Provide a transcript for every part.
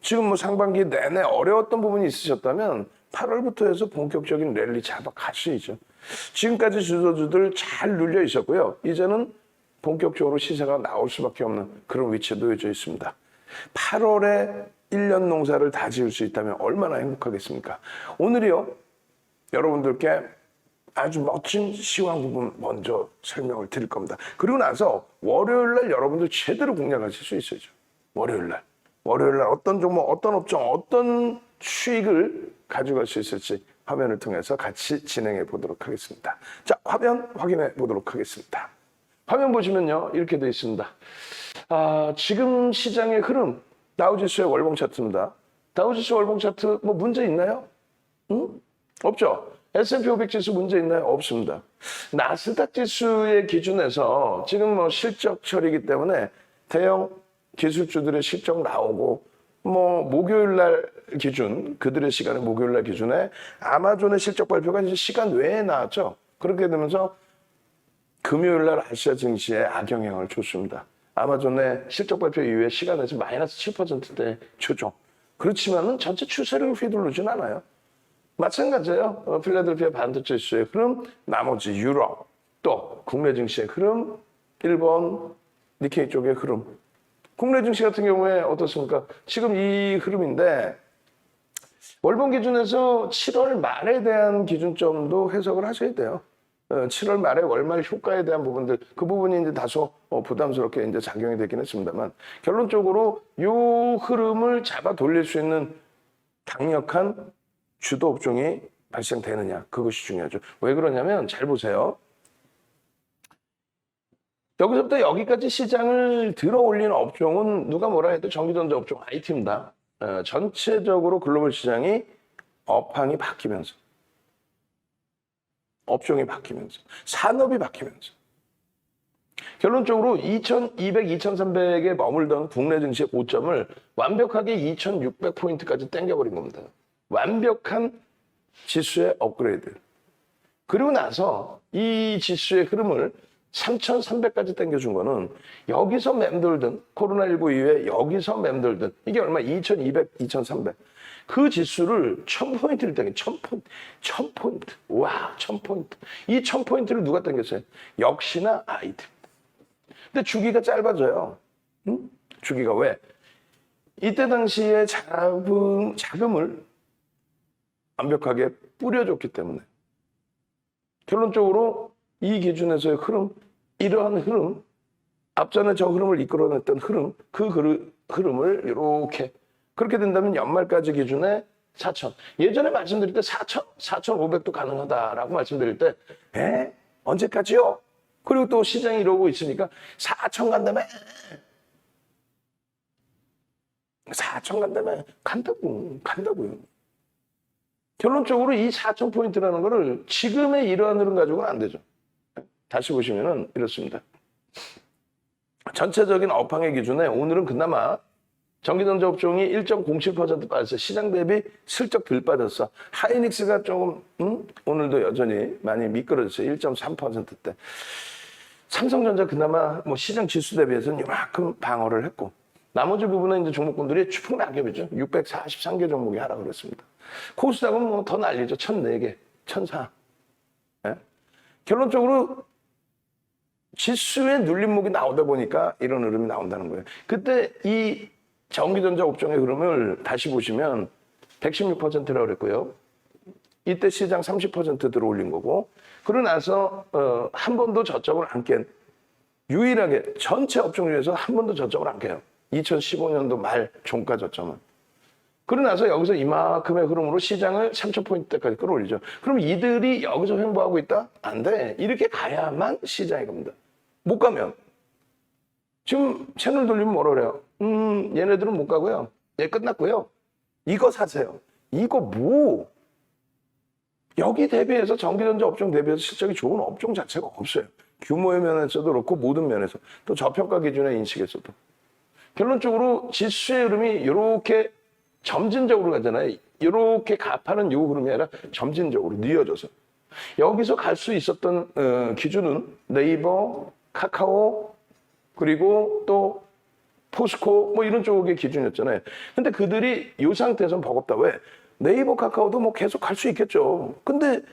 지금 뭐 상반기 내내 어려웠던 부분이 있으셨다면 8월부터 해서 본격적인 랠리 잡아갈 수 있죠. 지금까지 주도주들 잘 눌려 있었고요. 이제는 본격적으로 시세가 나올 수밖에 없는 그런 위치에 놓여져 있습니다. 8월에 1년 농사를 다 지을 수 있다면 얼마나 행복하겠습니까? 오늘이요, 여러분들께 아주 멋진 시황 부분 먼저 설명을 드릴 겁니다. 그리고 나서 월요일날 여러분들 제대로 공략하실 수 있어야죠. 월요일날 어떤 종목, 어떤 업종, 어떤 수익을 가져갈 수 있을지 화면을 통해서 같이 진행해 보도록 하겠습니다. 자, 화면 확인해 보도록 하겠습니다. 화면 보시면요, 이렇게 되어 있습니다. 지금 시장의 흐름, 다우지수의 월봉 차트입니다. 다우지수 월봉 차트 뭐 문제 있나요? 없죠? S&P 500 지수 문제 있나요? 없습니다. 나스닥 지수의 기준에서 지금 뭐 실적 처리이기 때문에 대형 기술주들의 실적 나오고, 뭐 목요일 날 기준, 그들의 시간에 목요일 날 기준에 아마존의 실적 발표가 이제 시간 외에 나왔죠. 그렇게 되면서 금요일 날 아시아 증시에 악영향을 줬습니다. 아마존의 실적 발표 이후에 시간에서 마이너스 7%대 조정. 그렇지만은 전체 추세를 휘두르진 않아요. 마찬가지예요. 필라델피아 반도체 지수의 흐름, 나머지 유럽, 또 국내 증시의 흐름, 일본 니케이 쪽의 흐름. 국내 증시 같은 경우에 어떻습니까? 지금 이 흐름인데 월봉 기준에서 7월 말에 대한 기준점도 해석을 하셔야 돼요. 7월 말에 월말 효과에 대한 부분들, 그 부분이 이제 다소 부담스럽게 이제 작용이 되긴 했습니다만, 결론적으로 이 흐름을 잡아 돌릴 수 있는 강력한 주도 업종이 발생되느냐, 그것이 중요하죠. 왜 그러냐면 잘 보세요. 여기서부터 여기까지 시장을 들어 올리는 업종은 누가 뭐라 해도 전기전자 업종 IT입니다. 전체적으로 글로벌 시장이 업황이 바뀌면서, 업종이 바뀌면서, 산업이 바뀌면서 결론적으로 2200, 2300에 머물던 국내 증시의 고점을 완벽하게 2600포인트까지 당겨버린 겁니다. 완벽한 지수의 업그레이드. 그리고 나서 이 지수의 흐름을 3300까지 당겨준 거는 여기서 맴돌든, 코로나19 이후에 여기서 맴돌든, 이게 얼마? 2200, 2300. 그 지수를 1000포인트를 당겨, 1000포인트. 와, 1000포인트. 이 1000포인트를 누가 당겼어요? 역시나 아이템. 근데 주기가 짧아져요. 주기가 왜? 이때 당시에 자금을 완벽하게 뿌려줬기 때문에. 결론적으로 이 기준에서의 흐름, 이러한 흐름, 앞전에 저 흐름을 이끌어냈던 흐름, 그 흐름을 이렇게, 그렇게 된다면 연말까지 기준에 4천. 예전에 말씀드릴 때 4천, 4,500도 가능하다라고 말씀드릴 때, 언제까지요? 그리고 또 시장이 이러고 있으니까 4천 간다며. 4천 간다며. 간다고요. 결론적으로 이 4,000포인트라는 거를 지금의 이러한 흐름 가지고는 안 되죠. 다시 보시면은 이렇습니다. 전체적인 업황의 기준에 오늘은 그나마 전기전자 업종이 1.07% 빠졌어요. 시장 대비 슬쩍 덜 빠졌어. 하이닉스가 조금 오늘도 여전히 많이 미끄러졌어요. 1.3%대. 삼성전자 그나마 뭐 시장 지수 대비해서는 이만큼 방어를 했고, 나머지 부분은 이제 종목군들이 추풍 낙엽이죠. 643개 종목이 하라 그랬습니다. 코스닥은 뭐 더 난리죠. 1004개, 1004. 예? 결론적으로 지수의 눌림목이 나오다 보니까 이런 흐름이 나온다는 거예요. 그때 이 전기전자 업종의 흐름을 다시 보시면 116%라고 그랬고요. 이때 시장 30% 들어올린 거고, 그러고 나서 한 번도 저점을 안 깬, 유일하게 전체 업종 중에서 한 번도 저점을 안 깨요. 2015년도 말 종가 저점은. 그러고 나서 여기서 이만큼의 흐름으로 시장을 3,000포인트대까지 끌어올리죠. 그럼 이들이 여기서 횡보하고 있다? 안 돼. 이렇게 가야만 시장이 갑니다. 못 가면. 지금 채널 돌리면 뭐라 그래요? 얘네들은 못 가고요. 얘 끝났고요. 이거 사세요. 이거 뭐? 여기 대비해서 전기전자 업종 대비해서 실적이 좋은 업종 자체가 없어요. 규모의 면에서도 그렇고 모든 면에서. 또 저평가 기준의 인식에서도. 결론적으로 지수의 흐름이 이렇게 점진적으로 가잖아요. 이렇게 가파른 요 흐름이 아니라 점진적으로 뉘어져서. 여기서 갈 수 있었던 기준은 네이버, 카카오, 그리고 또 포스코 뭐 이런 쪽의 기준이었잖아요. 근데 그들이 이 상태에서는 버겁다. 왜? 네이버 카카오도 뭐 계속 갈 수 있겠죠. 근데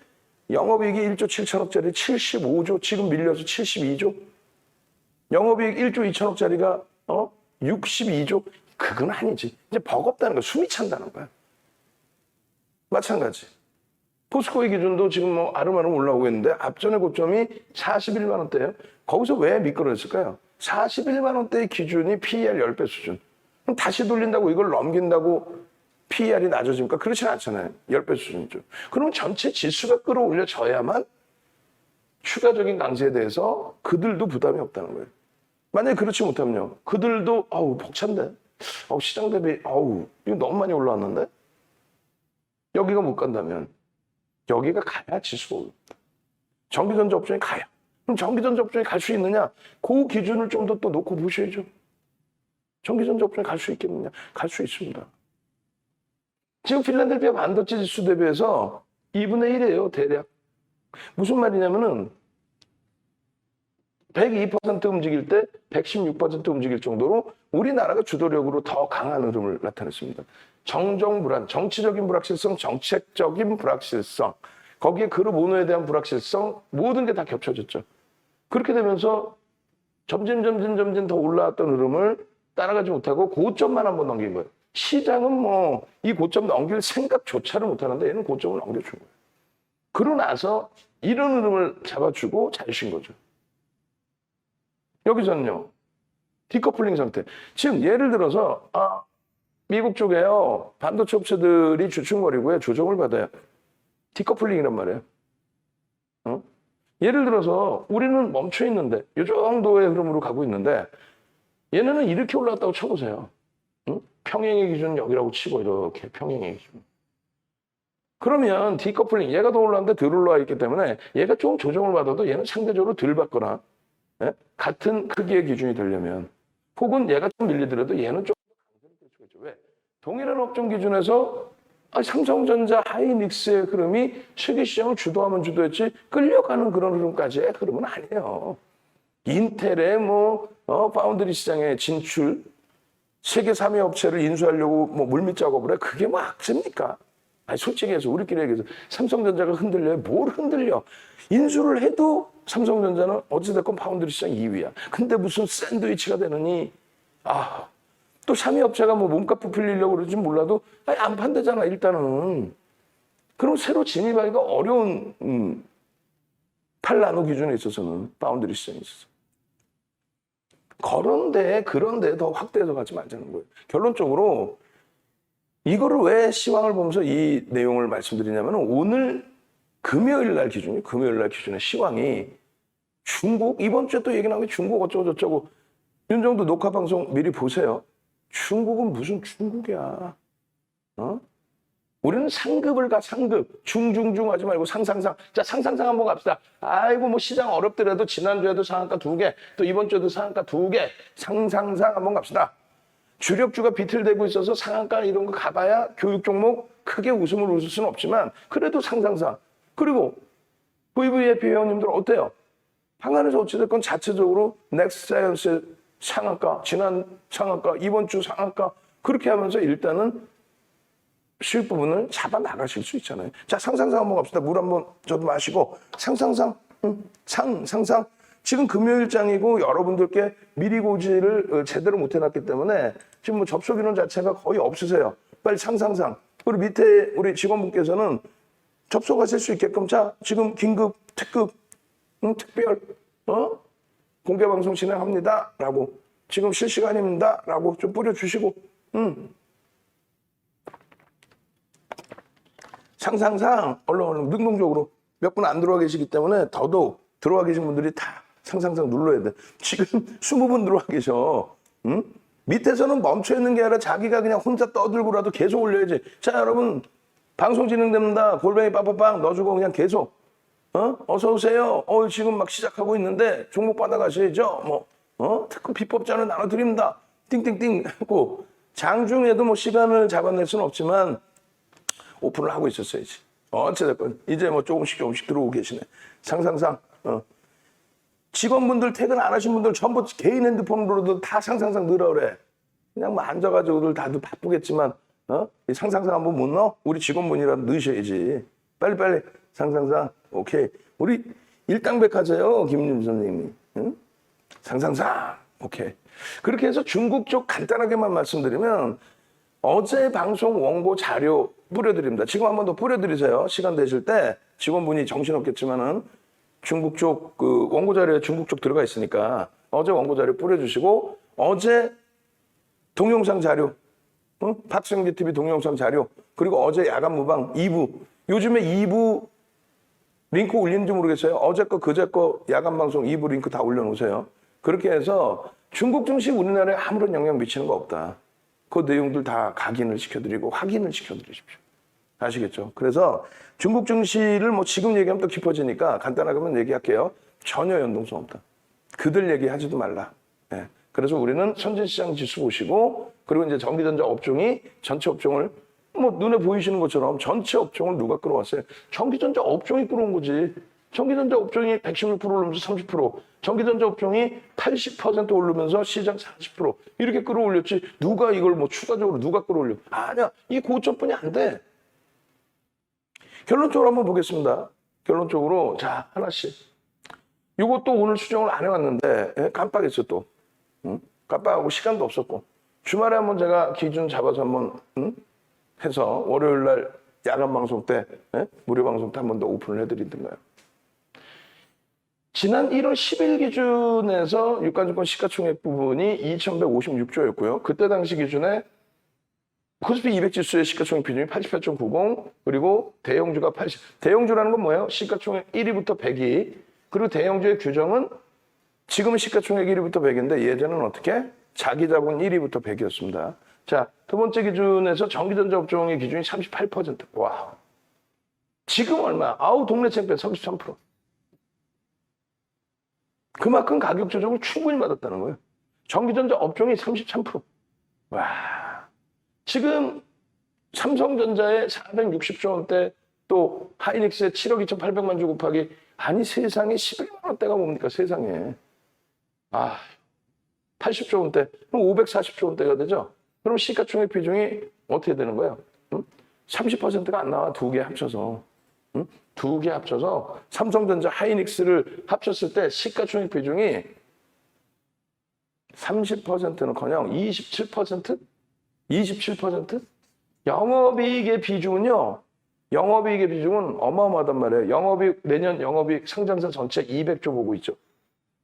영업이익이 1조 7천억짜리 75조, 지금 밀려서 72조. 영업이익 1조 2천억짜리가 62조. 그건 아니지. 이제 버겁다는 거야. 숨이 찬다는 거야. 마찬가지. 포스코의 기준도 지금 뭐 아름아름 올라오고 있는데 앞전의 고점이 41만 원대예요. 거기서 왜 미끄러졌을까요? 41만 원대의 기준이 PER 10배 수준. 그럼 다시 돌린다고 이걸 넘긴다고 PER이 낮아집니까? 그렇진 않잖아요. 10배 수준이죠. 그러면 전체 지수가 끌어올려져야만 추가적인 강세에 대해서 그들도 부담이 없다는 거예요. 만약에 그렇지 못하면요. 그들도 벅찬데. 시장 대비 이거 너무 많이 올라왔는데? 여기가 못 간다면 여기가 가야 지수가 오릅니다. 전기전자 업종이 가야. 그럼 전기전자 업종이 갈 수 있느냐? 그 기준을 좀 더 또 놓고 보셔야죠. 전기전자 업종이 갈 수 있겠느냐? 갈 수 있습니다. 지금 필라델피아 반도체 지수 대비해서 2분의 1이에요, 대략. 무슨 말이냐면은 102% 움직일 때 116% 움직일 정도로 우리나라가 주도력으로 더 강한 흐름을 나타냈습니다. 정정불안, 정치적인 불확실성, 정책적인 불확실성, 거기에 그룹 오너에 대한 불확실성, 모든 게 다 겹쳐졌죠. 그렇게 되면서 점점 더 올라왔던 흐름을 따라가지 못하고 고점만 한번 넘긴 거예요. 시장은 뭐 이 고점 넘길 생각조차를 못하는데 얘는 고점을 넘겨준 거예요. 그러고 나서 이런 흐름을 잡아주고 잘 쉰 거죠. 여기서는요. 디커플링 상태. 지금 예를 들어서 미국 쪽에요. 반도체 업체들이 주춤거리고요. 조정을 받아요. 디커플링이란 말이에요. 예를 들어서 우리는 멈춰 있는데 이 정도의 흐름으로 가고 있는데 얘네는 이렇게 올라왔다고 쳐보세요. 평행의 기준 여기라고 치고 이렇게 평행의 기준. 그러면 디커플링 얘가 더 올라왔는데 덜 올라와 있기 때문에 얘가 좀 조정을 받아도 얘는 상대적으로 덜 받거나 같은 크기의 기준이 되려면 혹은 얘가 좀 밀리더라도 얘는 좀 강세를 될 수가 있죠. 왜? 동일한 업종 기준에서 삼성전자 하이닉스의 흐름이 세계 시장을 주도하면 주도했지 끌려가는 그런 흐름까지의 흐름은 아니에요. 인텔의 파운드리 시장에 진출, 세계 3위 업체를 인수하려고 물밑 작업을 해. 그게 뭐 악재입니까? 솔직히 해서 우리끼리 얘기해서 삼성전자가 흔들려요. 뭘 흔들려? 인수를 해도 삼성전자는 어찌됐건 파운드리 시장 2위야. 근데 무슨 샌드위치가 되느니 또 3위 업체가 몸값 부풀리려고 그러지 몰라도 안 판대잖아 일단은. 그럼 새로 진입하기가 어려운 8나노 기준에 있어서는 파운드리 시장에 있어서. 그런데 더 확대해서 가지 말자는 거예요. 결론적으로 이거를 왜 시황을 보면서 이 내용을 말씀드리냐면 오늘 금요일 날 기준의 시황이 중국, 이번 주에 또 얘기 나온 게 중국 어쩌고저쩌고 윤정도 녹화 방송 미리 보세요. 중국은 무슨 중국이야. 우리는 상급을 가, 상급. 중중중 하지 말고 상상상. 자, 상상상 한번 갑시다. 뭐 시장 어렵더라도 지난주에도 상한가 2개, 또 이번 주에도 상한가 2개. 상상상 한번 갑시다. 주력주가 비틀대고 있어서 상한가 이런 거 가봐야 교육 종목 크게 웃음을 웃을 수는 없지만 그래도 상상상. 그리고 VVIP 회원님들 어때요? 한간에서 어찌됐건 자체적으로 넥스사이언스의 상한가, 지난 상한가, 이번 주 상한가 그렇게 하면서 일단은 수익 부분을 잡아 나가실 수 있잖아요. 자, 상상상 한번 갑시다. 물 한번 저도 마시고 상상상, 상상. 지금 금요일장이고 여러분들께 미리 고지를 제대로 못 해놨기 때문에 지금 접속 인원 자체가 거의 없으세요. 빨리 상상상. 그리고 밑에 우리 직원분께서는 접속하실 수 있게끔 자, 지금 긴급, 특급, 특별, 공개 방송 진행합니다. 라고 지금 실시간입니다. 라고 좀 뿌려주시고, 상상상 얼른 능동적으로 몇 분 안 들어와 계시기 때문에 더더욱 들어와 계신 분들이 다 상상상 눌러야 돼. 지금 20분 들어와 계셔. 밑에서는 멈춰 있는 게 아니라 자기가 그냥 혼자 떠들고라도 계속 올려야지. 자, 여러분 방송 진행됩니다. 골뱅이 빵빵빵 넣어주고 그냥 계속 어서 오세요. 지금 막 시작하고 있는데 종목 받아가셔야죠. 특급 비법자는 나눠드립니다. 띵띵띵 하고 장중에도 시간을 잡아낼 수는 없지만 오픈을 하고 있었어야지. 어찌됐건 이제 조금씩 들어오고 계시네. 상상상. 직원분들 퇴근 안 하신 분들 전부 개인 핸드폰으로도 다 상상상 넣으라 그래. 그냥 뭐 앉아가지고들 다들 바쁘겠지만 이 상상상 한번 못 넣어? 우리 직원분이라도 넣으셔야지. 빨리빨리 상상상. 오케이. 우리 일당백 하세요, 김윤 선생님이. 응? 상상상. 오케이. 그렇게 해서 중국 쪽 간단하게만 말씀드리면 어제 방송 원고 자료 뿌려드립니다. 지금 한번 더 뿌려드리세요. 시간 되실 때 직원분이 정신없겠지만은 중국 쪽 그 원고 자료에 중국 쪽 들어가 있으니까 어제 원고 자료 뿌려주시고 어제 동영상 자료, 박성기 TV 동영상 자료, 그리고 어제 야간 무방 2부. 요즘에 2부 링크 올리는지 모르겠어요. 어제 거 그제 거 야간 방송 2부 링크 다 올려놓으세요. 그렇게 해서 중국 증시 우리나라에 아무런 영향 미치는 거 없다. 그 내용들 다 각인을 시켜드리고 확인을 시켜드리십시오. 아시겠죠? 그래서 중국 증시를 뭐 지금 얘기하면 또 깊어지니까 간단하게만 얘기할게요. 전혀 연동성 없다. 그들 얘기하지도 말라. 네. 그래서 우리는 선진시장 지수 보시고 그리고 이제 전기전자 업종이 전체 업종을 뭐 눈에 보이시는 것처럼 전체 업종을 누가 끌어왔어요? 전기전자 업종이 끌어온 거지. 전기전자 업종이 116% 오르면서 30%, 전기전자 업종이 80% 오르면서 시장 40% 이렇게 끌어올렸지. 누가 이걸 뭐 추가적으로 누가 끌어올려? 아니야. 이 고점뿐이 안 돼. 결론적으로 한번 보겠습니다. 결론적으로 자 하나씩. 이것도 오늘 수정을 안 해왔는데 깜빡했어 또. 깜빡하고 시간도 없었고 주말에 한번 제가 기준 잡아서 한번 해서 월요일 날 야간 방송 때 무료 방송 때 한 번 더 오픈을 해드리던가요. 지난 1월 10일 기준에서 유가증권 시가총액 부분이 2,156조였고요. 그때 당시 기준에 코스피 200 지수의 시가총액 비중이 88.90 그리고 대형주가 80. 대형주라는 건 뭐예요? 시가총액 1위부터 100위. 그리고 대형주의 규정은 지금은 시가총액 1위부터 100인데 예전에는 어떻게? 자기자본 1위부터 100이었습니다. 자, 두 번째 기준에서 전기전자 업종의 기준이 38%. 와. 지금 얼마? 아우 동네 챔피언 33%. 그만큼 가격 조정을 충분히 받았다는 거예요. 전기전자 업종이 33%. 와. 지금 삼성전자의 460조 원대 또 하이닉스의 7억 2,800만 주 곱하기 아니 세상에 11만 원대가 뭡니까 세상에. 아 80조 원대 그럼 540조 원대가 되죠. 그럼 시가총액 비중이 어떻게 되는 거예요? 30%가 안 나와 두 개 합쳐서. 두 개 합쳐서 삼성전자 하이닉스를 합쳤을 때 시가총액 비중이 30%는커녕 27%? 27%? 영업이익의 비중은요. 영업이익의 비중은 어마어마하단 말이에요. 영업이익 내년 영업이익 상장사 전체 200조 보고 있죠.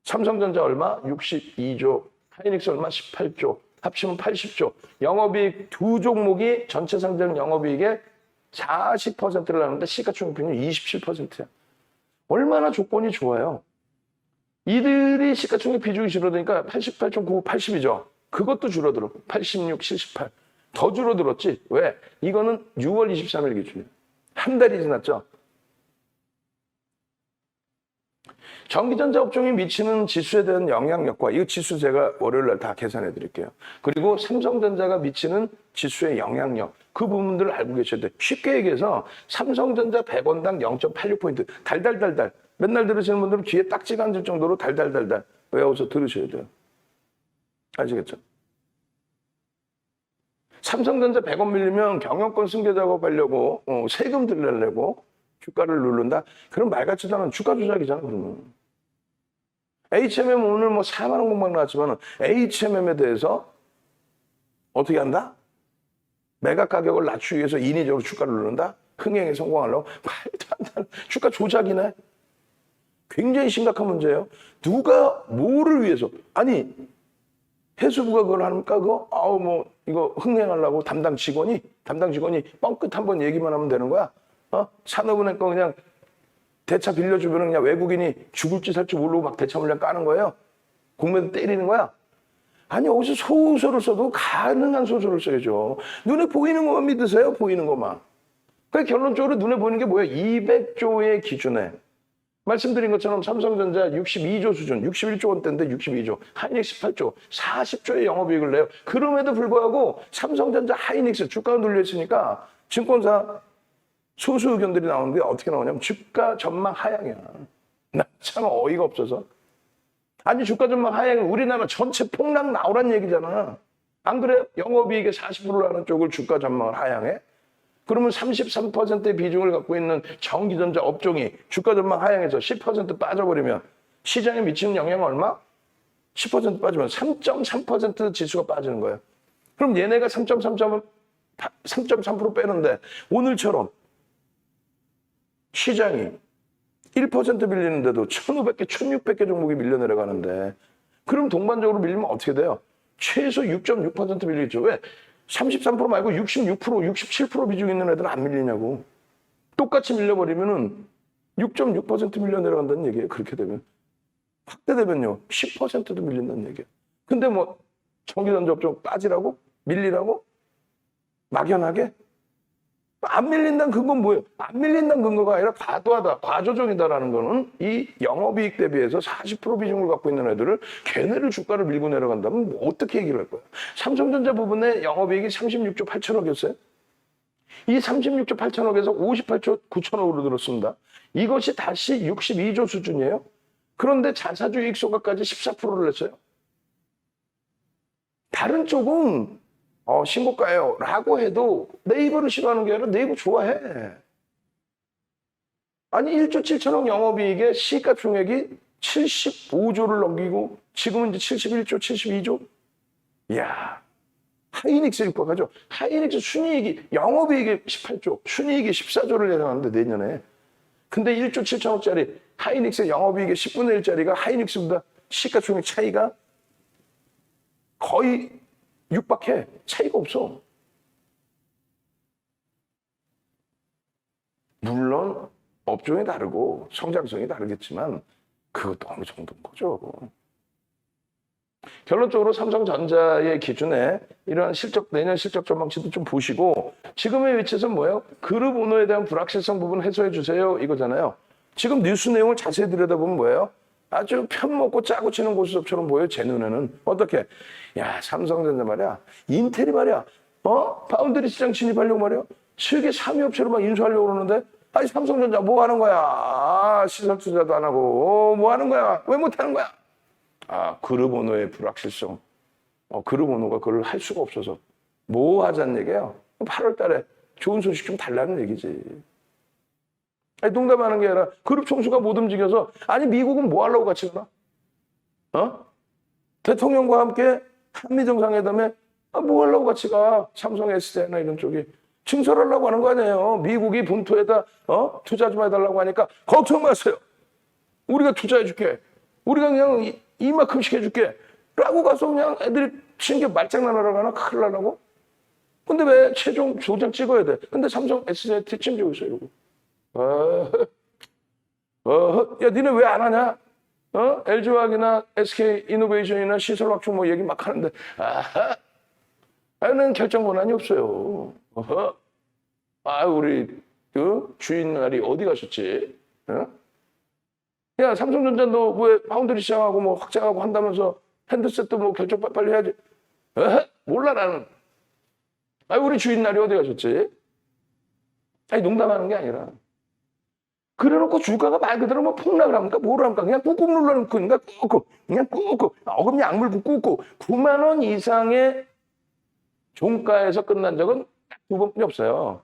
삼성전자 얼마? 62조. 하이닉스 얼마? 18조. 합치면 80조. 영업이익 두 종목이 전체 상장 영업이익의 40%를 하는데 시가총액 비중이 27%야. 얼마나 조건이 좋아요. 이들이 시가총액 비중이 줄어드니까 88.95, 80이죠. 그것도 줄어들어. 86, 78. 더 줄어들었지. 왜? 이거는 6월 23일 기준이에요. 한 달이 지났죠. 전기전자 업종이 미치는 지수에 대한 영향력과 이 지수 제가 월요일 날 다 계산해 드릴게요. 그리고 삼성전자가 미치는 지수의 영향력 그 부분들을 알고 계셔야 돼요. 쉽게 얘기해서 삼성전자 100원당 0.86포인트 달달달달 맨날 들으시는 분들은 귀에 딱지가 앉을 정도로 달달달달 외워서 들으셔야 돼요. 아시겠죠? 삼성전자 100원 밀리면 경영권 승계 작업하려고 세금 들려내고 주가를 누른다? 그럼 말 같지도 않은 주가 조작이잖아, 그러면. HMM 오늘 뭐 4만 원 공방 나왔지만 HMM에 대해서 어떻게 한다? 매각 가격을 낮추기 위해서 인위적으로 주가를 누른다? 흥행에 성공하려고? 말도 안 되는 주가 조작이네. 굉장히 심각한 문제예요. 누가 뭐를 위해서? 아니 해수부가 그걸 합니까? 그거 이거 흥행하려고 담당 직원이 뻥끗 한번 얘기만 하면 되는 거야? 산업은행 거 그냥 대차 빌려주면 그냥 외국인이 죽을지 살지 모르고 막 대차 물량 까는 거예요? 국민들 때리는 거야? 아니, 어디서 소설을 써도 가능한 소설을 써야죠. 눈에 보이는 것만 믿으세요, 보이는 것만. 그러니까 결론적으로 눈에 보이는 게 뭐예요? 200조의 기준에. 말씀드린 것처럼 삼성전자 62조 수준, 61조 원대인데 62조, 하이닉스 18조, 40조의 영업이익을 내요. 그럼에도 불구하고 삼성전자 하이닉스 주가가 눌려있으니까 증권사 소수 의견들이 나오는 게 어떻게 나오냐면 주가 전망 하향이야. 나 참 어이가 없어서. 아니 주가 전망 하향은 우리나라 전체 폭락 나오란 얘기잖아. 안 그래요? 영업이익의 40%를 하는 쪽을 주가 전망을 하향해? 그러면 33%의 비중을 갖고 있는 전기전자 업종이 주가 전망 하향해서 10% 빠져버리면 시장에 미치는 영향은 얼마? 10% 빠지면 3.3% 지수가 빠지는 거예요. 그럼 얘네가 3.3% 빼는데 오늘처럼 시장이 1% 밀리는데도 1,500개, 1,600개 종목이 밀려 내려가는데 그럼 동반적으로 밀리면 어떻게 돼요? 최소 6.6% 밀리겠죠. 왜? 33% 말고 66%, 67% 비중 있는 애들은 안 밀리냐고. 똑같이 밀려버리면은 6.6% 밀려 내려간다는 얘기예요. 그렇게 되면. 확대되면요. 10%도 밀린다는 얘기예요. 근데 뭐 전기전자 업종 빠지라고? 밀리라고? 막연하게? 안 밀린다는 근거는 뭐예요? 안 밀린다는 근거가 아니라 과도하다, 과조정이다라는 거는 이 영업이익 대비해서 40% 비중을 갖고 있는 애들을 걔네를 주가를 밀고 내려간다면 뭐 어떻게 얘기를 할 거야? 삼성전자 부분에 영업이익이 36조 8천억이었어요. 이 36조 8천억에서 58조 9천억으로 늘었습니다. 이것이 다시 62조 수준이에요. 그런데 자사주 이익소가까지 14%를 냈어요. 다른 쪽은 신고가예요 라고 해도 네이버를 싫어하는 게 아니라 네이버 좋아해. 아니 1조 7천억 영업이익의 시가 총액이 75조를 넘기고 지금은 이제 71조, 72조. 이야, 하이닉스 육박하죠. 하이닉스 순이익이 영업이익이 18조, 순이익이 14조를 예상하는데 내년에. 근데 1조 7천억짜리 하이닉스 영업이익의 10분의 1짜리가 하이닉스보다 시가 총액 차이가 거의 육박해. 차이가 없어. 물론 업종이 다르고 성장성이 다르겠지만 그것도 어느 정도인 거죠. 결론적으로 삼성전자의 기준에 이러한 내년 실적 전망치도 좀 보시고 지금의 위치에서 뭐예요? 그룹 오너에 대한 불확실성 부분 해소해 주세요 이거잖아요. 지금 뉴스 내용을 자세히 들여다보면 뭐예요? 아주 편먹고 짜고 치는 고수섭처럼 보여요. 제 눈에는. 어떻게? 야, 삼성전자 말이야. 인텔이 말이야. 파운드리 시장 진입하려고 말이야. 세계 3위 업체로 막 인수하려고 그러는데 아니 삼성전자 뭐 하는 거야? 시설 투자도 안 하고 뭐 하는 거야? 왜 못 하는 거야? 그룹 오너의 불확실성. 그룹 오너가 그걸 할 수가 없어서 뭐 하자는 얘기예요? 8월 달에 좋은 소식 좀 달라는 얘기지. 아니, 농담하는 게 아니라 그룹 총수가 못 움직여서 아니 미국은 뭐 하려고 같이 가나? 대통령과 함께 한미 정상회담에 뭐 하려고 같이 가? 삼성 SDI나 이런 쪽이 증설하려고 하는 거 아니에요. 미국이 본토에다 투자 좀 해달라고 하니까 걱정 마세요. 우리가 투자해줄게. 우리가 그냥 이만큼씩 해줄게. 라고 가서 그냥 애들이 치는 게 말장난하러 가나? 큰일 나라고? 근데 왜 최종 도장 찍어야 돼? 근데 삼성 SDI 뒷짐지고 있어 이러고. 야, 니네 왜 안 하냐? LG화학이나 SK이노베이션이나 시설 확충 뭐 얘기 막 하는데, 는 결정 권한이 없어요. 우리 주인 날이 어디 가셨지? 야, 삼성전자 너 왜 파운드리 시장하고 뭐 확장하고 한다면서 핸드셋도 뭐 결정 빨리 해야지. 몰라 나는. 우리 주인 날이 어디 가셨지? 농담하는 게 아니라. 그래놓고 주가가 말 그대로 뭐 폭락을 합니까? 뭐를 합니까? 그냥 꾹꾹 눌러놓고, 그냥 꾹꾹, 어금니 악물고 꾹꾹. 9만 원 이상의 종가에서 끝난 적은 딱 2번뿐이 없어요.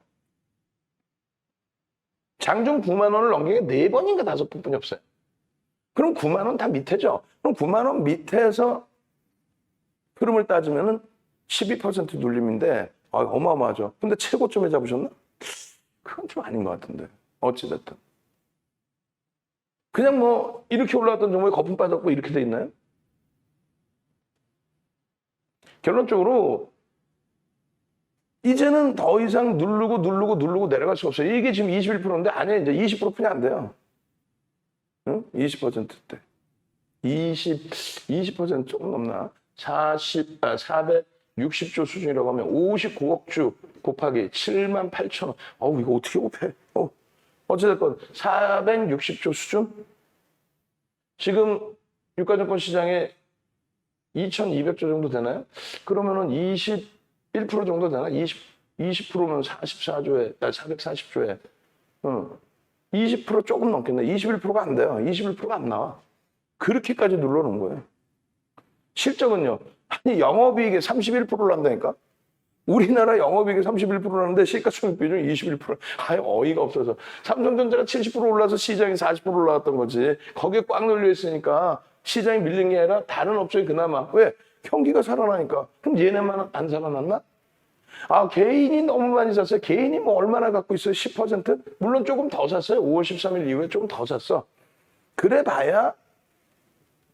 장중 9만 원을 넘긴 게 4번인가 5번뿐이 없어요. 그럼 9만 원 다 밑에죠. 그럼 9만 원 밑에서 흐름을 따지면은 12% 눌림인데, 어마어마하죠. 근데 최고점에 잡으셨나? 그건 좀 아닌 것 같은데. 어찌됐든. 그냥 뭐 이렇게 올라왔던 종목에 거품 빠졌고 이렇게 돼 있나요? 결론적으로 이제는 더 이상 누르고 내려갈 수가 없어요. 이게 지금 21%인데 아니에요. 이제 20%뿐이 안 돼요. 응? 20%대. 20% 조금 넘나? 460조 수준이라고 하면 59억 주 곱하기 7만 8천원. 이거 어떻게 곱해? 어찌됐건 460조 수준? 지금 유가증권 시장에 2,200조 정도 되나요? 그러면은 21% 정도 되나? 20%면 44조에, 440조에. 20% 조금 넘겠네. 21%가 안 돼요. 21%가 안 나와. 그렇게까지 눌러놓은 거예요. 실적은요. 아니 영업이익의 31%를 한다니까. 우리나라 영업이익이 31%라는데 시가총액 비중이 21%. 아예 어이가 없어서. 삼성전자가 70% 올라서 시장이 40% 올라왔던 거지. 거기에 꽉 눌려 있으니까 시장이 밀린 게 아니라 다른 업종이 그나마. 왜? 경기가 살아나니까. 그럼 얘네만 안 살아났나? 아, 개인이 너무 많이 샀어요. 개인이 뭐 얼마나 갖고 있어요? 10%? 물론 조금 더 샀어요. 5월 13일 이후에 조금 더 샀어. 그래 봐야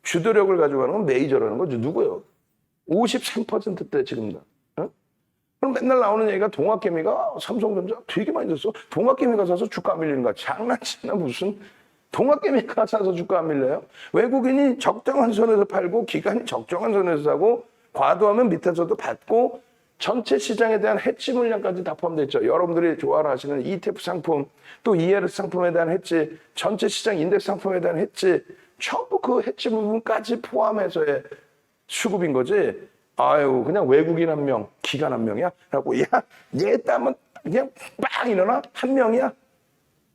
주도력을 가져가는 건 메이저라는 거죠. 누구요? 53%대 지금 다. 그럼 맨날 나오는 얘기가 동학개미가 삼성전자 되게 많이 샀어. 동학개미가 사서 주가 안 밀리는 거야. 장난치나 무슨. 동학개미가 사서 주가 안 밀려요? 외국인이 적정한 선에서 팔고 기관이 적정한 선에서 사고 과도하면 밑에서도 받고 전체 시장에 대한 해지 물량까지 다 포함되어 있죠. 여러분들이 좋아하시는 ETF 상품 또 ELS 상품에 대한 해지 전체 시장 인덱스 상품에 대한 해지 전부 그 해지 부분까지 포함해서의 수급인 거지. 아유, 그냥 외국인 한 명, 기관 한 명이야? 라고, 야, 얘 따면 그냥 빵 일어나? 한 명이야?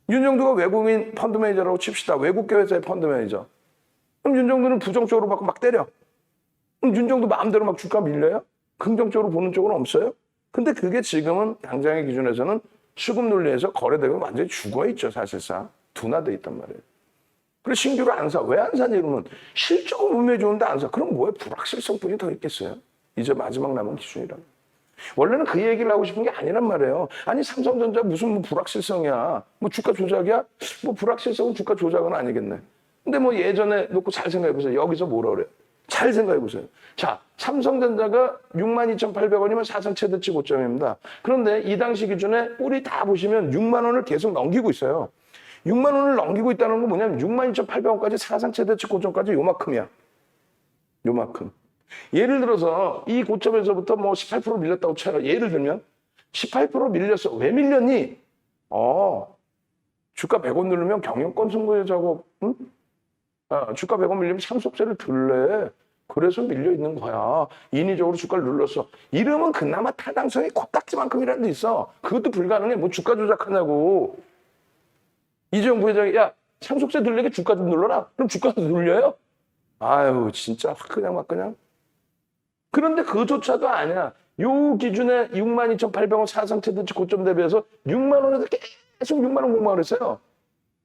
윤정두가 외국인 펀드 매니저라고 칩시다. 외국계 회사의 펀드 매니저. 그럼 윤정두는 부정적으로 받고 막 때려. 그럼 윤정두 마음대로 막 주가 밀려요? 긍정적으로 보는 쪽은 없어요? 근데 그게 지금은 당장의 기준에서는 수급 논리에서 거래되고 완전히 죽어있죠, 사실상. 둔화돼 있단 말이에요. 그래, 신규를 안 사. 왜 안 사냐, 이러면. 실적은 분명히 좋은데 안 사. 그럼 뭐에 불확실성뿐이 더 있겠어요? 이제 마지막 남은 기준이라면. 원래는 그 얘기를 하고 싶은 게 아니란 말이에요. 아니, 삼성전자 무슨 뭐 불확실성이야. 뭐 주가 조작이야? 뭐 불확실성은 주가 조작은 아니겠네. 근데 뭐 예전에 놓고 잘 생각해보세요. 여기서 뭐라 그래요? 잘 생각해보세요. 자, 삼성전자가 62,800원이면 사상 최대치 고점입니다. 그런데 이 당시 기준에 우리 다 보시면 6만 원을 계속 넘기고 있어요. 6만 원을 넘기고 있다는 건 뭐냐면 62,800원까지 사상 최대치 고점까지 요만큼이야. 요만큼. 예를 들어서 이 고점에서부터 뭐 18% 밀렸다고 쳐요. 예를 들면 18% 밀렸어. 왜 밀렸니? 주가 100원 누르면 경영권 승부에 작업, 응? 주가 100원 밀리면 상속세를 들래. 그래서 밀려 있는 거야. 인위적으로 주가를 눌렀어. 이러면 그나마 타당성이 코딱지만큼이라도 있어. 그것도 불가능해. 뭐 주가 조작하냐고. 이재용 부회장이 야, 상속세 들리게 주가 좀 눌러라. 그럼 주가도 눌려요? 아유, 진짜 그냥 막 그냥. 그런데 그조차도 아니야. 요 기준에 62,800원 사상 최대치 고점 대비해서 6만 원에서 계속 6만 원 공부를 했어요.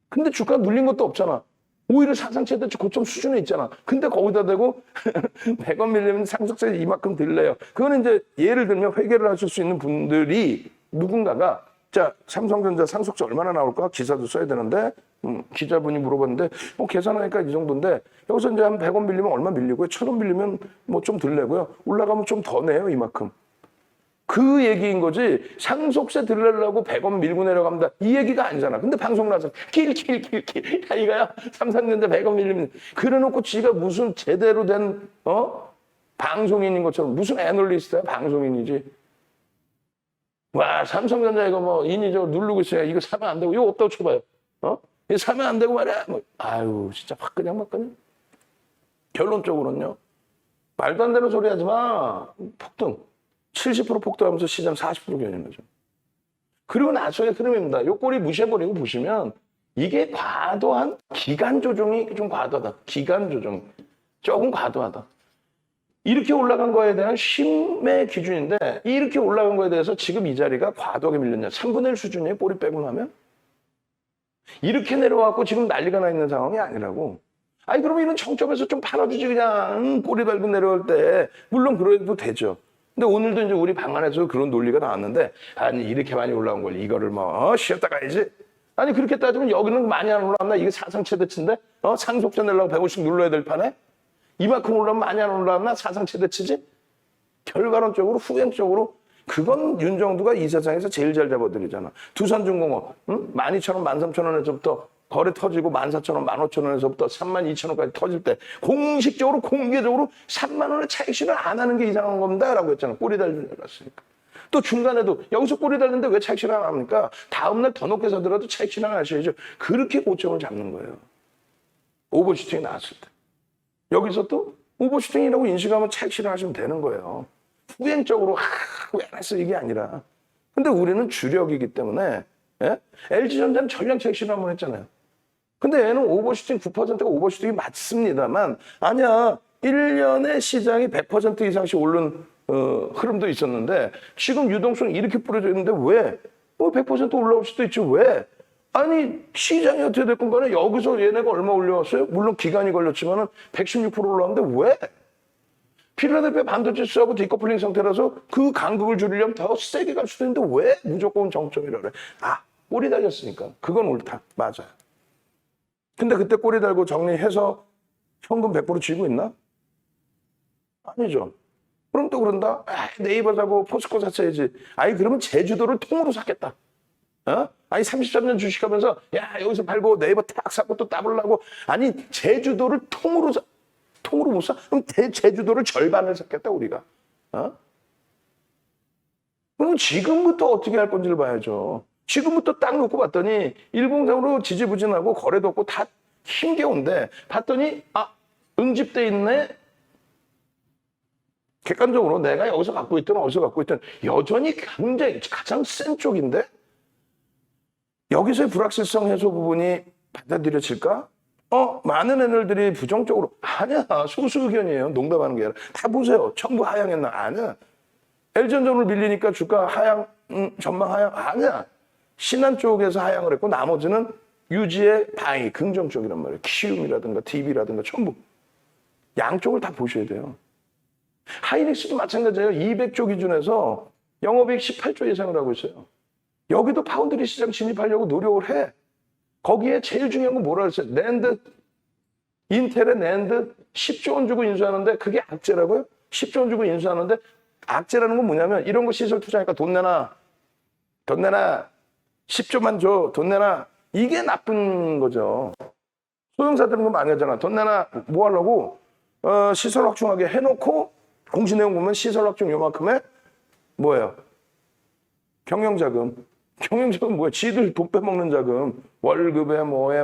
근데 주가 눌린 것도 없잖아. 오히려 사상 최대치 고점 수준에 있잖아. 근데 거기다 대고 100원 밀리면 상속세 이만큼 들래요. 그거는 이제 예를 들면 회계를 하실 수 있는 분들이 누군가가 자, 삼성전자 상속세 얼마나 나올까? 기사도 써야 되는데 기자분이 물어봤는데 계산하니까 이 정도인데 여기서 이제 한 100원 밀리면 얼마 밀리고요. 1,000원 밀리면 뭐 좀 덜 내고요. 올라가면 좀 더 내요. 이만큼. 그 얘기인 거지. 상속세 들려고 100원 밀고 내려갑니다. 이 얘기가 아니잖아. 근데 방송 나서 킬킬킬킬. 야, 이거야. 삼성전자 100원 밀리면. 그래놓고 지가 무슨 제대로 된 방송인인 것처럼 무슨 애널리스트야. 방송인이지. 와, 삼성전자 이거 뭐 인위적으로 누르고 있어야 이거 사면 안 되고 이거 없다고 쳐봐요. 이거 사면 안 되고 말이야. 뭐, 아유, 진짜 막 그냥. 결론적으로는요. 말도 안 되는 소리 하지 마. 폭등. 70% 폭등하면서 시장 40% 견인한 거죠. 그리고 나중에 흐름입니다. 요 꼴이 무시해버리고 보시면 이게 과도한 기간 조정이 좀 과도하다. 기간 조정. 조금 과도하다. 이렇게 올라간 거에 대한 심의 기준인데 이렇게 올라간 거에 대해서 지금 이 자리가 과도하게 밀렸냐. 3분의 1 수준이에요. 꼬리 빼고 나면. 이렇게 내려와갖고 지금 난리가 나 있는 상황이 아니라고. 아니 그러면 이런 정점에서 좀 팔아주지 그냥 꼬리 밟고 내려올 때. 물론 그래도 되죠. 근데 오늘도 이제 우리 방안에서 그런 논리가 나왔는데 아니 이렇게 많이 올라온 걸 이거를 뭐 쉬었다 가야지. 아니 그렇게 따지면 여기는 많이 안 올라왔나? 이게 사상 최대치인데 상속세 내려고 150 눌러야 될 판에 이만큼 올라오면 많이 안 올라왔나? 사상 최대치지? 결과론적으로 후행적으로 그건 윤정두가 이 세상에서 제일 잘 잡아드리잖아. 두산중공업 12,000원, 13,000원에서부터 거래 터지고 14,000원, 15,000원에서부터 32,000원까지 터질 때 공식적으로 공개적으로 3만 원의 차익실현 안 하는 게 이상한 겁니다 라고 했잖아. 꼬리 달린 줄 알았으니까. 또 중간에도 여기서 꼬리 달는데 왜 차익실현 안 합니까? 다음날 더 높게 사더라도 차익실현 하셔야죠. 그렇게 고점을 잡는 거예요. 오버슈팅이 나왔을 때. 여기서 또 오버슈팅이라고 인식하면 차익실현 하시면 되는 거예요. 후행적으로 왜 안 했어 이게 아니라. 근데 우리는 주력이기 때문에 LG전자는 전량 차익실현 한번 했잖아요. 근데 얘는 오버슈팅 9%가 오버슈팅이 맞습니다만 아니야. 1년에 시장이 100% 이상씩 오른 흐름도 있었는데 지금 유동성이 이렇게 뿌려져 있는데 왜? 뭐 100% 올라올 수도 있지 왜? 아니 시장이 어떻게 됐건 간에 여기서 얘네가 얼마 올려왔어요? 물론 기간이 걸렸지만은 116% 올라왔는데 왜? 필라델피아 반도체 수하고 디커플링 상태라서 그 간극을 줄이려면 더 세게 갈 수도 있는데 왜 무조건 정점이라 그래? 아, 꼬리 달렸으니까. 그건 옳다. 맞아요. 근데 그때 꼬리 달고 정리해서 현금 100% 쥐고 있나? 아니죠. 그럼 또 그런다? 아, 네이버 사고 포스코 샀어야지. 아니 그러면 제주도를 통으로 샀겠다. 어? 아니 33년 주식하면서 야 여기서 팔고 네이버 탁 사고 또 따블라고 아니 제주도를 통으로 못 사? 그럼 제주도를 절반을 샀겠다 우리가. 어? 그럼 지금부터 어떻게 할 건지를 봐야죠. 지금부터 딱 놓고 봤더니 일봉상으로 지지부진하고 거래도 없고 다 힘겨운데 봤더니 아 응집돼 있네. 객관적으로 내가 여기서 갖고 있든 어디서 갖고 있든 여전히 굉장히 가장 센 쪽인데 여기서의 불확실성 해소 부분이 받아들여질까? 많은 애널들이 부정적으로 아니야 소수 의견이에요. 농담하는 게 아니라 다 보세요. 전부 하향했나? 아니야. LG전자를 밀리니까 주가 하향 전망 하향 아니야. 신한 쪽에서 하향을 했고 나머지는 유지의 방위 긍정 쪽이란 말이에요. 키움이라든가 DB라든가 전부 양쪽을 다 보셔야 돼요. 하이닉스도 마찬가지예요. 200조 기준에서 영업이익 18조 예상을 하고 있어요. 여기도 파운드리 시장 진입하려고 노력을 해. 거기에 제일 중요한 건 뭐라 그랬어요? 낸드, 인텔의 낸드 10조 원 주고 인수하는데 그게 악재라고요? 10조 원 주고 인수하는데 악재라는 건 뭐냐면 이런 거 시설 투자하니까 돈 내놔. 10조만 줘. 돈 내놔. 이게 나쁜 거죠. 소형사들은 거 많이 하잖아. 돈 내놔. 뭐 하려고? 시설 확충하게 해놓고 공시 내용 보면 시설 확충 요만큼에 뭐예요? 경영자금. 경영자금 뭐야? 지들 돈 빼먹는 자금. 월급에 뭐해.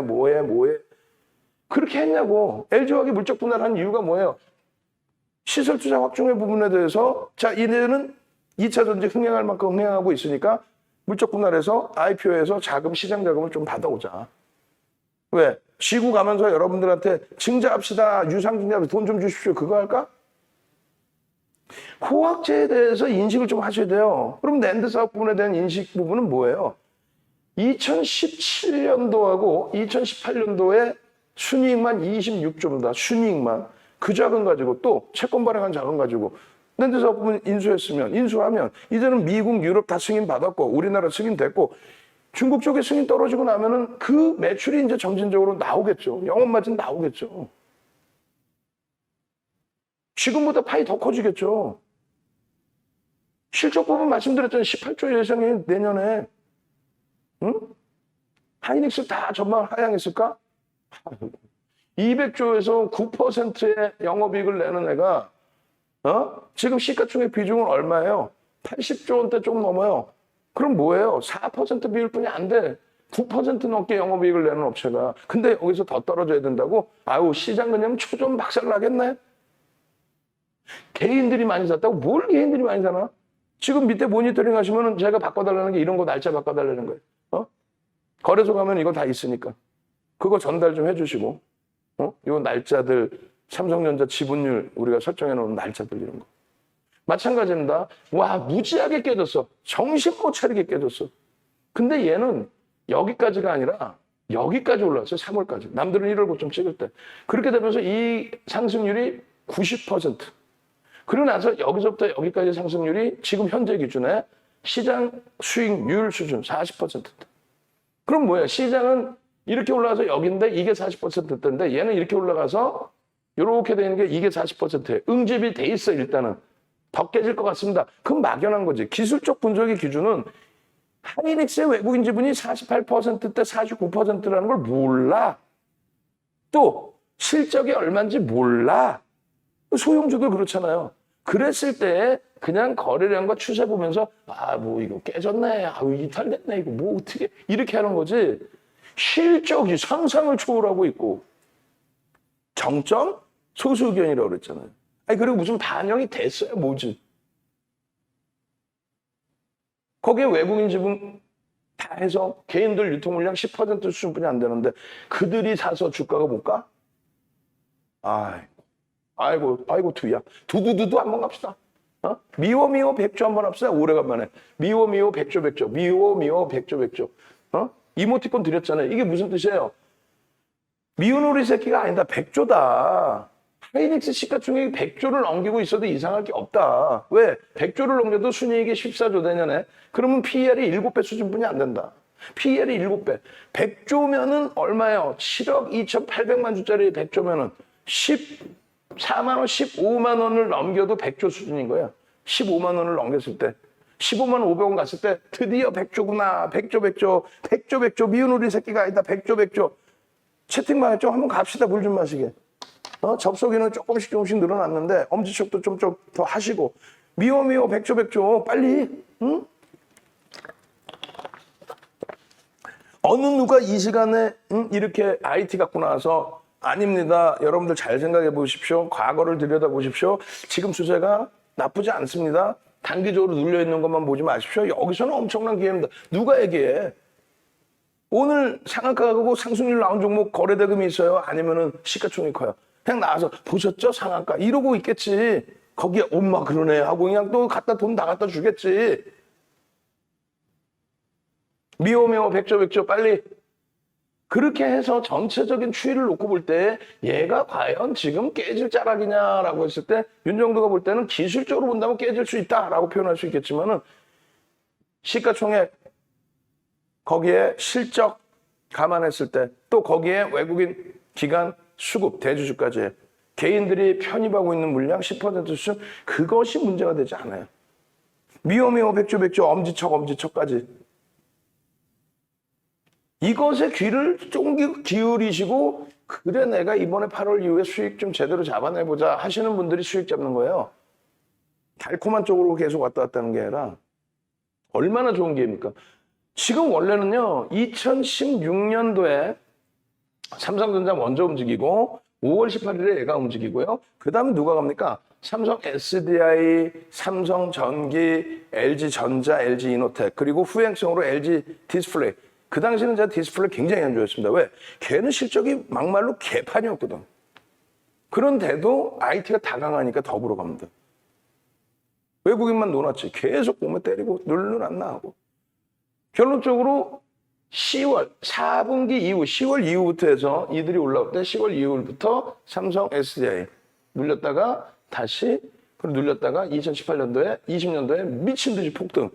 그렇게 했냐고. LG화학이 물적 분할한 이유가 뭐예요? 시설 투자 확충의 부분에 대해서 자, 이제는 2차 전지 흥행할 만큼 흥행하고 있으니까 물적 분할해서 IPO에서 자금, 시장 자금을 좀 받아오자. 왜? 지구 가면서 여러분들한테 증자합시다. 유상증자 돈 좀 주십시오. 그거 할까? 코악제에 대해서 인식을 좀 하셔야 돼요. 그럼 낸드 사업 부분에 대한 인식 부분은 뭐예요? 2017년도하고 2018년도에 순이익만 26조입니다. 순이익만. 그 자금 가지고 또 채권 발행한 자금 가지고 낸드 사업 부분 인수하면 이제는 미국, 유럽 다 승인 받았고 우리나라 승인 됐고 중국 쪽에 승인 떨어지고 나면은 그 매출이 이제 점진적으로 나오겠죠. 영업 마진 나오겠죠. 지금보다 파이 더 커지겠죠. 실적 부분 말씀드렸잖아요. 18조 예상이 내년에. 응? 하이닉스 다 전망 하향했을까? 200조에서 9%의 영업이익을 내는 애가 지금 시가총액 비중은 얼마예요? 80조 원대 좀 넘어요. 그럼 뭐예요? 4% 비율뿐이 안 돼. 9% 넘게 영업이익을 내는 업체가. 근데 여기서 더 떨어져야 된다고? 아유 시장 그냥 초점 박살 나겠네? 개인들이 많이 샀다고? 뭘 개인들이 많이 사나? 지금 밑에 모니터링 하시면은 제가 바꿔달라는 게 이런 거 날짜 바꿔달라는 거예요. 거래소 가면 이거 다 있으니까. 그거 전달 좀 해주시고. 요 날짜들, 삼성전자 지분율 우리가 설정해 놓은 날짜들 이런 거. 마찬가지입니다. 와, 무지하게 깨졌어. 정신 못 차리게 깨졌어. 근데 얘는 여기까지가 아니라 여기까지 올라왔어요. 3월까지. 남들은 1월 고점 찍을 때. 그렇게 되면서 이 상승률이 90%. 그러고 나서 여기서부터 여기까지 상승률이 지금 현재 기준에 시장 수익률 수준 40%다. 그럼 뭐야? 시장은 이렇게 올라가서 여기인데 이게 40%대인데 얘는 이렇게 올라가서 이렇게 되는 게 이게 40%예요. 응집이 돼 있어 일단은. 더 깨질 것 같습니다. 그건 막연한 거지. 기술적 분석의 기준은 하이닉스의 외국인 지분이 48%대 49%라는 걸 몰라. 또 실적이 얼마인지 몰라. 소형주도 그렇잖아요. 그랬을 때 그냥 거래량과 추세 보면서 뭐 이거 깨졌네. 이탈됐네. 이거 뭐 어떻게 이렇게 하는 거지. 실적이 상상을 초월하고 있고 정점 소수 의견이라고 그랬잖아요. 그리고 무슨 반영이 됐어요. 뭐지. 거기에 외국인 지분 다 해서 개인들 유통 물량 10% 수준뿐이 안 되는데 그들이 사서 주가가 못 가? 아이고 두야. 두두두두 한번 갑시다. 미워 백조 한번 합시다. 오래간만에. 미워 백조 백조. 미워 백조 백조. 이모티콘 드렸잖아요. 이게 무슨 뜻이에요? 미운 우리 새끼가 아니다. 백조다. 하이닉스 시가총액이 100조를 넘기고 있어도 이상할 게 없다. 왜? 100조를 넘겨도 순이익이 14조 내년에. 그러면 PER이 7배 수준뿐이 안 된다. PER이 7배. 100조면은 얼마예요? 7억 2,800만 주짜리 100조면은 14만 원, 15만 원을 넘겨도 100조 수준인 거예요. 15만 원을 넘겼을 때. 15만 500원 갔을 때 드디어 100조구나. 100조. 미운 우리 새끼가 아니다. 100조. 채팅방에 좀 한번 갑시다. 물 좀 마시게. 접속인은 조금씩 늘어났는데 엄지척도 좀 더 하시고 미워 백조 빨리. 응? 어느 누가 이 시간에 이렇게 IT 갖고 나와서 아닙니다. 여러분들 잘 생각해 보십시오. 과거를 들여다 보십시오. 지금 추세가 나쁘지 않습니다. 단기적으로 눌려 있는 것만 보지 마십시오. 여기서는 엄청난 기회입니다. 누가 얘기해? 오늘 상한가하고 상승률 나온 종목 거래대금이 있어요? 아니면은 시가총액이 커요? 그냥 나와서 보셨죠? 상한가 이러고 있겠지. 거기에 엄마 그러네 하고 그냥 또 돈 다 갖다 주겠지. 미워 백조 빨리. 그렇게 해서 전체적인 추이를 놓고 볼 때 얘가 과연 지금 깨질 자락이냐라고 했을 때 윤정도가 볼 때는 기술적으로 본다면 깨질 수 있다라고 표현할 수 있겠지만은 시가총액 거기에 실적 감안했을 때 또 거기에 외국인 기관 수급 대주주까지 개인들이 편입하고 있는 물량 10% 수준 그것이 문제가 되지 않아요. 미워 백조 엄지척까지 이것에 귀를 쫑 기울이시고 그래 내가 이번에 8월 이후에 수익 좀 제대로 잡아내보자 하시는 분들이 수익 잡는 거예요. 달콤한 쪽으로 계속 왔다 갔다 하는 게 아니라 얼마나 좋은 기회입니까? 지금 원래는요 2016년도에 삼성전자 먼저 움직이고 5월 18일에 얘가 움직이고요. 그 다음에 누가 갑니까? 삼성 SDI, 삼성전기, LG전자, LG이노텍 그리고 후행성으로 LG 디스플레이. 그 당시에는 제가 디스플레이 굉장히 안 좋아했습니다. 왜? 걔는 실적이 막말로 개판이었거든. 그런데도 IT가 다 강하니까 더불어 갑니다. 외국인만 놓았지. 계속 몸에 때리고 늘는 안 나하고. 결론적으로 10월, 4분기 이후, 10월 이후부터 해서 이들이 올라올 때 10월 이후부터 삼성 SDI 눌렸다가 다시 눌렸다가 2018년도에, 20년도에 미친 듯이 폭등.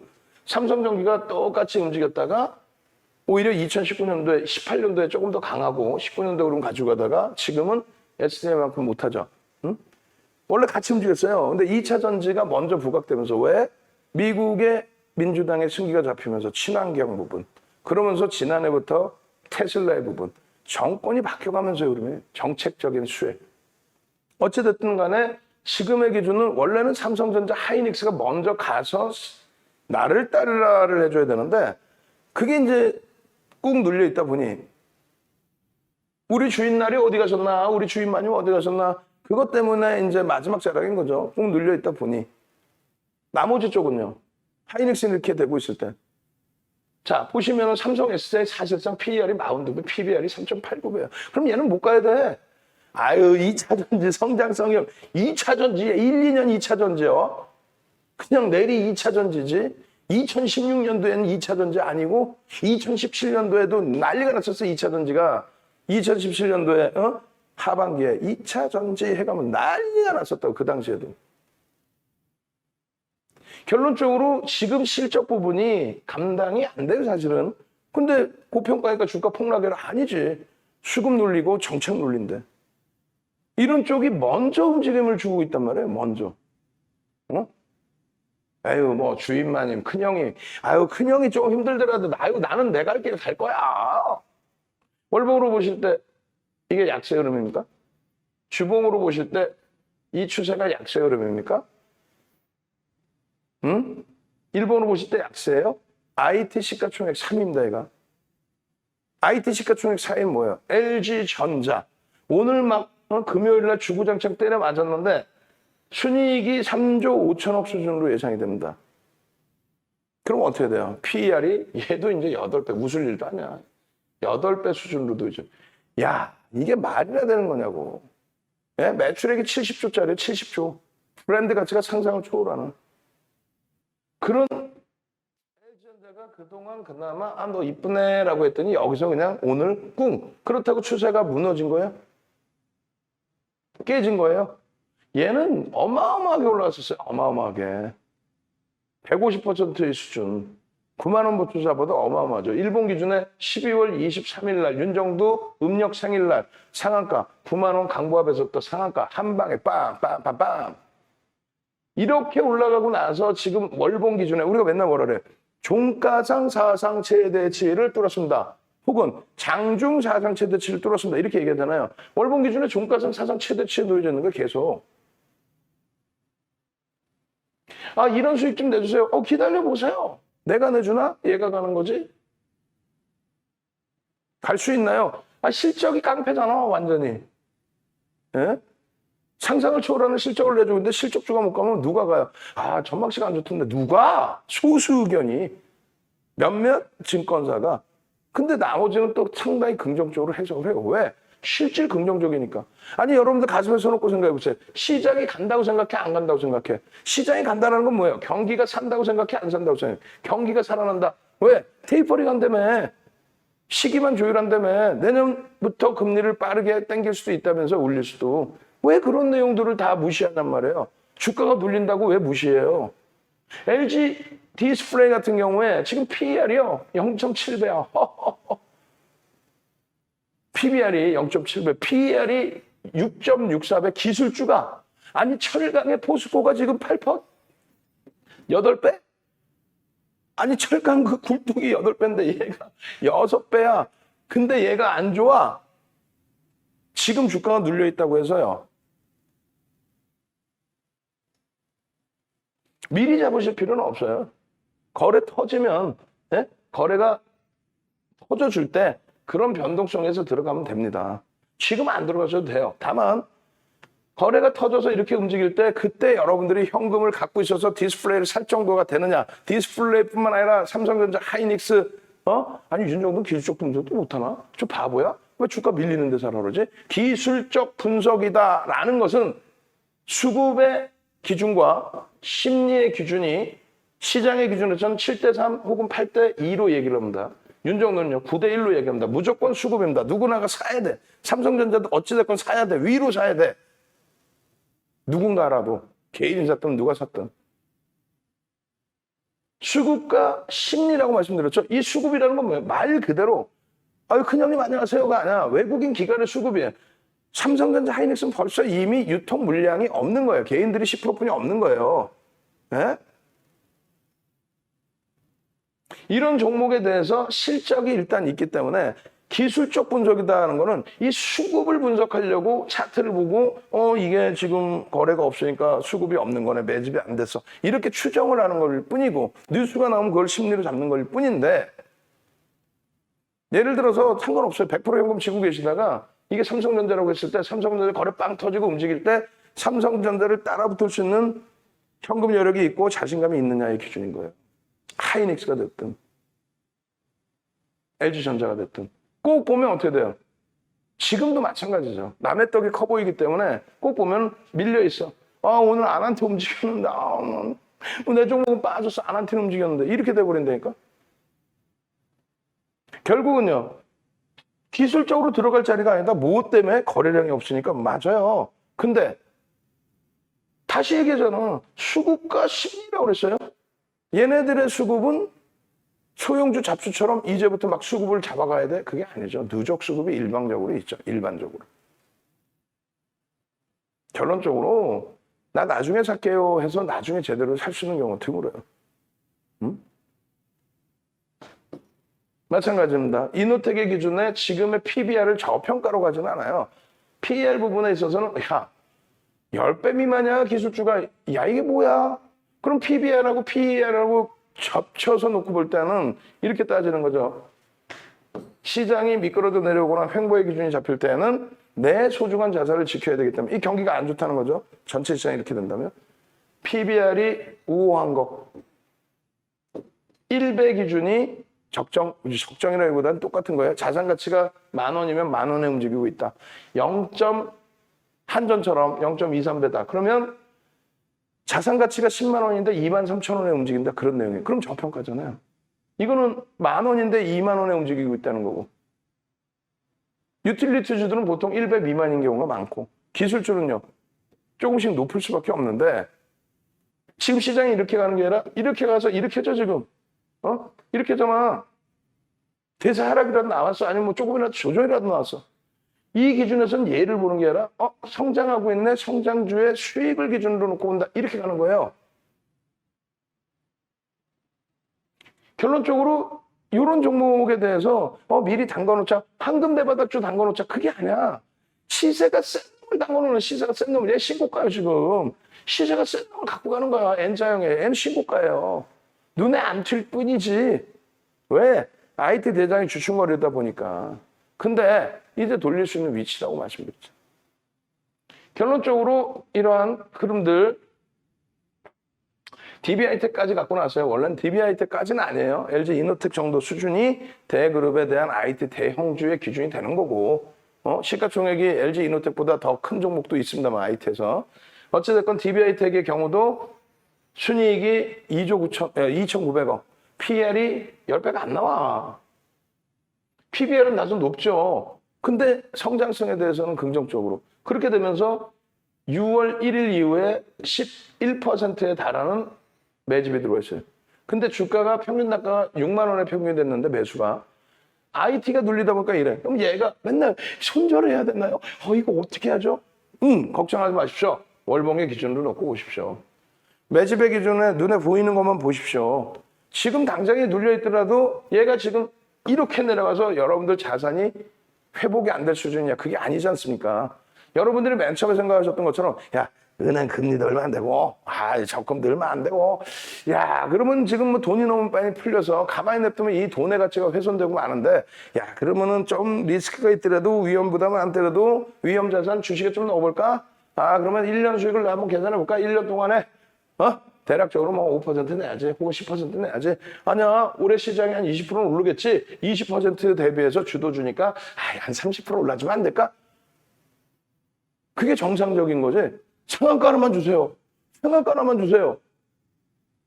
삼성전기가 똑같이 움직였다가 오히려 2019년도에, 18년도에 조금 더 강하고 19년도 그럼 가지고 가다가 지금은 SDI만큼 못하죠. 응? 원래 같이 움직였어요. 근데 2차 전지가 먼저 부각되면서 왜? 미국의 민주당의 승기가 잡히면서 친환경 부분. 그러면서 지난해부터 테슬라의 부분. 정권이 바뀌어가면서요, 그러면 정책적인 수혜. 어찌됐든 간에 지금의 기준은 원래는 삼성전자 하이닉스가 먼저 가서 나를 따르라를 해줘야 되는데 그게 이제 꾹 눌려 있다 보니 우리 주인날이 어디 가셨나? 우리 주인 마님 어디 가셨나? 그것 때문에 이제 마지막 자락인 거죠. 꾹 눌려 있다 보니. 나머지 쪽은요. 하이닉스는 이렇게 되고 있을 때. 자, 보시면은 삼성 SDI 사실상 PER이 42배, PBR이 3.89배야. 그럼 얘는 못 가야 돼. 아유, 2차 전지 성장성이 2차 전지에 1, 2년 2차 전지요. 그냥 내리 2차 전지지. 2016년도에는 2차 전지 아니고 2017년도에도 난리가 났었어. 2차 전지가 2017년도에 하반기에 2차 전지 해가면 난리가 났었다고 그 당시에도. 결론적으로 지금 실적 부분이 감당이 안 돼요, 사실은. 근데 고평가니까 주가 폭락이라 아니지. 수급 눌리고 정책 눌린데. 이런 쪽이 먼저 움직임을 주고 있단 말이에요, 먼저. 아유, 뭐, 주인마님, 큰형이, 아유, 큰형이 좀 힘들더라도, 아유, 나는 내 갈 길 갈 거야. 월봉으로 보실 때, 이게 약세 흐름입니까? 주봉으로 보실 때, 이 추세가 약세 흐름입니까? 응? 일본으로 보실 때 약세예요? IT 시가총액 3위입니다, 얘가. IT 시가총액 4위는 뭐예요? LG전자. 오늘 막 금요일날 주구장창 때려 맞았는데 순이익이 3조 5천억 수준으로 예상이 됩니다. 그럼 어떻게 돼요? PER이 얘도 이제 8배, 웃을 일도 아니야. 8배 수준으로도 이제. 야, 이게 말이나 되는 거냐고. 예? 매출액이 70조짜리예요. 70조. 브랜드 가치가 상상을 초월하는. 그런 LG전자가 그동안 그나마 너 이쁘네 라고 했더니 여기서 그냥 오늘 꿍. 그렇다고 추세가 무너진 거예요? 깨진 거예요? 얘는 어마어마하게 올라갔었어요. 어마어마하게. 150%의 수준. 9만 원 보투자보다 어마어마하죠. 일본 기준에 12월 23일 날 윤정두 음력 생일날 상한가 9만 원 강보합에서 또 상한가 한 방에 빵빵빵빵. 이렇게 올라가고 나서 지금 월봉 기준에 우리가 맨날 뭐라 그래? 종가상 사상 최대치를 뚫었습니다. 혹은 장중 사상 최대치를 뚫었습니다. 이렇게 얘기하잖아요. 월봉 기준에 종가상 사상 최대치에 놓여져 있는 거예요. 계속. 이런 수익 좀 내주세요. 기다려보세요. 내가 내주나? 얘가 가는 거지? 갈 수 있나요? 실적이 깡패잖아, 완전히. 예? 상상을 초월하는 실적을 내주고 있는데 실적주가 못 가면 누가 가요? 전망치가 안 좋던데 누가? 소수 의견이 몇몇 증권사가. 근데 나머지는 또 상당히 긍정적으로 해석을 해요. 왜? 실질 긍정적이니까. 여러분들 가슴에 손놓고 생각해 보세요. 시장이 간다고 생각해? 안 간다고 생각해? 시장이 간다는 건 뭐예요? 경기가 산다고 생각해? 안 산다고 생각해? 경기가 살아난다. 왜? 테이퍼링 한다며. 시기만 조율한다며. 내년부터 금리를 빠르게 당길 수도 있다면서 올릴 수도. 왜 그런 내용들을 다 무시한단 말이에요? 주가가 눌린다고 왜 무시해요? LG 디스플레이 같은 경우에 지금 PER이요. 0.7배야. PBR이 0.7배, PER이 6.64배, 기술주가. 철강의 포스코가 지금 8%? 8배? 철강 그 굴뚝이 8배인데 얘가 6배야. 근데 얘가 안 좋아. 지금 주가가 눌려있다고 해서요. 미리 잡으실 필요는 없어요. 거래 터지면, 예? 거래가 터져줄 때 그런 변동성에서 들어가면 됩니다. 지금 안 들어가셔도 돼요. 다만 거래가 터져서 이렇게 움직일 때 그때 여러분들이 현금을 갖고 있어서 디스플레이를 살 정도가 되느냐. 디스플레이뿐만 아니라 삼성전자, 하이닉스, 윤정도 기술적 분석도 못하나? 저 바보야? 왜 주가 밀리는데 사라 그러지? 기술적 분석이다라는 것은 수급의 기준과 심리의 기준이 시장의 기준에서는 7대3 혹은 8대2로 얘기를 합니다. 윤정도는요 9대1로 얘기합니다. 무조건 수급입니다. 누구나가 사야 돼. 삼성전자도 어찌됐건 사야 돼. 위로 사야 돼. 누군가라도 개인이 샀든 누가 샀든. 수급과 심리라고 말씀드렸죠. 이 수급이라는 건 뭐예요? 말 그대로 큰형님 안녕하세요가 아니라 외국인 기관의 수급이에요. 삼성전자, 하이닉스는 벌써 이미 유통 물량이 없는 거예요. 개인들이 10%뿐이 없는 거예요. 네? 이런 종목에 대해서 실적이 일단 있기 때문에 기술적 분석이다라는 거는 이 수급을 분석하려고 차트를 보고 이게 지금 거래가 없으니까 수급이 없는 거네. 매집이 안 됐어. 이렇게 추정을 하는 걸 뿐이고 뉴스가 나오면 그걸 심리로 잡는 걸 뿐인데 예를 들어서 상관없어요. 100% 현금 지고 계시다가 이게 삼성전자라고 했을 때 삼성전자 거래 빵 터지고 움직일 때 삼성전자를 따라붙을 수 있는 현금 여력이 있고 자신감이 있느냐의 기준인 거예요. 하이닉스가 됐든 LG전자가 됐든 꼭 보면 어떻게 돼요? 지금도 마찬가지죠. 남의 떡이 커 보이기 때문에 꼭 보면 밀려있어. 오늘 안한테 움직였는데 내 종목은 빠졌어. 안한테 움직였는데 이렇게 돼버린다니까. 결국은요. 기술적으로 들어갈 자리가 아니다. 뭐 때문에? 거래량이 없으니까. 맞아요. 근데 다시 얘기하잖아. 수급과 심리라고 그랬어요. 얘네들의 수급은 소형주 잡수처럼 이제부터 막 수급을 잡아가야 돼? 그게 아니죠. 누적 수급이 일방적으로 있죠. 일반적으로. 결론적으로 나 나중에 살게요 해서 나중에 제대로 살 수 있는 경우가 드물어요. 응? 마찬가지입니다. 이노텍의 기준에 지금의 PBR을 저평가로 가지는 않아요. PER 부분에 있어서는 10배 미만이야 기술주가. 이게 뭐야? 그럼 PBR하고 PER하고 접쳐서 놓고 볼 때는 이렇게 따지는 거죠. 시장이 미끄러져 내려오거나 횡보의 기준이 잡힐 때는 내 소중한 자산을 지켜야 되기 때문에 이 경기가 안 좋다는 거죠. 전체 시장이 이렇게 된다면. PBR이 우호한 거. 1배 기준이 적정이라기보다는 똑같은 거예요. 자산 가치가 10,000원이면 10,000원에 움직이고 있다. 0.1 한전처럼 0.23배다. 그러면 자산 가치가 10만 원인데 2만 3천 원에 움직인다. 그런 내용이에요. 그럼 저평가잖아요. 이거는 만 원인데 2만 원에 움직이고 있다는 거고. 유틸리티주들은 보통 1배 미만인 경우가 많고, 기술주는요 조금씩 높을 수밖에 없는데, 지금 시장이 이렇게 가는 게 아니라 이렇게 가서 이렇게 죠 지금. 이렇게 잖아. 대세 하락이라도 나왔어. 아니면 뭐 조금이라도 조정이라도 나왔어. 이 기준에서는 얘를 보는 게 아니라 성장하고 있네. 성장주의 수익을 기준으로 놓고 본다. 이렇게 가는 거예요. 결론적으로 이런 종목에 대해서 미리 담가놓자. 황금대바닥주 담가놓자. 그게 아니야. 시세가 센 놈을 담가놓는 시세가 센 놈을. 얘 신고가요 지금. 시세가 센 놈을 갖고 가는 거야. N자형에. N 신고가예요. 눈에 안 튈 뿐이지. 왜? IT 대장이 주춤거리다 보니까. 근데 이제 돌릴 수 있는 위치라고 말씀드렸죠. 결론적으로 이러한 흐름들 DB하이텍까지 갖고 나왔어요. 원래는 DB하이텍까지는 아니에요. LG 이노텍 정도 수준이 대그룹에 대한 IT 대형주의 기준이 되는 거고, 시가총액이 LG 이노텍보다 더 큰 종목도 있습니다만 IT에서. 어찌됐건 DB하이텍의 경우도 순이익이 2,900억, PL이 10배가 안 나와. PBR은 나좀 높죠. 근데 성장성에 대해서는 긍정적으로. 그렇게 되면서 6월 1일 이후에 11%에 달하는 매집이 들어왔어요. 근데 주가가 평균 단가가 6만 원에 평균이 됐는데 매수가 IT가 눌리다 보니까 이래. 그럼 얘가 맨날 손절해야 되나요? 이거 어떻게 하죠? 걱정하지 마십시오. 월봉의 기준으로 놓고 보십시오. 매집의 기준에 눈에 보이는 것만 보십시오. 지금 당장에 눌려있더라도 얘가 지금 이렇게 내려가서 여러분들 자산이 회복이 안 될 수준이야. 그게 아니지 않습니까? 여러분들이 맨 처음에 생각하셨던 것처럼 야, 은행 금리도 얼마 안 되고 적금도 얼마 안 되고 야, 그러면 지금 뭐 돈이 너무 많이 풀려서 가만히 냅두면 이 돈의 가치가 훼손되고 마는데 야, 그러면은 좀 리스크가 있더라도 위험 부담은 안 되더라도 위험 자산 주식에 좀 넣어볼까? 그러면 1년 수익을 한번 계산해볼까? 1년 동안에 대략적으로 뭐 5% 내야지, 혹은 10% 내야지. 아니야, 올해 시장이 한 20%는 오르겠지. 20% 대비해서 주도 주니까 한 30% 올라주면 안 될까? 그게 정상적인 거지. 상한가로만 주세요. 상한가로만 주세요.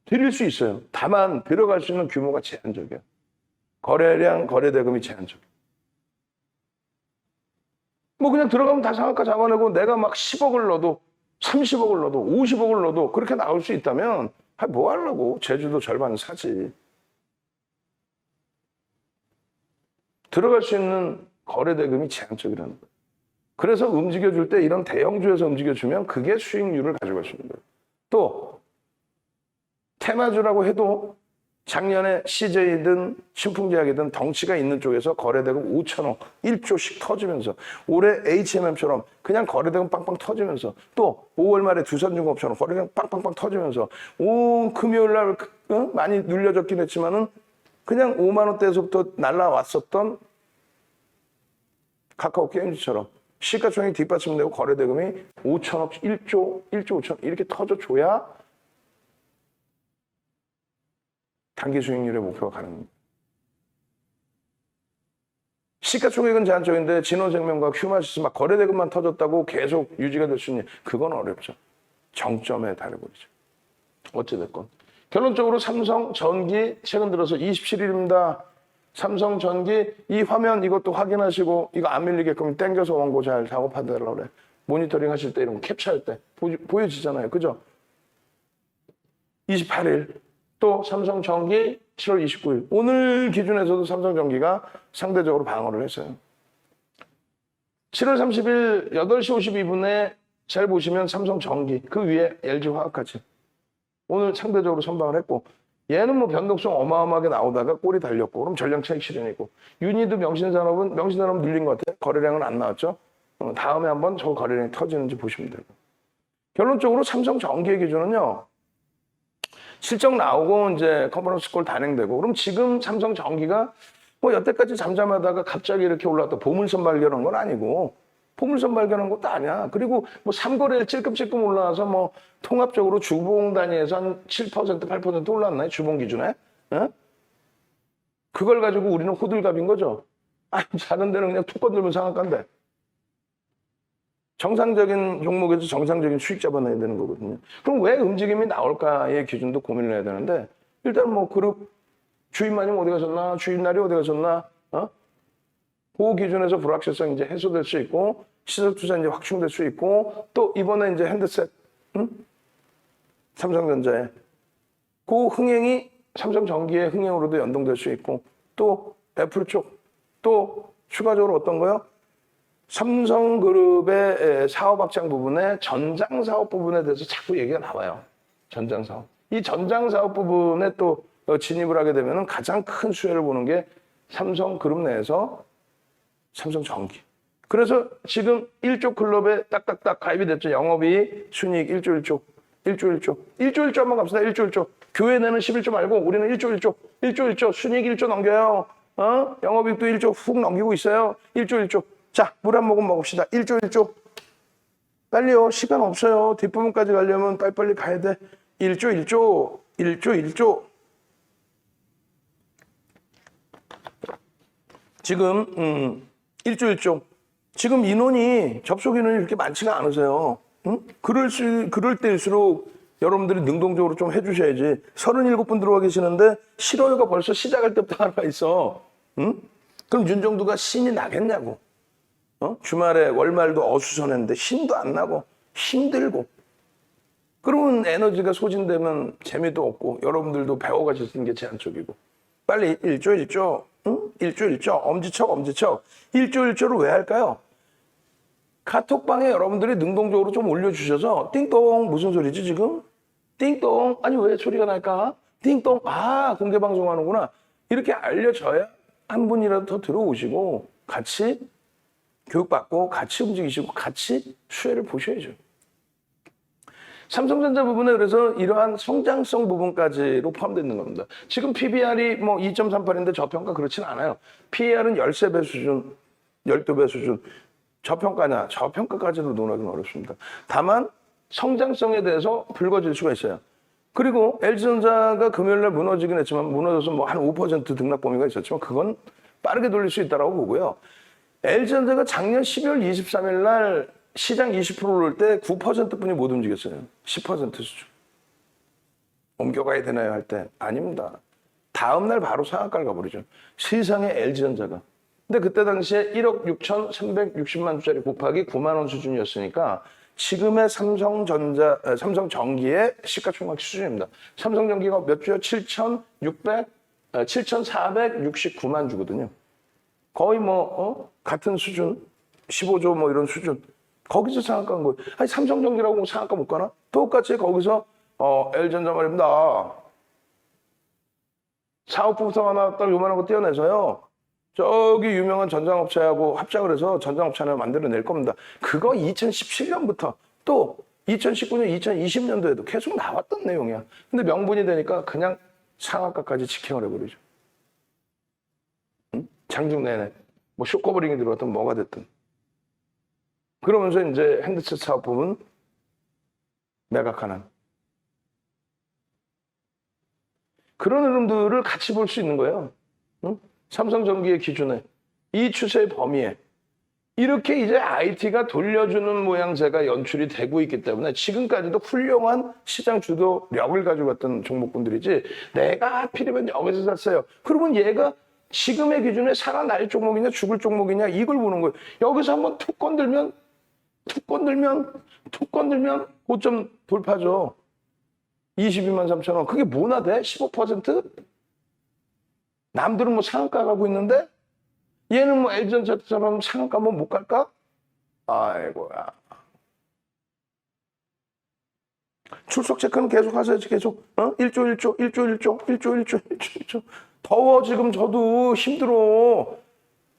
드릴 수 있어요. 다만 들어갈 수 있는 규모가 제한적이에요. 거래량, 거래대금이 제한적이에요. 뭐 그냥 들어가면 다 상한가 잡아내고 내가 막 10억을 넣어도 30억을 넣어도 50억을 넣어도 그렇게 나올 수 있다면 뭐 하려고. 제주도 절반은 사지. 들어갈 수 있는 거래대금이 제한적이라는 거예요. 그래서 움직여줄 때 이런 대형주에서 움직여주면 그게 수익률을 가져갈 수 있는 거예요. 또 테마주라고 해도 작년에 CJ든 신풍제약이든 덩치가 있는 쪽에서 거래대금 5천억, 1조씩 터지면서 올해 HMM처럼 그냥 거래대금 빵빵 터지면서 또 5월 말에 두산중공업처럼 거래대금 빵빵빵 터지면서 금요일 날 많이 눌려졌긴 했지만은 그냥 5만 원대에서부터 날라왔었던 카카오 게임즈처럼 시가총액 뒷받침되고 거래대금이 5천억, 1조 5천 이렇게 터져줘야 단기 수익률의 목표가 가능합니다. 시가총액은 제한적인데 진원생명과 휴마시스 막 거래대금만 터졌다고 계속 유지가 될 수 있는 그건 어렵죠. 정점에 달해버리죠. 어찌됐건 결론적으로 삼성전기 최근 들어서 27일입니다. 삼성전기 이 화면 이것도 확인하시고 이거 안 밀리게끔 당겨서 원고 잘 작업하더라고 그래. 모니터링 하실 때 이런 거 캡처할 때 보여지잖아요. 그죠? 28일 또 삼성전기 7월 29일 오늘 기준에서도 삼성전기가 상대적으로 방어를 했어요. 7월 30일 8시 52분에 잘 보시면 삼성전기 그 위에 LG화학까지 오늘 상대적으로 선방을 했고 얘는 뭐 변동성 어마어마하게 나오다가 꼬리 달렸고 그럼 전량차익 실현이고 유니드 명신산업은 눌린 것 같아요. 거래량은 안 나왔죠. 다음에 한번 저 거래량이 터지는지 보시면 돼요. 결론적으로 삼성전기의 기준은요. 실적 나오고 이제 컨퍼런스 콜 단행되고 그럼 지금 삼성전기가 뭐 여태까지 잠잠하다가 갑자기 이렇게 올라왔다 보물선 발견한 건 아니고 보물선 발견한 것도 아니야. 그리고 뭐 3거래일 찔끔찔끔 올라와서 뭐 통합적으로 주봉 단위에서 한 7%, 8% 올랐나요? 주봉 기준에? 에? 그걸 가지고 우리는 호들갑인 거죠. 다른 데는 그냥 툭 건들면 상한가인데. 정상적인 종목에서 정상적인 수익 잡아내야 되는 거거든요. 그럼 왜 움직임이 나올까의 기준도 고민을 해야 되는데, 일단 뭐 그룹 주인마님 어디 가셨나, 주인날이 어디 가셨나, 그 기준에서 불확실성 이제 해소될 수 있고, 시설 투자 이제 확충될 수 있고, 또 이번에 이제 핸드셋, 삼성전자에 그 흥행이 삼성전기의 흥행으로도 연동될 수 있고, 또 애플 쪽, 또 추가적으로 어떤 거요? 삼성그룹의 사업 확장 부분에 전장 사업 부분에 대해서 자꾸 얘기가 나와요. 전장 사업. 이 전장 사업 부분에 또 진입을 하게 되면 가장 큰 수혜를 보는 게 삼성그룹 내에서 삼성전기. 그래서 지금 1조 클럽에 딱딱딱 가입이 됐죠. 영업이익, 순이익 1조 1조. 1조 1조. 1조 1조 한번 갑시다. 1조 1조. 교회 내는 11조 말고 우리는 1조 1조. 1조 1조. 순이익 1조 넘겨요. 영업이익도 1조 훅 넘기고 있어요. 1조 1조. 자, 물 한 모금 먹읍시다. 1조 1조. 빨리요. 시간 없어요. 뒷부분까지 가려면 빨리빨리 가야 돼. 1조 1조. 1조 1조. 지금 1조 1조. 지금 인원이 접속 인원이 이렇게 많지가 않으세요. 그럴 때일수록 여러분들이 능동적으로 좀 해주셔야지. 37분 들어와 계시는데 실어요가 벌써 시작할 때부터 하나가 있어. 그럼 윤정두가 신이 나겠냐고. 주말에 월말도 어수선했는데 힘도 안 나고 힘들고. 그러면 에너지가 소진되면 재미도 없고 여러분들도 배워가시는 게 제한적이고. 빨리 1조 1조. 1조 1조. 엄지척 엄지척. 1조 1조를 왜 할까요? 카톡방에 여러분들이 능동적으로 좀 올려주셔서 띵동 무슨 소리지 지금? 띵동 아니 왜 소리가 날까? 띵동 공개 방송하는구나. 이렇게 알려줘야 한 분이라도 더 들어오시고 같이 교육받고 같이 움직이시고 같이 수혜를 보셔야죠. 삼성전자 부분에 그래서 이러한 성장성 부분까지로 포함되는 겁니다. 지금 PBR이 뭐 2.38인데 저평가 그렇진 않아요. PER은 13배 수준, 12배 수준. 저평가냐, 저평가까지도 논하기는 어렵습니다. 다만 성장성에 대해서 불거질 수가 있어요. 그리고 LG전자가 금요일날 무너지긴 했지만 무너져서 뭐 한 5% 등락 범위가 있었지만 그건 빠르게 돌릴 수 있다고 보고요. LG전자가 작년 12월 23일 날 시장 20% 오를 때 9%뿐이 못 움직였어요. 10% 수준. 옮겨가야 되나요 할 때 아닙니다. 다음 날 바로 상한가를 가버리죠. 세상에 LG전자가. 근데 그때 당시에 1억 6,360만 주짜리 곱하기 9만 원 수준이었으니까 지금의 삼성전기의 시가총각 수준입니다. 삼성전기가 몇 주요? 7,469만 주거든요. 거의 같은 수준, 15조 뭐 이런 수준. 거기서 상한가인 거예요. 아니, 삼성전기라고 상한가 못 가나? 똑같이 거기서, L전자 말입니다. 사업부서 하나 딱 요만한 거 떼어내서요. 저기 유명한 전장업체하고 합작을 해서 전장업체 하나 만들어낼 겁니다. 그거 2017년부터 또 2019년, 2020년도에도 계속 나왔던 내용이야. 근데 명분이 되니까 그냥 상한가까지 직행을 해버리죠. 장중 내내. 뭐 쇼커버링이 들어갔든 뭐가 됐든. 그러면서 이제 핸드셋 사업 부분 매각하는. 그런 흐름들을 같이 볼 수 있는 거예요. 삼성전기의 기준에 이 추세의 범위에 이렇게 이제 IT가 돌려주는 모양새가 연출이 되고 있기 때문에 지금까지도 훌륭한 시장 주도력을 가지고 갔던 종목군들이지 내가 하필이면 여기서 샀어요. 그러면 얘가 지금의 기준에 살아날 종목이냐 죽을 종목이냐 이걸 보는 거예요. 여기서 한번 툭 건들면 고점 돌파죠. 22만 3천 원. 그게 뭐나 돼? 15%? 남들은 뭐 상한가 가고 있는데 얘는 뭐 LG전자처럼 상한가 뭐 못 갈까? 아이고야. 출석 체크는 계속 하셔야지 계속. 1조 1조 1조 1조 1조 1조 1조 1조. 더워 지금 저도 힘들어.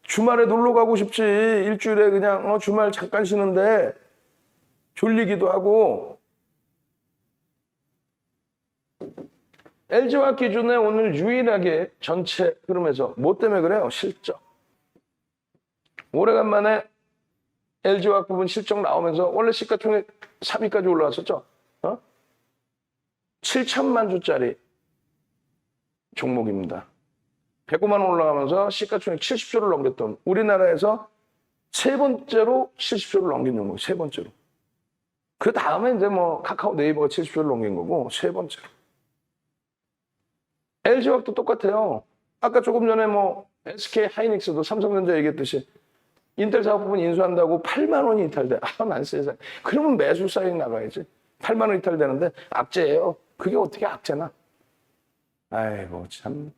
주말에 놀러 가고 싶지. 일주일에 그냥 주말 잠깐 쉬는데 졸리기도 하고. LG화학 기준에 오늘 유일하게 전체 흐름에서 뭐 때문에 그래요? 실적. 오래간만에 LG화학 부분 실적 나오면서 원래 시가총액 3위까지 올라왔었죠. 7천만 주짜리 종목입니다. 109만 원 올라가면서 시가총액 70조를 넘겼던 우리나라에서 세 번째로 70조를 넘긴 거예요. 세 번째로. 그 다음에 이제 뭐 카카오 네이버가 70조를 넘긴 거고 세 번째로. LG화학도 똑같아요. 아까 조금 전에 뭐 SK 하이닉스도 삼성전자 얘기했듯이 인텔 사업부분 인수한다고 8만 원이 이탈돼. 아, 난 세상에. 그러면 매수 사인 나가야지. 8만 원 이탈되는데 악재예요. 그게 어떻게 악재나? 아이고 참.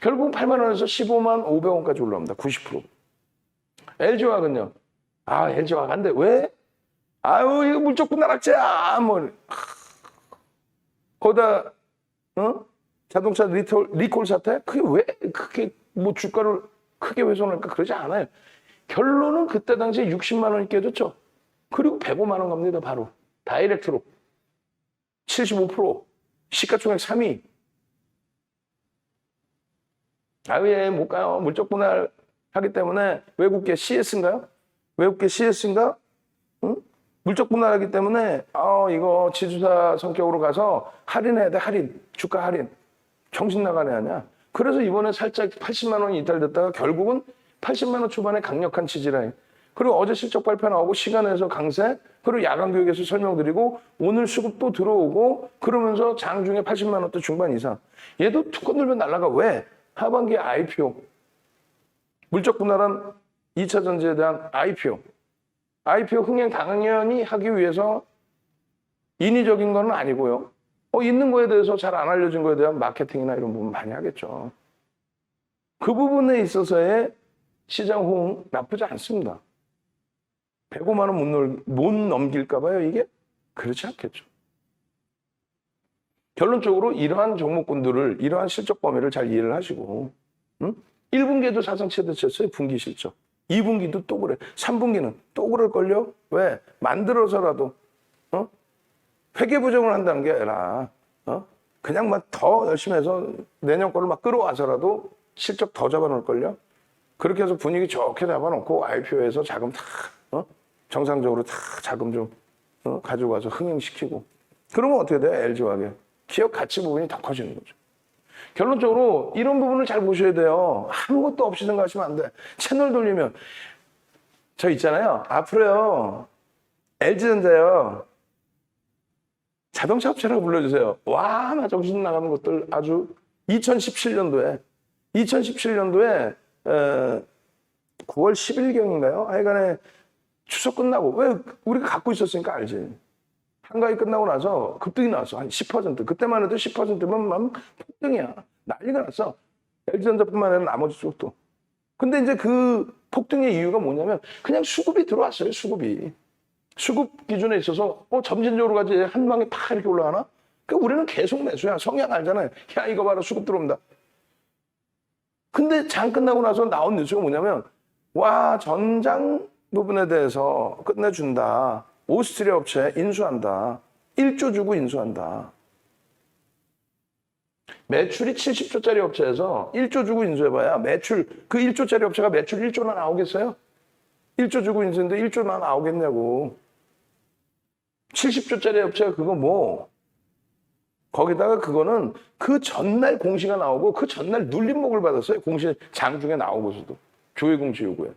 결국 8만 원에서 15만 500원까지 올라옵니다. 90%. LG화학은요. 아, LG화학 안 돼. 왜? 아유, 이거 물적 분할악재야. 뭐 거기다 자동차 리콜 사태? 그게 왜 그게 뭐 주가를 크게 훼손할까? 그러지 않아요. 결론은 그때 당시에 60만 원이 깨졌죠. 그리고 105만 원 갑니다. 바로 다이렉트로 75% 시가총액 3위. 아예 못 가요. 물적 분할 하기 때문에 외국계 CS인가요? 외국계 CS인가? 응? 물적 분할하기 때문에 이거 지주사 성격으로 가서 할인해야 돼. 할인. 주가 할인. 정신 나가네 하냐. 그래서 이번에 살짝 80만 원이 이탈됐다가 결국은 80만 원 초반에 강력한 지지라인. 그리고 어제 실적 발표 나오고 시간에서 강세. 그리고 야간 교육에서 설명드리고 오늘 수급 또 들어오고 그러면서 장중에 80만 원대 중반 이상. 얘도 투건 들면 날라가. 왜? 하반기에 IPO. 물적 분할한 2차 전지에 대한 IPO. IPO 흥행 당연히 하기 위해서 인위적인 건 아니고요. 있는 거에 대해서 잘 안 알려진 거에 대한 마케팅이나 이런 부분 많이 하겠죠. 그 부분에 있어서의 시장 호응 나쁘지 않습니다. 105만 원 못 넘길까 봐요, 이게? 그렇지 않겠죠. 결론적으로 이러한 종목군들을, 이러한 실적 범위를 잘 이해를 하시고, 1분기에도 사상 최대치였어요, 분기 실적. 2분기도 또 그래. 3분기는 또 그럴걸요? 왜? 만들어서라도, 회계 부정을 한다는 게 아니라, 그냥 막 더 열심히 해서 내년 거를 막 끌어와서라도 실적 더 잡아놓을걸요? 그렇게 해서 분위기 좋게 잡아놓고 IPO에서 자금 다, 정상적으로 다 자금 좀, 가지고 와서 흥행시키고. 그러면 어떻게 돼요? LG화학에. 기업 가치 부분이 더 커지는 거죠. 결론적으로 이런 부분을 잘 보셔야 돼요. 아무것도 없이 생각하시면 안 돼. 채널 돌리면 저 있잖아요. 앞으로요. LG전자요. 자동차 업체라고 불러주세요. 와, 나 정신 나가는 것들 아주 2017년도에 9월 10일경인가요? 하여간에 추석 끝나고 왜 우리가 갖고 있었으니까 알지. 한가위 끝나고 나서 급등이 나왔어. 한 10%. 그때만 해도 10%면 폭등이야. 난리가 났어. LG전자뿐만 아니라 나머지 쪽도. 근데 이제 그 폭등의 이유가 뭐냐면 그냥 수급이 들어왔어요. 수급이. 수급 기준에 있어서 점진적으로 가지 한 방에 팍 이렇게 올라가나? 그러니까 우리는 계속 매수야. 성향 알잖아요. 야, 이거 봐라. 수급 들어온다. 근데 장 끝나고 나서 나온 뉴스가 뭐냐면 와, 전장 부분에 대해서 끝내준다. 오스트리아 업체 인수한다. 1조 주고 인수한다. 매출이 70조짜리 업체에서 1조 주고 인수해봐야 매출, 그 1조짜리 업체가 매출 1조나 나오겠어요? 1조 주고 인수했는데 1조나 나오겠냐고. 70조짜리 업체가 그거 뭐. 거기다가 그거는 그 전날 공시가 나오고 그 전날 눌림목을 받았어요. 공시 장중에 나오고서도. 조회공시 요구에.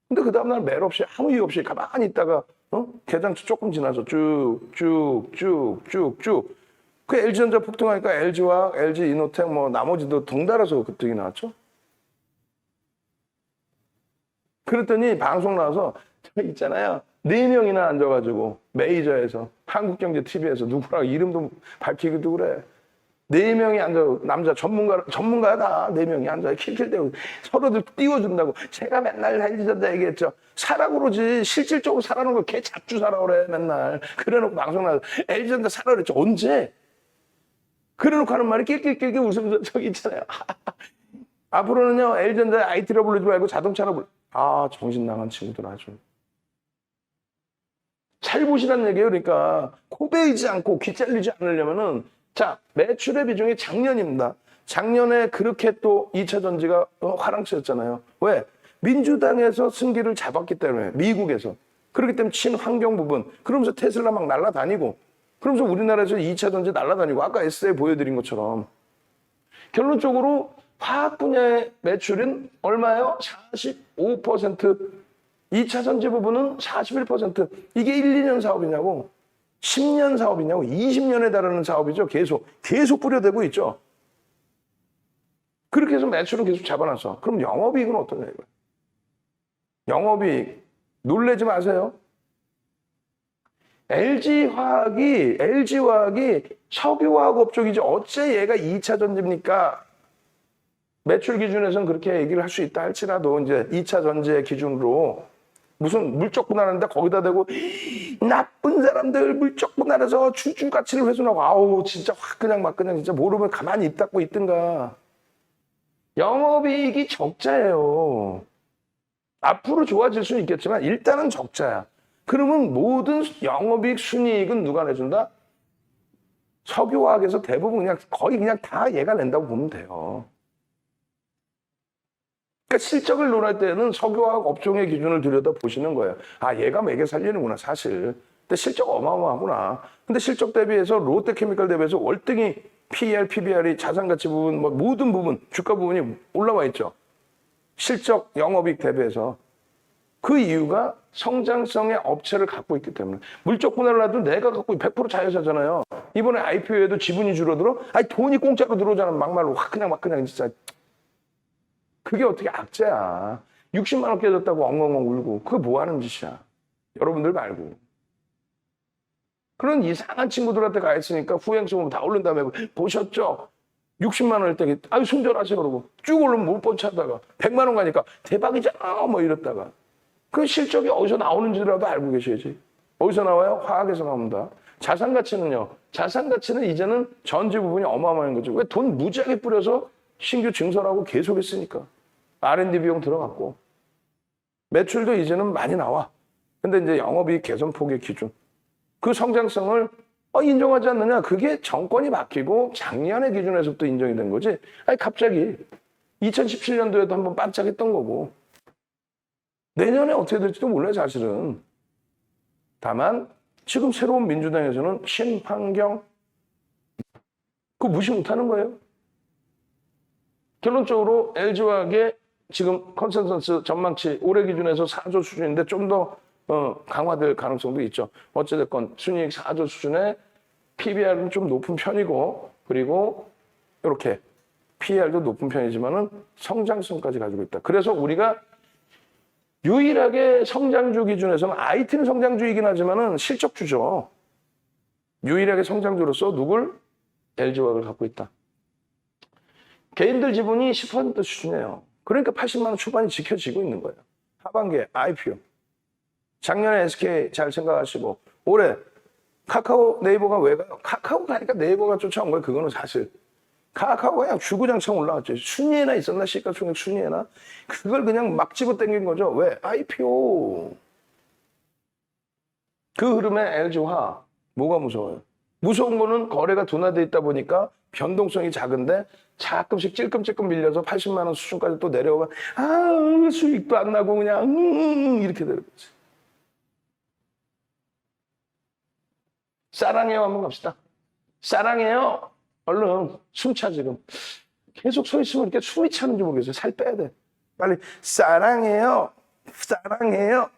근데 그 다음날 매일 없이 아무 이유 없이 가만히 있다가 개장치 조금 지나서 쭉쭉쭉쭉쭉 그 LG전자 폭등하니까 LG화학, LG이노텍 뭐 나머지도 덩달아서 급등이 나왔죠. 그랬더니 방송 나와서 저 있잖아요. 4명이나 앉아가지고 메이저에서 한국경제TV에서 누구랑 이름도 밝히기도 그래. 4명이 앉아, 남자 전문가야 다 4명이 앉아 킬킬대고 서로들 띄워준다고. 제가 맨날 LG전자 얘기했죠. 사라 그러지. 실질적으로 사라는 거 걔 잡주 사라 그래 맨날. 그래놓고 방송 나와서 LG전자 사라 그랬죠. 언제? 그래놓고 하는 말이 낄낄낄낄 웃으면서 저기 있잖아요. 앞으로는요 LG전자 IT로 부르지 말고 자동차로 불러. 아, 정신 나간 친구들 아주. 잘 보시란 얘기예요. 그러니까 코 베이지 않고 귀 잘리지 않으려면은 자, 매출의 비중이 작년입니다. 작년에 그렇게 또 2차 전지가 화랑치였잖아요. 왜? 민주당에서 승기를 잡았기 때문에, 미국에서. 그렇기 때문에 친환경 부분. 그러면서 테슬라 막 날아다니고, 그러면서 우리나라에서 2차 전지 날아다니고, 아까 에세이 보여드린 것처럼. 결론적으로 화학 분야의 매출은 얼마예요? 45% 2차 전지 부분은 41%. 이게 1, 2년 사업이냐고, 10년 사업이냐고, 20년에 달하는 사업이죠. 계속 뿌려대고 있죠. 그렇게 해서 매출은 계속 잡아놨어. 그럼 영업이익은 어떠냐 이거야. 영업이익 놀라지 마세요. LG화학이 석유화학 업종이지 어째 얘가 2차 전지입니까? 매출 기준에서는 그렇게 얘기를 할 수 있다 할지라도 이제 2차 전지의 기준으로 무슨 물적 분할하는데 거기다 대고 나쁜 사람들 물적 분할해서 주주 가치를 훼손하고 아우 진짜 확 그냥 진짜 모르면 가만히 입 닫고 있든가. 영업이익이 적자예요. 앞으로 좋아질 수는 있겠지만 일단은 적자야. 그러면 모든 영업이익 순이익은 누가 내준다? 석유화학에서 대부분 거의 다 얘가 낸다고 보면 돼요. 그러니까 실적을 논할 때는 석유화학 업종의 기준을 들여다 보시는 거예요. 아, 얘가 매개 살리는구나, 사실. 근데 실적 어마어마하구나. 근데 실적 대비해서 롯데케미칼 대비해서 월등히 PER, PBR이 자산가치 부분, 뭐 모든 부분, 주가 부분이 올라와 있죠. 실적 영업이익 대비해서. 그 이유가 성장성의 업체를 갖고 있기 때문에. 물적 분할을 해도 내가 갖고 100% 자회사잖아요. 이번에 IPO에도 지분이 줄어들어? 아니, 돈이 공짜로 들어오잖아. 막말로. 막 그냥 진짜. 그게 어떻게 악재야. 60만 원 깨졌다고 엉엉엉 울고. 그게 뭐 하는 짓이야. 여러분들 말고. 그런 이상한 친구들한테 가 있으니까 후행성으로 다 오른 다음에 보셨죠? 60만 원일 때 아유 손절하세요 그러고 쭉 오르면 못 번차다가 100만 원 가니까 대박이잖아 뭐 이랬다가 그 실적이 어디서 나오는지라도 알고 계셔야지. 어디서 나와요? 화학에서 나옵니다. 자산 가치는요. 자산 가치는 이제는 전지 부분이 어마어마한 거죠. 왜 돈 무지하게 뿌려서 신규 증설하고 계속했으니까. R&D 비용 들어갔고 매출도 이제는 많이 나와. 근데 이제 영업이익 개선 폭의 기준 그 성장성을 인정하지 않느냐? 그게 정권이 바뀌고 작년의 기준에서부터 인정이 된 거지. 아니 갑자기 2017년도에도 한번 반짝했던 거고 내년에 어떻게 될지도 몰라요 사실은. 다만 지금 새로운 민주당에서는 친환경 그거 무시 못하는 거예요. 결론적으로 LG화학의 지금 컨센서스 전망치 올해 기준에서 4조 수준인데 좀 더 강화될 가능성도 있죠. 어찌됐건 순이익 4조 수준의 PBR은 좀 높은 편이고 그리고 이렇게 PER도 높은 편이지만은 성장성까지 가지고 있다. 그래서 우리가 유일하게 성장주 기준에서는 IT는 성장주이긴 하지만은 실적주죠. 유일하게 성장주로서 누굴? LG화학을 갖고 있다. 개인들 지분이 10% 수준이에요. 그러니까 80만 원 초반이 지켜지고 있는 거예요. 하반기에 IPO. 작년에 SK 잘 생각하시고 올해 카카오 네이버가 왜 가요? 카카오 가니까 네이버가 쫓아온 거예요. 그거는 사실. 카카오가 그냥 주구장창 올라왔죠. 순위에나 있었나? 시가총액 순위에나? 그걸 그냥 막 집어당긴 거죠. 왜? IPO. 그 흐름에 LG화학 뭐가 무서워요? 무서운 거는 거래가 둔화돼 있다 보니까 변동성이 작은데 가끔씩 찔끔찔끔 밀려서 80만 원 수준까지 또 내려오면 수익도 안 나고 그냥 이렇게 되는 거지. 사랑해요 한번 갑시다. 사랑해요. 얼른 숨차 지금. 계속 서 있으면 이렇게 숨이 차는지 모르겠어요. 살 빼야 돼. 빨리 사랑해요. 사랑해요.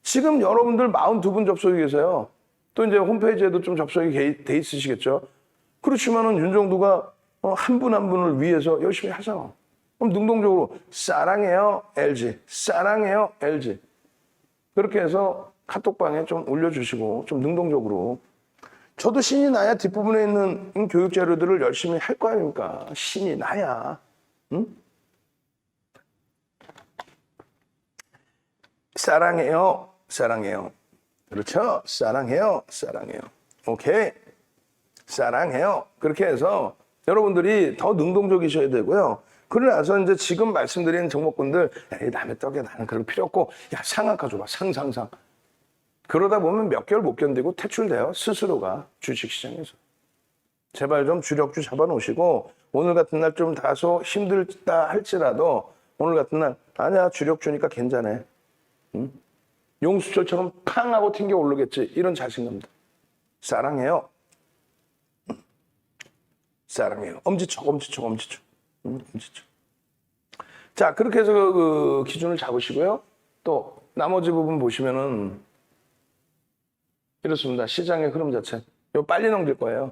지금 여러분들 42분 접속이 계세요. 또 이제 홈페이지에도 좀 접속이 돼 있으시겠죠. 그렇지만은 윤정도가 한 분 한 분을 위해서 열심히 하잖아. 그럼 능동적으로 사랑해요 LG, 사랑해요 LG. 그렇게 해서 카톡방에 좀 올려주시고 좀 능동적으로. 저도 신이 나야 뒷부분에 있는 교육 자료들을 열심히 할 거 아닙니까? 신이 나야. 응? 사랑해요. 사랑해요. 그렇죠? 사랑해요. 사랑해요. 오케이. 사랑해요. 그렇게 해서 여러분들이 더 능동적이셔야 되고요. 그러고 나서 이제 지금 말씀드린 종목군들, 야, 남의 떡에 나는 그럴 필요 없고, 야, 상한가 줘봐. 상. 그러다 보면 몇 개월 못 견디고 퇴출돼요. 스스로가 주식시장에서. 제발 좀 주력주 잡아놓으시고 오늘 같은 날 좀 다소 힘들다 할지라도 오늘 같은 날 아니야 주력주니까 괜찮아. 응? 용수철처럼 팡 하고 튕겨 오르겠지. 이런 자신감들. 사랑해요. 사랑해요. 엄지척. 응? 엄지척. 자 그렇게 해서 그 기준을 잡으시고요. 또 나머지 부분 보시면은 이렇습니다. 시장의 흐름 자체. 이거 빨리 넘길 거예요.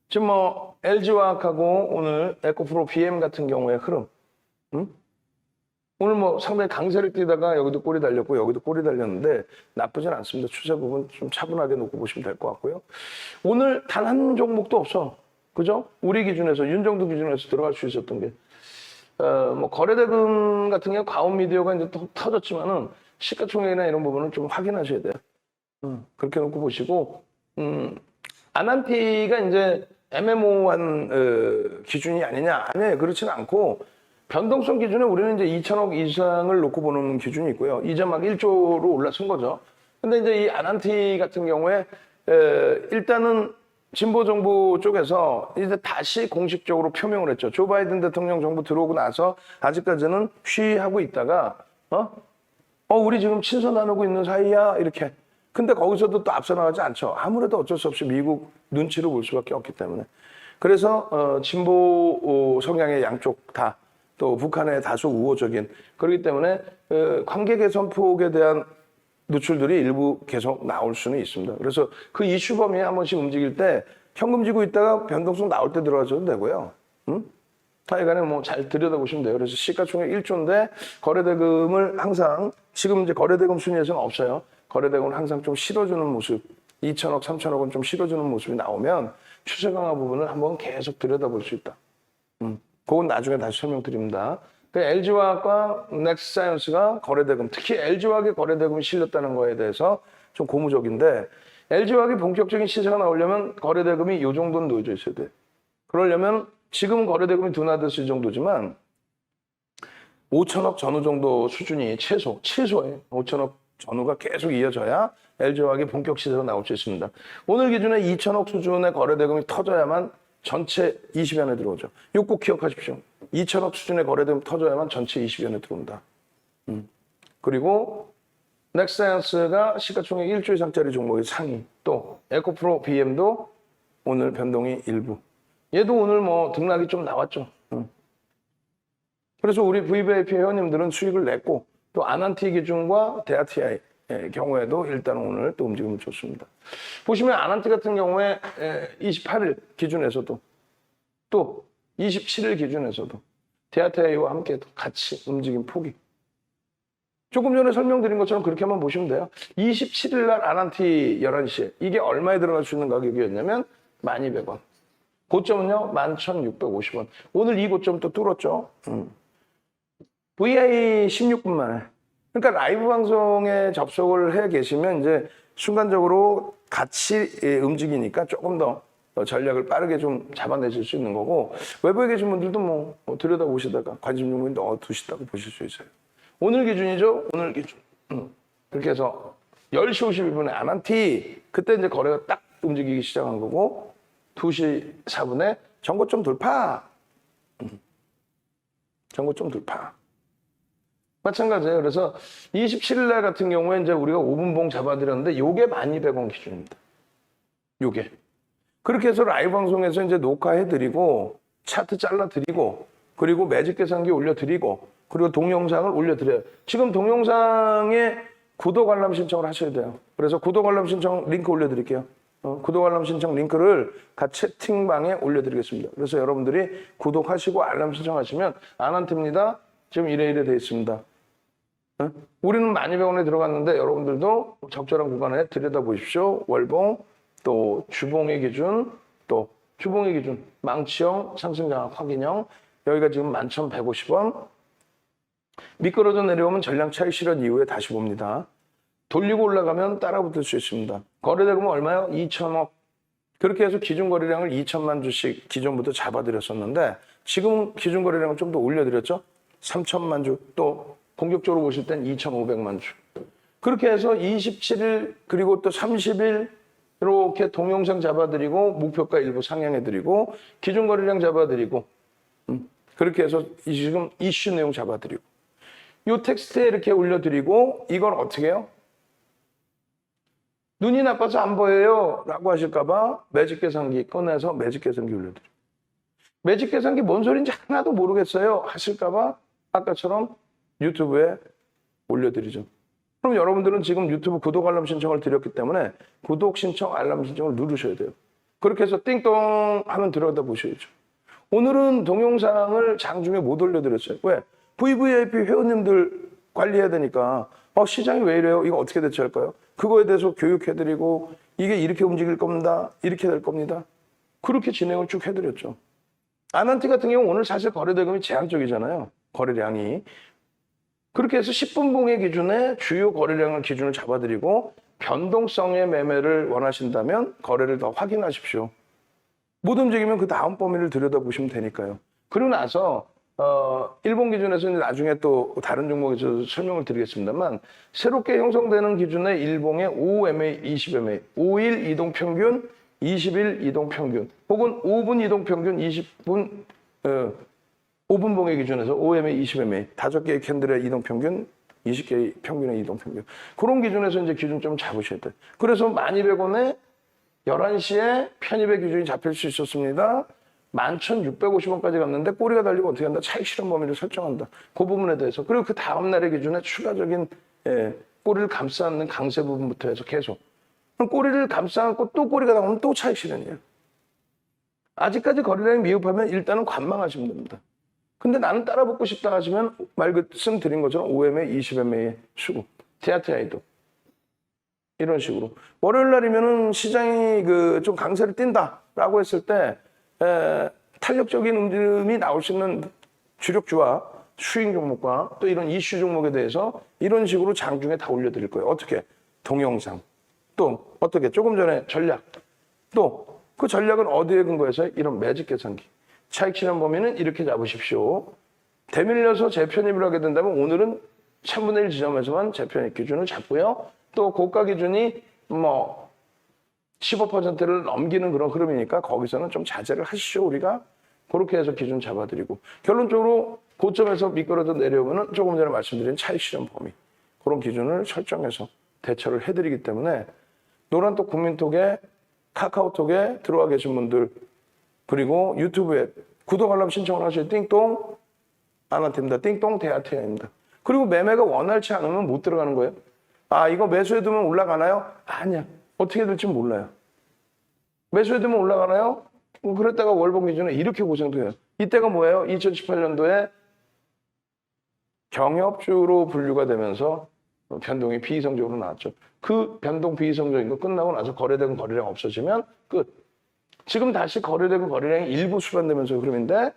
지금 뭐 LG화학하고 오늘 에코프로 BM 같은 경우의 흐름. 응? 오늘 뭐 상당히 강세를 띠다가 여기도 꼬리 달렸고 여기도 꼬리 달렸는데 나쁘진 않습니다. 추세 부분 좀 차분하게 놓고 보시면 될 것 같고요. 오늘 단 한 종목도 없어. 그죠? 우리 기준에서 윤정도 기준에서 들어갈 수 있었던 게 뭐 거래대금 같은 경우 과온미디어가 이제 또 터졌지만은 시가총액이나 이런 부분은 좀 확인하셔야 돼요. 그렇게 놓고 보시고 아난티가 이제 애매모호한 기준이 아니냐? 아니에요. 그렇지는 않고 변동성 기준에 우리는 이제 2천억 이상을 놓고 보는 기준이 있고요. 이제 막 1조로 올라선 거죠. 근데 이제 이 아난티 같은 경우에 일단은 진보 정부 쪽에서 이제 다시 공식적으로 표명을 했죠. 조 바이든 대통령 정부 들어오고 나서 아직까지는 쉬하고 있다가 우리 지금 친서 나누고 있는 사이야 이렇게. 근데 거기서도 또 앞서 나가지 않죠. 아무래도 어쩔 수 없이 미국 눈치를 볼 수밖에 없기 때문에. 그래서 진보 성향의 양쪽 다 또 북한의 다소 우호적인 그렇기 때문에 관계 개선 폭에 대한 노출들이 일부 계속 나올 수는 있습니다. 그래서 그 이슈 범위에 한 번씩 움직일 때 현금 쥐고 있다가 변동성 나올 때 들어가셔도 되고요. 하여간에 뭐 잘 들여다보시면 돼요. 그래서 시가총액 1조인데 거래대금을 항상 지금 이제 거래대금 순위에서는 없어요. 거래대금을 항상 좀 실어주는 모습 2천억, 3천억은 좀 실어주는 모습이 나오면 추세 강화 부분을 한번 계속 들여다볼 수 있다. 그건 나중에 다시 설명드립니다. LG화학과 넥스사이언스가 거래대금, 특히 LG화학의 거래대금이 실렸다는 거에 대해서 좀 고무적인데 LG화학이 본격적인 시세가 나오려면 거래대금이 이 정도는 놓여져 있어야 돼. 그러려면 지금 거래대금이 둔화돼서 이 정도지만 5천억 전후 정도 수준이 최소에 5천억 전후가 계속 이어져야 LG화학이 본격 시세가 나올 수 있습니다. 오늘 기준에 2천억 수준의 거래대금이 터져야만 전체 20연에 들어오죠. 이거 꼭 기억하십시오. 2천억 수준의 거래대금 터져야만 전체 20연에 들어온다. 그리고 넥사이언스가 시가총액 1조 이상짜리 종목의 상위, 또 에코프로 BM도 오늘 변동이 일부. 얘도 오늘 뭐 등락이 좀 나왔죠. 그래서 우리 VVIP 회원님들은 수익을 냈고 또 아난티 기준과 데아티아의 경우에도 일단 오늘 또 움직임이 좋습니다. 보시면 아난티 같은 경우에 28일 기준에서도 또 27일 기준에서도 데아티아이와 함께 같이 움직임 폭이 조금 전에 설명드린 것처럼 그렇게만 보시면 돼요. 27일 날 아난티 11시에 이게 얼마에 들어갈 수 있는 가격이었냐면 1200원. 고점은요 11,650원. 오늘 이 고점 또 뚫었죠. VI 16분 만에. 그러니까 라이브 방송에 접속을 해 계시면 이제 순간적으로 같이 움직이니까 조금 더 전략을 빠르게 좀 잡아내실 수 있는 거고 외부에 계신 분들도 뭐 들여다보시다가 관심 종목에 넣어두시다가 보실 수 있어요. 오늘 기준이죠. 오늘 기준. 그렇게 해서 10시 52분에 아난티 그때 이제 거래가 딱 움직이기 시작한 거고 2시 4분에 전고점 돌파. 전고점 돌파. 마찬가지예요. 그래서 27일 날 같은 경우에 이제 우리가 5분봉 잡아드렸는데 요게 1200원 기준입니다. 요게. 그렇게 해서 라이브 방송에서 이제 녹화해드리고 차트 잘라드리고 그리고 매직 계산기 올려드리고 그리고 동영상을 올려드려요. 지금 동영상에 구독 알람 신청을 하셔야 돼요. 그래서 구독 알람 신청 링크 올려드릴게요. 구독 알람 신청 링크를 각 채팅방에 올려드리겠습니다. 그래서 여러분들이 구독하시고 알람 신청하시면 아난티입니다. 지금 이래 돼 있습니다. 우리는 1200원에 들어갔는데 여러분들도 적절한 구간에 들여다보십시오. 월봉, 또 주봉의 기준, 또 주봉의 기준, 망치형, 상승장악 확인형 여기가 지금 11,150원. 미끄러져 내려오면 전량 차익 실현 이후에 다시 봅니다. 돌리고 올라가면 따라붙을 수 있습니다. 거래대금은 얼마요? 2천억. 그렇게 해서 기준 거래량을 2천만 주씩 기존부터 잡아드렸었는데 지금 기준 거래량을 좀 더 올려드렸죠. 3천만 주, 또 본격적으로 보실 땐 2,500만 주. 그렇게 해서 27일 그리고 또 30일 이렇게 동영상 잡아드리고 목표가 일부 상향해드리고 기준 거래량 잡아드리고 그렇게 해서 지금 이슈 내용 잡아드리고 이 텍스트에 이렇게 올려드리고 이걸 어떻게 해요? 눈이 나빠서 안 보여요 라고 하실까봐 매직 계산기 꺼내서 매직 계산기 올려드리고 매직 계산기 뭔 소리인지 하나도 모르겠어요 하실까봐 아까처럼 유튜브에 올려드리죠. 그럼 여러분들은 지금 유튜브 구독 알람 신청을 드렸기 때문에 구독 신청 알람 신청을 누르셔야 돼요. 그렇게 해서 띵동 하면 들어가다 보셔야죠. 오늘은 동영상을 장중에 못 올려드렸어요. 왜? VVIP 회원님들 관리해야 되니까 시장이 왜 이래요? 이거 어떻게 대처할까요? 그거에 대해서 교육해드리고 이게 이렇게 움직일 겁니다. 이렇게 될 겁니다. 그렇게 진행을 쭉 해드렸죠. 아난티 같은 경우 오늘 사실 거래대금이 제한적이잖아요. 거래량이. 그렇게 해서 10분 봉의 기준에 주요 거래량을 기준을 잡아드리고 변동성의 매매를 원하신다면 거래를 더 확인하십시오. 못 움직이면 그 다음 범위를 들여다보시면 되니까요. 그리고 나서 일본 기준에서 이제 나중에 또 다른 종목에서 설명을 드리겠습니다만 새롭게 형성되는 기준의 일봉의 5MA, 20MA, 5일 이동평균, 20일 이동평균 혹은 5분 이동평균, 20분 5분 봉의 기준에서 5MA, 20MA 5개의 캔들의 이동평균, 20개의 평균의 이동평균 그런 기준에서 이제 기준점을 잡으셔야 돼요. 그래서 12,100원에 11시에 편입의 기준이 잡힐 수 있었습니다. 11,650원까지 갔는데 꼬리가 달리고 어떻게 한다? 차익 실현 범위를 설정한다. 그 부분에 대해서. 그리고 그 다음날의 기준에 추가적인 꼬리를 감싸 안는 강세 부분부터 해서 계속. 그럼 꼬리를 감싸 안고 또 꼬리가 나오면 또 차익 실현이에요. 아직까지 거래량이 미흡하면 일단은 관망하시면 됩니다. 근데 나는 따라붙고 싶다 하시면 말씀 드린 것처럼 5MA, 20MA의 수급, TRTI도 이런 식으로. 월요일 날이면은 시장이 좀 강세를 띈다라고 했을 때 탄력적인 움직임이 나올 수 있는 주력주와 수익 종목과 또 이런 이슈 종목에 대해서 이런 식으로 장중에 다 올려드릴 거예요. 어떻게? 동영상. 또 어떻게? 조금 전에 전략. 또 그 전략은 어디에 근거해서? 이런 매직 계산기. 차익 실현 범위는 이렇게 잡으십시오. 대밀려서 재편입을 하게 된다면 오늘은 3분의 1 지점에서만 재편입 기준을 잡고요. 또 고가 기준이 15%를 넘기는 그런 흐름이니까 거기서는 좀 자제를 하시죠. 우리가 그렇게 해서 기준 잡아드리고 결론적으로 고점에서 미끄러져 내려오면 조금 전에 말씀드린 차익 실현 범위 그런 기준을 설정해서 대처를 해드리기 때문에 노란톡 국민톡에 카카오톡에 들어와 계신 분들 그리고 유튜브에 구독 알람 신청을 하셔야 띵동 아난티입니다. 띵동 대하티입니다. 그리고 매매가 원활치 않으면 못 들어가는 거예요. 이거 매수해두면 올라가나요? 아니야. 어떻게 될지 몰라요. 매수해두면 올라가나요? 그랬다가 월봉 기준에 이렇게 고생도 해요. 이때가 뭐예요? 2018년도에 경협주로 분류가 되면서 변동이 비이성적으로 나왔죠. 그 변동 비이성적인 거 끝나고 나서 거래되는 거래량 없어지면 끝. 지금 다시 거래되는 거래량이 일부 수반되면서 흐름인데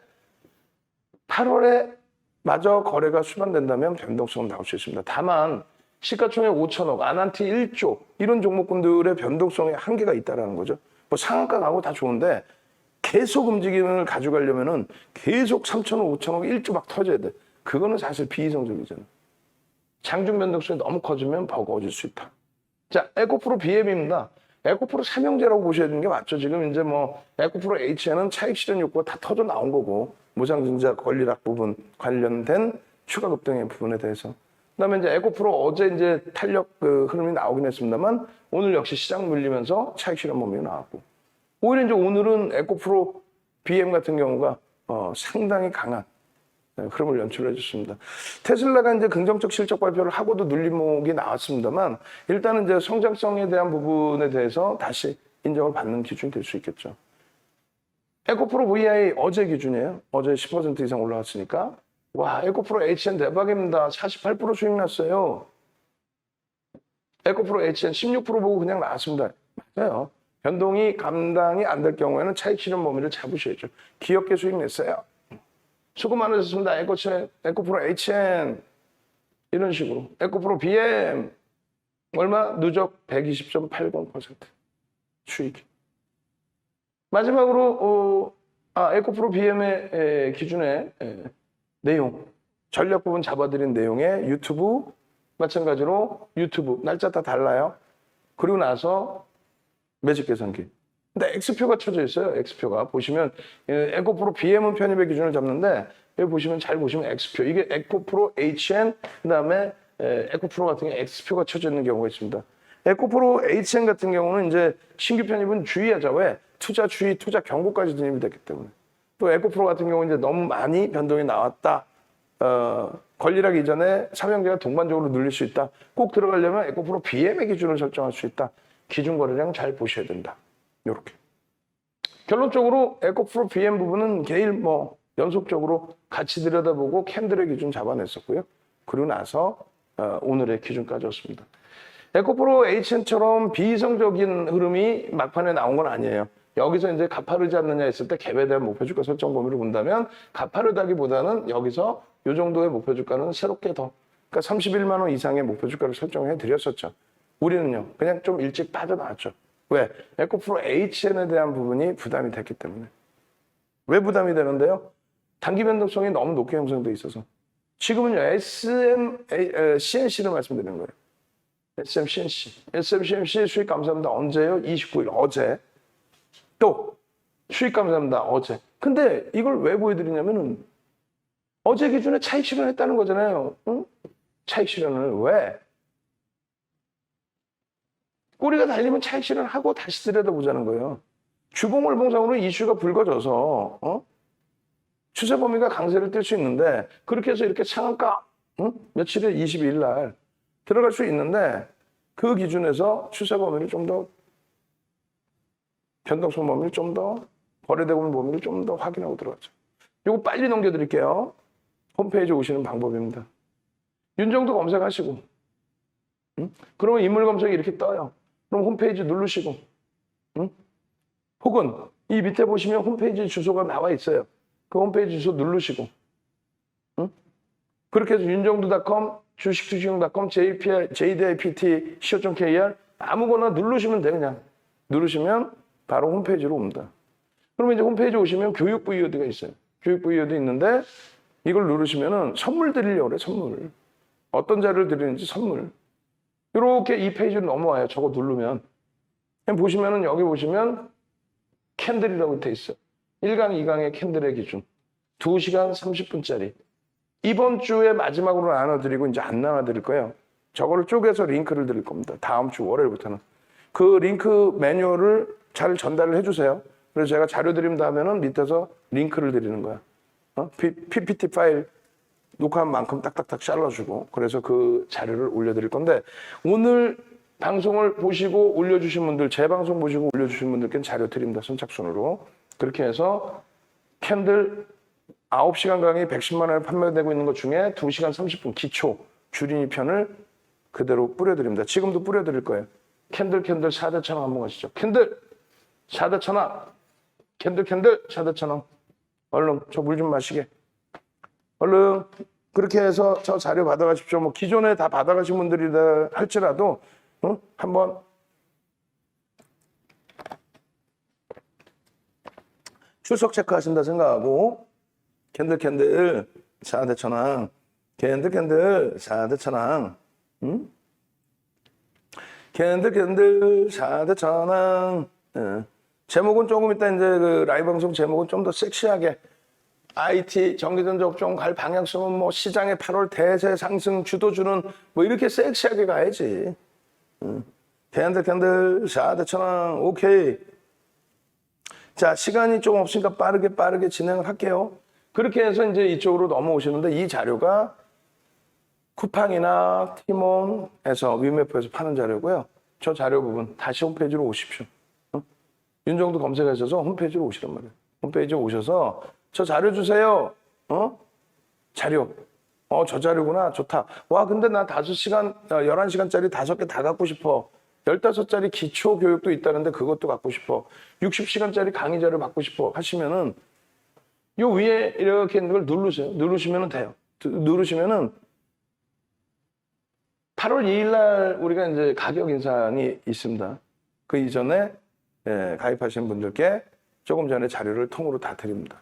8월에 마저 거래가 수반된다면 변동성은 나올 수 있습니다. 다만 시가총액 5천억, 아난티 1조 이런 종목군들의 변동성에 한계가 있다는 거죠. 상한가 가고 다 좋은데 계속 움직임을 가져가려면은 계속 3천억, 5천억, 1조 막 터져야 돼. 그거는 사실 비이성적이잖아. 장중 변동성이 너무 커지면 버거워질 수 있다. 자, 에코프로 BM입니다. 에코프로 삼형제라고 보셔야 되는 게 맞죠. 지금 이제 에코프로 H에는 차익 실현 욕구가 다 터져 나온 거고 무상증자 권리락 부분 관련된 추가 급등의 부분에 대해서. 그다음에 이제 에코프로 어제 이제 탄력 흐름이 나오긴 했습니다만 오늘 역시 시장 물리면서 차익 실현 범위가 나왔고 오히려 이제 오늘은 에코프로 BM 같은 경우가 상당히 강한 흐름을 연출해 줬습니다. 테슬라가 이제 긍정적 실적 발표를 하고도 눌림목이 나왔습니다만 일단은 이제 성장성에 대한 부분에 대해서 다시 인정을 받는 기준이 될 수 있겠죠. 에코프로 VI 어제 기준이에요. 어제 10% 이상 올라왔으니까. 와, 에코프로 HN 대박입니다. 48% 수익 났어요. 에코프로 HN 16% 보고 그냥 나왔습니다. 맞아요. 변동이 감당이 안 될 경우에는 차익 실현 범위를 잡으셔야죠. 귀엽게 수익 냈어요. 수고 많으셨습니다. 에코프로 HN 이런 식으로. 에코프로 BM 얼마? 누적 120.80% 수익. 마지막으로 에코프로 BM의 기준의 내용, 전략 부분 잡아드린 내용의 유튜브 마찬가지로 유튜브 날짜 다 달라요. 그리고 나서 매직 계산기. 근데 X표가 쳐져 있어요. X표가 보시면 에코프로 BM은 편입의 기준을 잡는데 여기 보시면 잘 보시면 X표 이게 에코프로 HN 그다음에 에코프로 같은 경우 X표가 쳐져 있는 경우가 있습니다. 에코프로 HN 같은 경우는 이제 신규 편입은 주의하자. 왜? 투자 주의, 투자 경고까지 진입이 됐기 때문에. 또 에코프로 같은 경우는 이제 너무 많이 변동이 나왔다. 권리라기 이전에 삼형제가 동반적으로 눌릴 수 있다. 꼭 들어가려면 에코프로 BM의 기준을 설정할 수 있다. 기준 거래량 잘 보셔야 된다. 이렇게. 결론적으로 에코프로 BM 부분은 개일 연속적으로 같이 들여다보고 캔들의 기준 잡아냈었고요. 그리고 나서 오늘의 기준까지 왔습니다. 에코프로 HN처럼 비이성적인 흐름이 막판에 나온 건 아니에요. 여기서 이제 가파르지 않느냐 했을 때 갭에 대한 목표 주가 설정 범위를 본다면 가파르다기보다는 여기서 이 정도의 목표 주가는 새롭게 더 그러니까 31만 원 이상의 목표 주가를 설정해 드렸었죠. 우리는요. 그냥 좀 일찍 빠져나왔죠. 왜? 에코프로 HN에 대한 부분이 부담이 됐기 때문에. 왜 부담이 되는데요? 단기 변동성이 너무 높게 형성돼 있어서. 지금은요. CNC를 말씀드리는 거예요. SMCNC 수익 감사합니다. 언제요? 29일 어제. 또 수익 감사합니다. 어제. 근데 이걸 왜 보여드리냐면은 어제 기준에 차익 실현했다는 거잖아요. 응? 차익 실현을 왜? 꼬리가 달리면 차익 실현하고 다시 들여다보자는 거예요. 주봉월봉상으로 이슈가 불거져서 추세 범위가 강세를 띨 수 있는데 그렇게 해서 이렇게 상한가 며칠에 22일 날 들어갈 수 있는데 그 기준에서 추세 범위를 좀 더 변동성 범위를 좀 더 거래대금 범위를 좀 더 확인하고 들어가죠. 이거 빨리 넘겨드릴게요. 홈페이지 오시는 방법입니다. 윤정도 검색하시고 그러면 인물 검색이 이렇게 떠요. 그럼 홈페이지 누르시고 혹은 이 밑에 보시면 홈페이지 주소가 나와 있어요. 그 홈페이지 주소 누르시고 그렇게 해서 윤정도.com, 주식투시용.com, JDIPT, co.kr 아무거나 누르시면 돼 그냥. 누르시면 바로 홈페이지로 옵니다. 그러면 이제 홈페이지 오시면 교육 VOD가 있어요. 교육 VOD 있는데 이걸 누르시면은 선물 드리려고 그래, 선물. 어떤 자료를 드리는지 선물. 이렇게 이 페이지로 넘어와요. 저거 누르면. 보시면은 여기 보시면 캔들이라고 돼 있어요. 1강, 2강의 캔들의 기준. 2시간 30분짜리. 이번 주에 마지막으로 나눠드리고 이제 안 나눠드릴 거예요. 저거를 쪼개서 링크를 드릴 겁니다. 다음 주 월요일부터는. 그 링크 매뉴얼을 잘 전달을 해주세요. 그래서 제가 자료 드립니다 하면은 밑에서 링크를 드리는 거야. PPT 파일 녹화한 만큼 딱딱딱 잘라주고 그래서 그 자료를 올려드릴 건데 오늘 방송을 보시고 올려주신 분들 제 방송 보시고 올려주신 분들께는 자료 드립니다. 선착순으로. 그렇게 해서 캔들 9시간 강의 110만 원에 판매되고 있는 것 중에 2시간 30분 기초 줄임이 편을 그대로 뿌려드립니다. 지금도 뿌려드릴 거예요. 캔들 4대 1,000원 한번 가시죠. 캔들 4대 1,000원. 캔들 4대 1,000원. 얼른 저 물 좀 마시게. 얼른 그렇게 해서 저 자료 받아가십시오. 뭐 기존에 다 받아가신 분들이다 할지라도 한번 출석 체크하신다 생각하고 캔들 4대 1,000원. 캔들 4대 1,000원. 캔들 4대 1,000원. 제목은 조금 이따 이제 그 라이브 방송 제목은 좀 더 섹시하게 IT 전기전자 업종 갈 방향성은 뭐 시장의 8월 대세 상승 주도주는 뭐 이렇게 섹시하게 가야지. 캔들 4대 1,000원. 오케이. 자, 시간이 좀 없으니까 빠르게 진행을 할게요. 그렇게 해서 이제 이쪽으로 넘어오시는데 이 자료가 쿠팡이나 티몬에서 위메프에서 파는 자료고요. 저 자료 부분 다시 홈페이지로 오십시오. 윤정도 검색하셔서 홈페이지로 오시란 말이에요. 홈페이지에 오셔서 저 자료 주세요. 자료. 저 자료구나. 좋다. 와, 근데 나 5시간, 11시간짜리 5개 다 갖고 싶어. 15짜리 기초 교육도 있다는데 그것도 갖고 싶어. 60시간짜리 강의 자료 받고 싶어. 하시면은 요 위에 이렇게 있는 걸 누르세요. 누르시면 돼요. 누르시면은 8월 2일 날 우리가 이제 가격 인상이 있습니다. 그 이전에 가입하신 분들께 조금 전에 자료를 통으로 다 드립니다.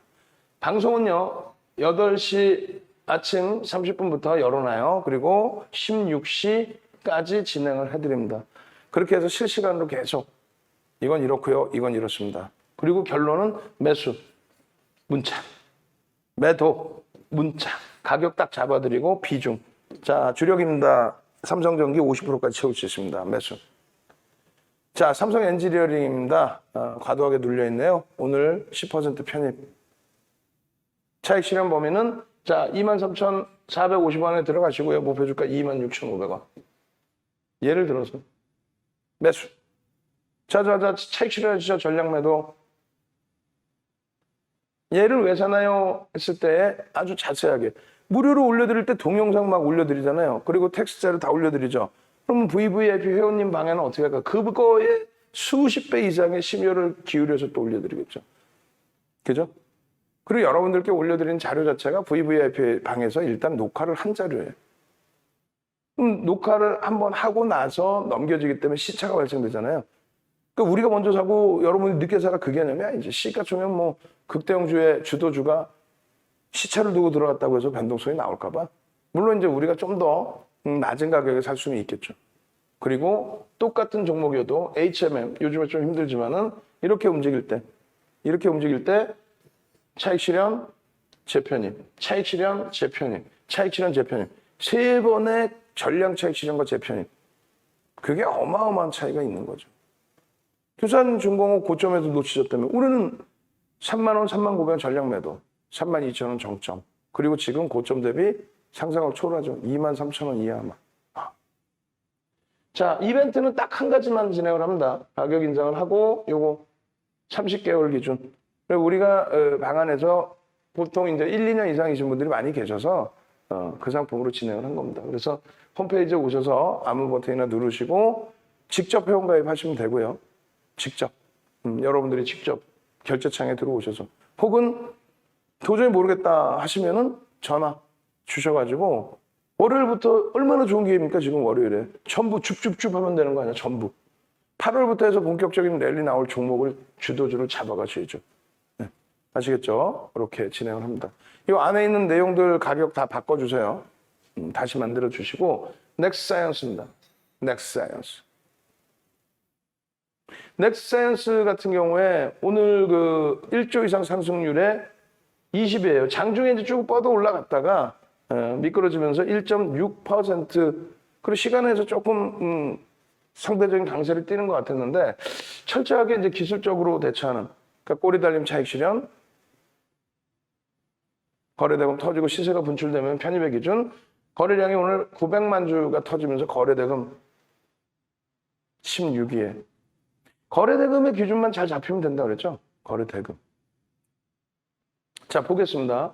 방송은요, 8시 아침 30분부터 열어놔요. 그리고 16시까지 진행을 해드립니다. 그렇게 해서 실시간으로 계속 이건 이렇고요, 이건 이렇습니다. 그리고 결론은 매수, 문자, 매도, 문자, 가격 딱 잡아드리고 비중. 자, 주력입니다. 삼성전기 50%까지 채울 수 있습니다. 매수. 자, 삼성 엔지니어링입니다. 과도하게 눌려있네요. 오늘 10% 편입. 차익 실현 범위는 자, 23,450원에 들어가시고요. 목표주가 26,500원. 예를 들어서 매수. 자자자 차익 실현하시죠. 전략 매도. 얘를 왜 사나요? 했을 때 아주 자세하게 무료로 올려드릴 때 동영상 막 올려드리잖아요. 그리고 텍스트자료 다 올려드리죠. 그러면 VVIP 회원님 방에는 어떻게 할까? 그거에 수십 배 이상의 심혈을 기울여서 또 올려드리겠죠. 그죠? 그리고 여러분들께 올려드린 자료 자체가 VVIP 방에서 일단 녹화를 한 자료예요. 녹화를 한번 하고 나서 넘겨지기 때문에 시차가 발생되잖아요. 그러니까 우리가 먼저 사고 여러분이 늦게 사가 그게 아니라 이제 시가총액 뭐 극대형주의 주도주가 시차를 두고 들어갔다고 해서 변동성이 나올까봐. 물론 이제 우리가 좀 더 낮은 가격에 살 수는 있겠죠. 그리고 똑같은 종목이어도 HMM 요즘에 좀 힘들지만은 이렇게 움직일 때 차익 실현 재편입, 차익 실현 재편입, 차익 실현 재편입 세 번의 전량 차익 실현과 재편입. 그게 어마어마한 차이가 있는 거죠. 두산중공업 고점에서 놓치셨다면 우리는 3만 원, 3만 900원 전량 매도, 3만 2천 원 정점. 그리고 지금 고점 대비 상승을 초월하죠. 2만 3천 원 이하만. 자, 이벤트는 딱 한 가지만 진행을 합니다. 가격 인상을 하고 요거 30개월 기준. 그리고 우리가 방 안에서 보통 이제 1, 2년 이상이신 분들이 많이 계셔서 그 상품으로 진행을 한 겁니다. 그래서 홈페이지에 오셔서 아무 버튼이나 누르시고 직접 회원 가입하시면 되고요. 직접. 여러분들이 직접 결제창에 들어오셔서 혹은 도저히 모르겠다 하시면은 전화 주셔가지고 월요일부터 얼마나 좋은 기회입니까? 지금 월요일에 전부 줍줍줍 하면 되는 거 아니야? 전부 8월부터 해서 본격적인 랠리 나올 종목을 주도주를 잡아가셔야죠. 네. 아시겠죠? 이렇게 진행을 합니다. 이 안에 있는 내용들 가격 다 바꿔주세요. 다시 만들어 주시고 넥스사이언스입니다. 넥스사이언스. 넥스사이언스 같은 경우에 오늘 그 1조 이상 상승률에 20이에요. 장중에 이제 쭉 뻗어 올라갔다가 미끄러지면서 1.6% 그리고 시간에서 조금 상대적인 강세를 띠는 것 같았는데 철저하게 이제 기술적으로 대처하는 그러니까 꼬리 달림 차익 실현 거래대금 터지고 시세가 분출되면 편입의 기준 거래량이 오늘 900만 주가 터지면서 거래대금 16위에 거래대금의 기준만 잘 잡히면 된다 그랬죠? 거래대금. 자, 보겠습니다.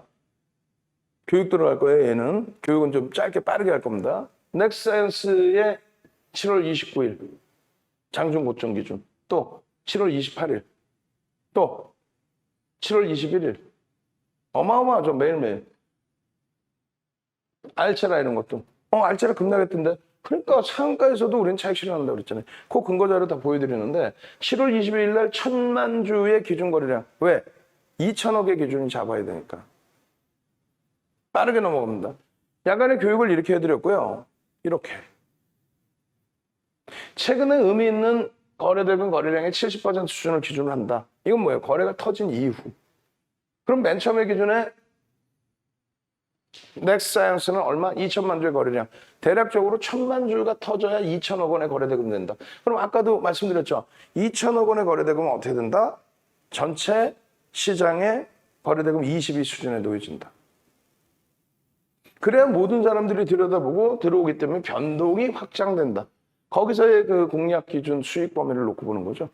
교육 들어갈 거예요, 얘는. 교육은 좀 짧게 빠르게 할 겁니다. 넥스사이언스의 7월 29일 장중 고점 기준. 또 7월 28일. 또 7월 21일. 어마어마하죠, 매일매일. 알체라 이런 것도. 알체라 급락했던데. 그러니까 상한가에서도 우린 차익 실현한다고 그랬잖아요. 그 근거 자료 다 보여드리는데 7월 22일 날 1,000만 주의 기준 거래량. 왜? 2천억의 기준이 잡아야 되니까. 빠르게 넘어갑니다. 야간에 교육을 이렇게 해드렸고요. 이렇게. 최근에 의미 있는 거래대금 거래량의 70% 수준을 기준으로 한다. 이건 뭐예요? 거래가 터진 이후. 그럼 맨 처음에 기준에 넥스사이언스는 얼마? 2천만 주의 거래량. 대략적으로 1,000만 주가 터져야 2천억 원의 거래대금 된다. 그럼 아까도 말씀드렸죠. 2천억 원의 거래대금은 어떻게 된다? 전체 시장의 거래대금 22 수준에 놓여진다. 그래야 모든 사람들이 들여다보고 들어오기 때문에 변동이 확장된다. 거기서의 그 공략 기준 수익 범위를 놓고 보는 거죠.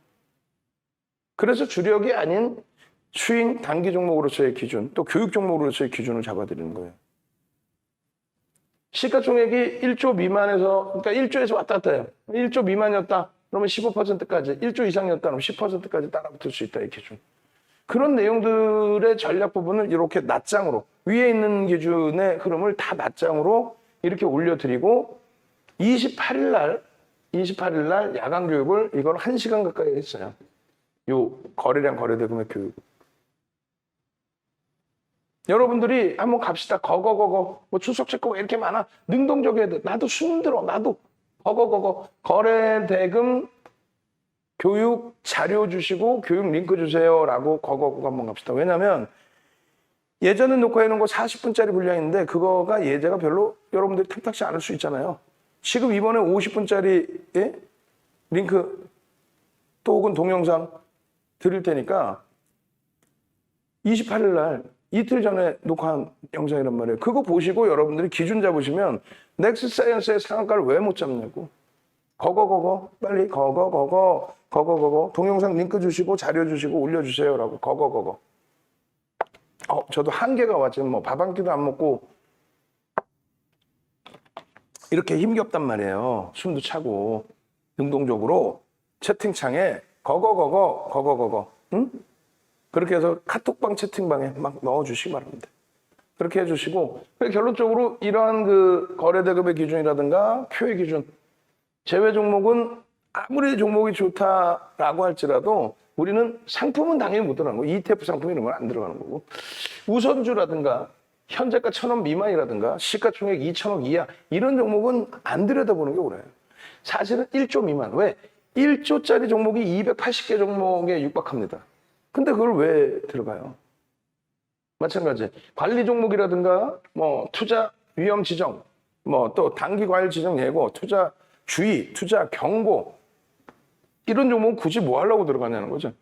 그래서 주력이 아닌 수익 단기 종목으로서의 기준, 또 교육 종목으로서의 기준을 잡아드리는 거예요. 시가총액이 1조 미만에서, 그러니까 1조에서 왔다 갔다 해요. 1조 미만이었다. 그러면 15%까지, 1조 이상이었다. 그러면 10%까지 따라붙을 수 있다. 이 기준. 그런 내용들의 전략 부분을 이렇게 낮장으로, 위에 있는 기준의 흐름을 다 낮장으로 이렇게 올려드리고, 28일 날 야간 교육을 이걸 1시간 가까이 했어요. 요 거래량 거래대금의 교육. 여러분들이 한번 갑시다. 거거거거. 뭐 출석 체크가 이렇게 많아. 능동적이어야 돼. 나도 힘들어. 나도. 거거거거. 거래대금 교육 자료 주시고 교육 링크 주세요라고 거거거거 한번 갑시다. 왜냐면 예전에 녹화해 놓은 거 40분짜리 분량인데 그거가 예제가 별로 여러분들이 탐탁지 않을 수 있잖아요. 지금 이번에 50분짜리 링크 또 혹은 동영상 드릴 테니까 28일 날 이틀 전에 녹화한 영상이란 말이에요. 그거 보시고 여러분들이 기준 잡으시면 넥스사이언스의 상한가를 왜 못 잡냐고. 빨리 동영상 링크 주시고 자료 주시고 올려주세요라고. 저도 한계가 왔지. 뭐 밥 한 끼도 안 먹고 이렇게 힘겹단 말이에요. 숨도 차고 능동적으로 채팅창에 응? 그렇게 해서 카톡방 채팅방에 막 넣어주시기 바랍니다. 그렇게 해주시고, 결론적으로 이러한 그 거래대금의 기준이라든가 표의 기준, 제외 종목은 아무리 종목이 좋다라고 할지라도 우리는 상품은 당연히 못 들어가는 거고, ETF 상품 이런 건 안 들어가는 거고, 우선주라든가 현재가 1,000원 미만이라든가 시가총액 2,000억 이하 이런 종목은 안 들여다보는 게 옳아요. 사실은 1조 미만. 왜? 1조짜리 종목이 280개 종목에 육박합니다. 근데 그걸 왜 들어가요? 마찬가지. 관리 종목이라든가, 뭐, 투자 위험 지정, 뭐, 또 단기 과열 지정 예고, 투자 주의, 투자 경고, 이런 종목은 굳이 뭐 하려고 들어가냐는 거죠.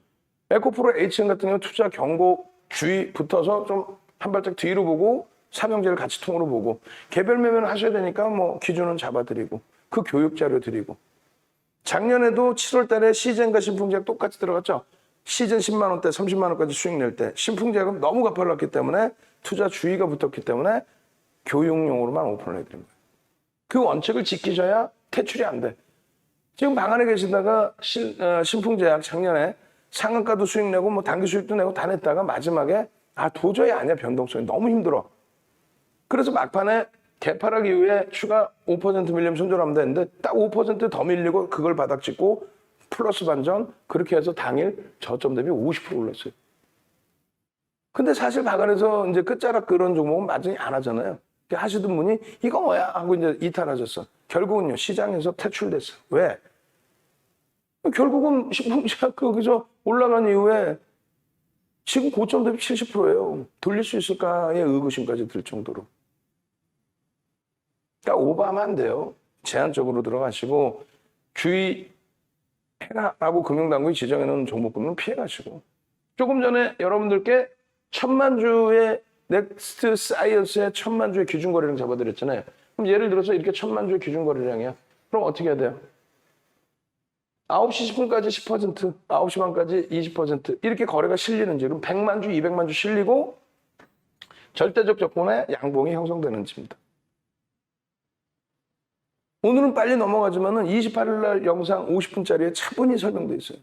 에코프로 HN 같은 경우는 투자 경고 주의 붙어서 좀 한 발짝 뒤로 보고, 삼형제를 같이 통으로 보고, 개별 매매를 하셔야 되니까 뭐, 기준은 잡아드리고, 그 교육 자료 드리고. 작년에도 7월 달에 시즌과 신풍제약 똑같이 들어갔죠. 시즌 10만 원대, 30만 원까지 수익 낼 때 신풍제약은 너무 가팔랐기 때문에 투자 주의가 붙었기 때문에 교육용으로만 오픈을 해드립니다. 그 원칙을 지키셔야 퇴출이 안 돼. 지금 방 안에 계시다가 신풍제약 작년에 상한가도 수익 내고 뭐 단기 수익도 내고 다 냈다가 마지막에 도저히 아니야, 변동성이 너무 힘들어. 그래서 막판에 개파락 이후에 추가 5% 밀리면 손절하면 되는데 딱 5% 더 밀리고 그걸 바닥 찍고 플러스 반전, 그렇게 해서 당일 저점 대비 50% 올랐어요. 근데 사실 박안에서 이제 끝자락 그런 종목은 마진이 안 하잖아요. 하시던 분이 이거 뭐야 하고 이제 이탈하셨어. 결국은요, 시장에서 퇴출됐어. 왜? 결국은 신풍제약 거기서 올라간 이후에 지금 고점 대비 70%예요. 돌릴 수 있을까의 의구심까지 들 정도로. 그러니까 오버하면 안 돼요. 제한적으로 들어가시고 주의해라라고 금융당국이 지정해놓은 종목군은 피해가시고. 조금 전에 여러분들께 1,000만 주의 넥스트 사이언스의 1,000만 주의 기준 거래량 잡아드렸잖아요. 그럼 예를 들어서 이렇게 1,000만 주의 기준 거래량이야. 그럼 어떻게 해야 돼요? 9시 10분까지 10%, 9시 반까지 20% 이렇게 거래가 실리는지, 그럼 100만 주, 200만 주 실리고 절대적 조건에 양봉이 형성되는지입니다. 오늘은 빨리 넘어가지만은 28일 날 영상 50분짜리에 차분히 설명되어 있어요.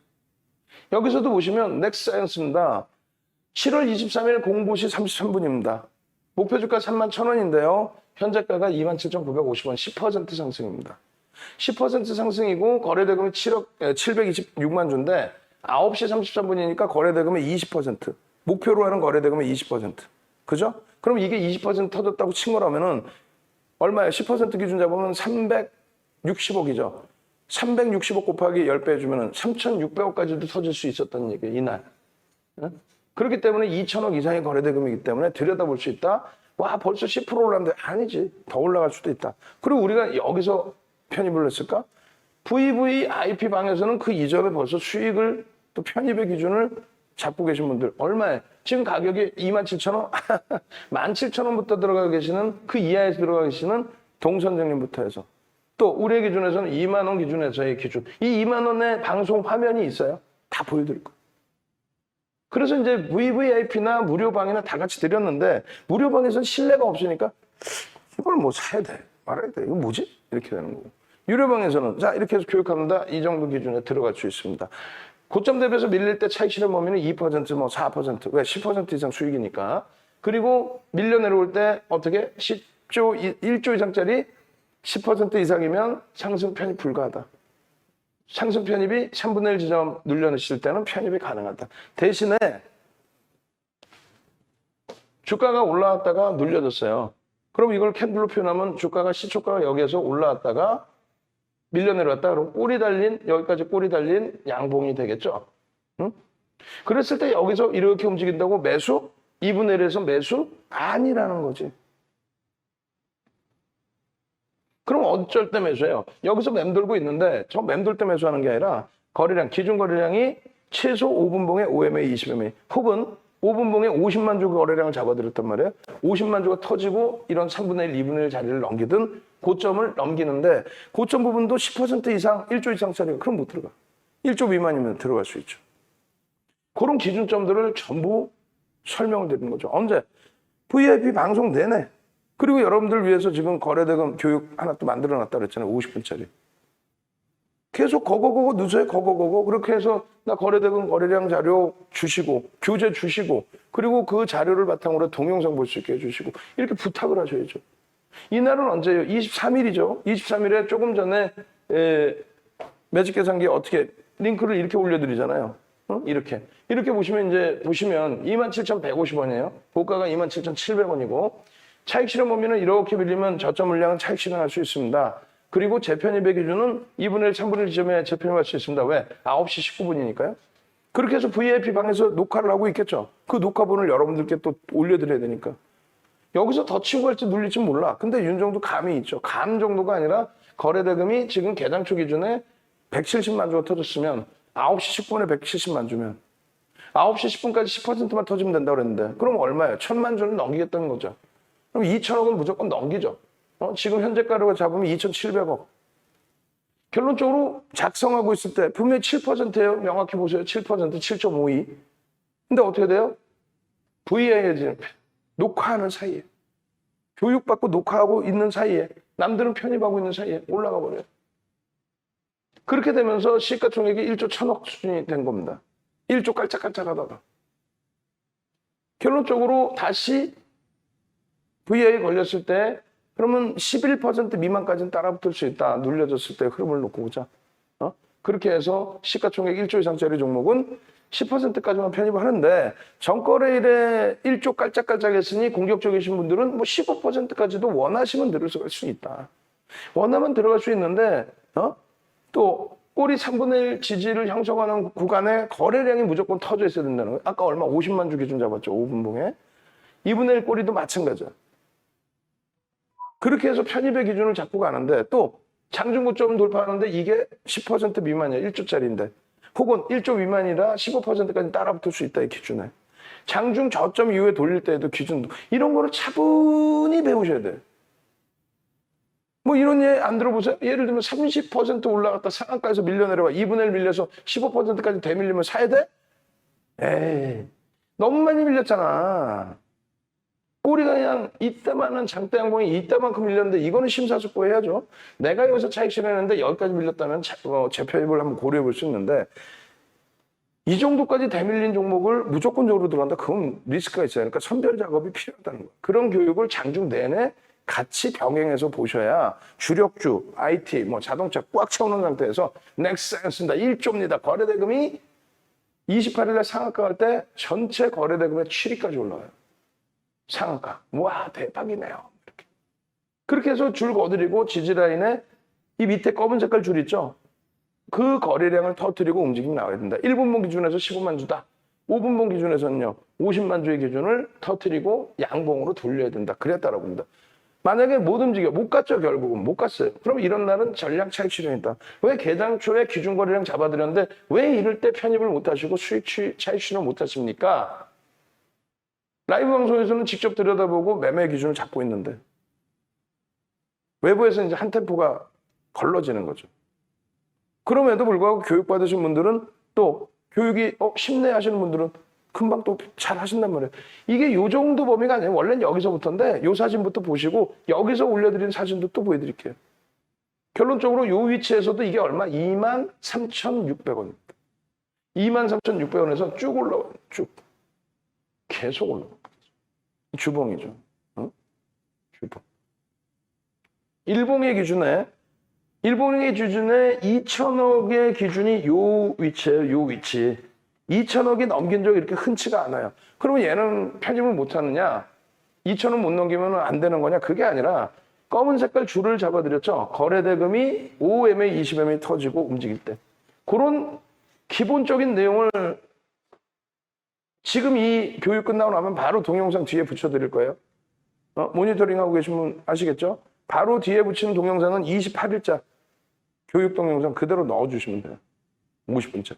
여기서도 보시면 넥스사이언스입니다. 7월 23일 공보시 33분입니다. 목표 주가 31,000원인데요. 현재가가 27,950원, 10% 상승입니다. 10% 상승이고 거래대금이 726만 주인데 9시 33분이니까 거래대금의 20%, 목표로 하는 거래대금의 20%. 그죠? 그럼 이게 20% 터졌다고 친 거라면은 얼마예요? 10% 기준 잡으면 360억이죠. 360억 곱하기 10배 해주면 3,600억까지도 터질 수 있었다는 얘기예요, 이날. 응? 그렇기 때문에 2,000억 이상의 거래대금이기 때문에 들여다볼 수 있다. 와, 벌써 10% 올랐는데 아니지. 더 올라갈 수도 있다. 그리고 우리가 여기서 편입을 했을까? VVIP 방에서는 그 이전에 벌써 수익을 또 편입의 기준을 잡고 계신 분들 얼마에? 지금 가격이 27,000원? 17,000원부터 들어가 계시는 그 이하에서 들어가 계시는 동선장님부터 해서 또 우리의 기준에서는 2만 원 기준에서의 기준. 이 2만 원의 방송 화면이 있어요. 다 보여드릴 거예요. 그래서 이제 VVIP나 무료방이나 다 같이 드렸는데 무료방에서는 신뢰가 없으니까 이걸 뭐 사야 돼, 말아야 돼. 이거 뭐지? 이렇게 되는 거고. 유료방에서는 자 이렇게 해서 교육합니다. 이 정도 기준에 들어갈 수 있습니다. 고점 대비해서 밀릴 때 차익 실현 범위는 2%, 뭐 4%. 왜? 10% 이상 수익이니까. 그리고 밀려 내려올 때 어떻게? 1조 이상짜리 10% 이상이면 상승 편입 불가하다. 상승 편입이 3분의 1 지점 눌려내실 때는 편입이 가능하다. 대신에 주가가 올라왔다가 눌려졌어요. 그럼 이걸 캔들로 표현하면 주가가 시초가가 여기에서 올라왔다가 밀려 내려왔다. 그럼 꼬리 달린, 여기까지 꼬리 달린 양봉이 되겠죠. 응? 그랬을 때 여기서 이렇게 움직인다고 매수? 2분의 1에서 매수? 아니라는 거지. 그럼 어쩔 때 매수해요? 여기서 맴돌고 있는데 저 맴돌 때 매수하는 게 아니라 거래량, 기준 거래량이 최소 5분봉에 5MA, 20MA 혹은 5분봉에 50만 주 거래량을 잡아들였단 말이에요. 50만 주가 터지고 이런 3분의 1, 2분의 1 자리를 넘기든 고점을 넘기는데 고점 부분도 10% 이상, 1조 이상짜리가 그럼 못 들어가. 1조 미만이면 들어갈 수 있죠. 그런 기준점들을 전부 설명을 드리는 거죠. 언제? VIP 방송 내내. 그리고 여러분들 위해서 지금 거래대금 교육 하나 또 만들어놨다 그랬잖아요. 50분짜리. 계속 거거거거 누수에 거거거거 그렇게 해서 나 거래대금 거래량 자료 주시고 교재 주시고 그리고 그 자료를 바탕으로 동영상 볼 수 있게 해주시고 이렇게 부탁을 하셔야죠. 이날은 언제예요? 23일이죠. 23일에 조금 전에 매직 계산기 어떻게 링크를 이렇게 올려드리잖아요. 이렇게 보시면 이제 27,150원이에요. 고가가 27,700원이고 차익 실현 범위는 이렇게 빌리면 저점 물량은 차익 실현할 수 있습니다. 그리고 재편입의 기준은 2분의 1, 3분의 1 지점에 재편입할 수 있습니다. 왜? 9시 19분이니까요. 그렇게 해서 VIP 방에서 녹화를 하고 있겠죠. 그 녹화본을 여러분들께 또 올려드려야 되니까. 여기서 더 치고 갈지 눌릴지 몰라. 근데 윤정도 감이 있죠. 감 정도가 아니라 거래대금이 지금 개장초 기준에 170만 주가 터졌으면 9시 10분에 170만 주면 9시 10분까지 10%만 터지면 된다고 그랬는데 그럼 얼마예요? 1,000만 주는 넘기겠다는 거죠. 그럼 2천억은 무조건 넘기죠. 지금 현재가로 잡으면 2,700억. 결론적으로 작성하고 있을 때 분명히 7%예요. 명확히 보세요. 7%, 7.52. 근데 어떻게 돼요? VI에 녹화하는 사이에 교육받고 녹화하고 있는 사이에 남들은 편입하고 있는 사이에 올라가 버려요. 그렇게 되면서 시가총액이 1조 1,000억 수준이 된 겁니다. 1조 깔짝깔짝 하다가. 결론적으로 다시 VI에 걸렸을 때 그러면 11% 미만까지는 따라붙을 수 있다. 눌려졌을 때 흐름을 놓고 보자. 그렇게 해서 시가총액 1조 이상짜리 종목은 10%까지만 편입을 하는데 전거래일에 1조 깔짝깔짝 했으니 공격적이신 분들은 뭐 15%까지도 원하시면 들어갈 수 있다. 원하면 들어갈 수 있는데 또 꼬리 3분의 1 지지를 형성하는 구간에 거래량이 무조건 터져 있어야 된다는 거예요. 아까 얼마? 50만 주 기준 잡았죠. 5분봉에. 2분의 1 꼬리도 마찬가지야. 그렇게 해서 편입의 기준을 잡고 가는데 또 장중고점 돌파하는데 이게 10% 미만이야. 1조짜리인데. 혹은 1조 미만이라 15%까지 따라붙을 수 있다. 이 기준에. 장중 저점 이후에 돌릴 때에도 기준도. 이런 거를 차분히 배우셔야 돼요. 뭐 이런 예 안 들어보세요? 예를 들면 30% 올라갔다 상한가에서 밀려 내려와 2분의 1 밀려서 15%까지 되밀리면 사야 돼? 에이, 너무 많이 밀렸잖아. 꼬리가 그냥 이따만한 장대 양봉이 이따만큼 밀렸는데 이거는 심사숙고해야죠. 내가 여기서 차익 실현했는데 여기까지 밀렸다면 재편입을 한번 고려해 볼 수 있는데 이 정도까지 대밀린 종목을 무조건적으로 들어간다? 그건 리스크가 있어요. 그러니까 선별 작업이 필요하다는 거예요. 그런 교육을 장중 내내 같이 병행해서 보셔야 주력주, IT, 뭐 자동차 꽉 채우는 상태에서 넥센스입니다. 1조입니다. 거래대금이 28일에 상한가 갈 때 전체 거래대금의 7위까지 올라와요. 상한가. 와, 대박이네요. 이렇게. 그렇게 해서 줄 거드리고 지지라인에 이 밑에 검은 색깔 줄 있죠? 그 거래량을 터뜨리고 움직임이 나와야 된다. 1분봉 기준에서 15만 주다. 5분봉 기준에서는요. 50만 주의 기준을 터뜨리고 양봉으로 돌려야 된다. 그래야 따라봅니다. 만약에 못 움직여, 못 갔죠, 결국은. 못 갔어요. 그럼 이런 날은 전량 차익 실현이다. 왜 개장초에 기준 거래량 잡아드렸는데 왜 이럴 때 편입을 못 하시고 차익 실현 못 하십니까? 라이브 방송에서는 직접 들여다보고 매매 기준을 잡고 있는데 외부에서 이제 한 템포가 걸러지는 거죠. 그럼에도 불구하고 교육받으신 분들은 또 교육이 쉽네 하시는 분들은 금방 또 잘 하신단 말이에요. 이게 요 정도 범위가 아니에요. 원래는 여기서부터인데 요 사진부터 보시고 여기서 올려드린 사진도 또 보여드릴게요. 결론적으로 요 위치에서도 이게 얼마? 23,600원입니다. 23,600원에서 쭉 올라와요. 쭉. 계속 올라와요. 주봉이죠. 주봉. 일봉의 기준에 2천억의 기준이 요 위치예요. 요 위치. 2천억이 넘긴 적이 이렇게 흔치가 않아요. 그러면 얘는 편입을 못 하느냐? 2천억 못 넘기면 안 되는 거냐? 그게 아니라 검은 색깔 줄을 잡아드렸죠. 거래대금이 5MA, 20MA 터지고 움직일 때. 그런 기본적인 내용을 지금 이 교육 끝나고 나면 바로 동영상 뒤에 붙여드릴 거예요. 모니터링하고 계신 분 아시겠죠? 바로 뒤에 붙이는 동영상은 28일자 교육 동영상 그대로 넣어주시면 돼요. 50분짜리.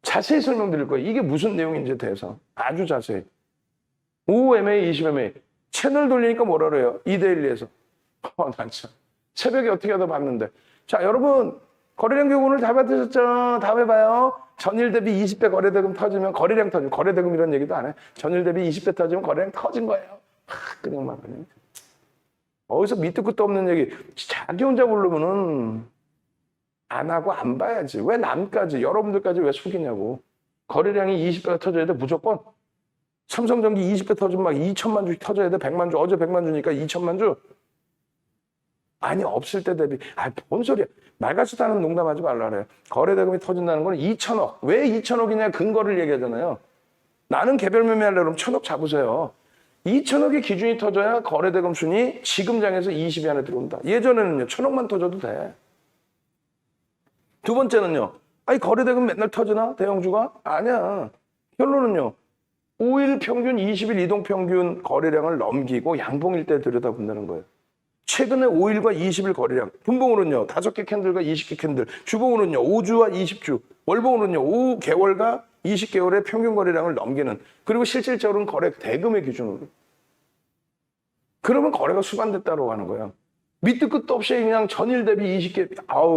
자세히 설명드릴 거예요. 이게 무슨 내용인지에 대해서 아주 자세히. 5MA, 20MA 채널 돌리니까 뭐라 그래요? 2대1에서. 난 참. 새벽에 어떻게 하다 봤는데. 자, 여러분 거래량 교육 오늘 다 받으셨죠? 다음에 봐요. 전일 대비 20배 거래대금 터지면 거래량 터지면 거래대금 이런 얘기도 안 해. 전일 대비 20배 터지면 거래량 터진 거예요. 그냥 막 그냥. 어디서 밑도 끝도 없는 얘기. 자기 혼자 부르면은 안 하고 안 봐야지. 왜 남까지 여러분들까지 왜 속이냐고. 거래량이 20배가 터져야 돼 무조건. 삼성전기 20배 터지면 막 2천만 주 터져야 돼. 100만 주. 어제 100만 주니까 2천만 주. 아니 없을 때 대비. 뭔 소리야. 말같지도 않은 농담하지 말라 그래요. 거래대금이 터진다는 건 2천억. 왜 2천억이냐 근거를 얘기하잖아요. 나는 개별 매매하려면 1,000억 잡으세요. 2천억의 기준이 터져야 거래대금 순위 지금장에서 20위 안에 들어온다. 예전에는요. 1,000억만 터져도 돼. 두 번째는요. 거래대금 맨날 터지나? 대형주가? 아니야. 결론은요. 5일 평균, 20일 이동평균 거래량을 넘기고 양봉일 때 들여다본다는 거예요. 최근에 5일과 20일 거래량. 분봉으로는요. 5개 캔들과 20개 캔들. 주봉으로는요. 5주와 20주. 월봉으로는요. 5개월과 20개월의 평균 거래량을 넘기는. 그리고 실질적으로는 거래 대금의 기준으로. 그러면 거래가 수반됐다고 하는 거예요. 밑도 끝도 없이 그냥 전일 대비 20개.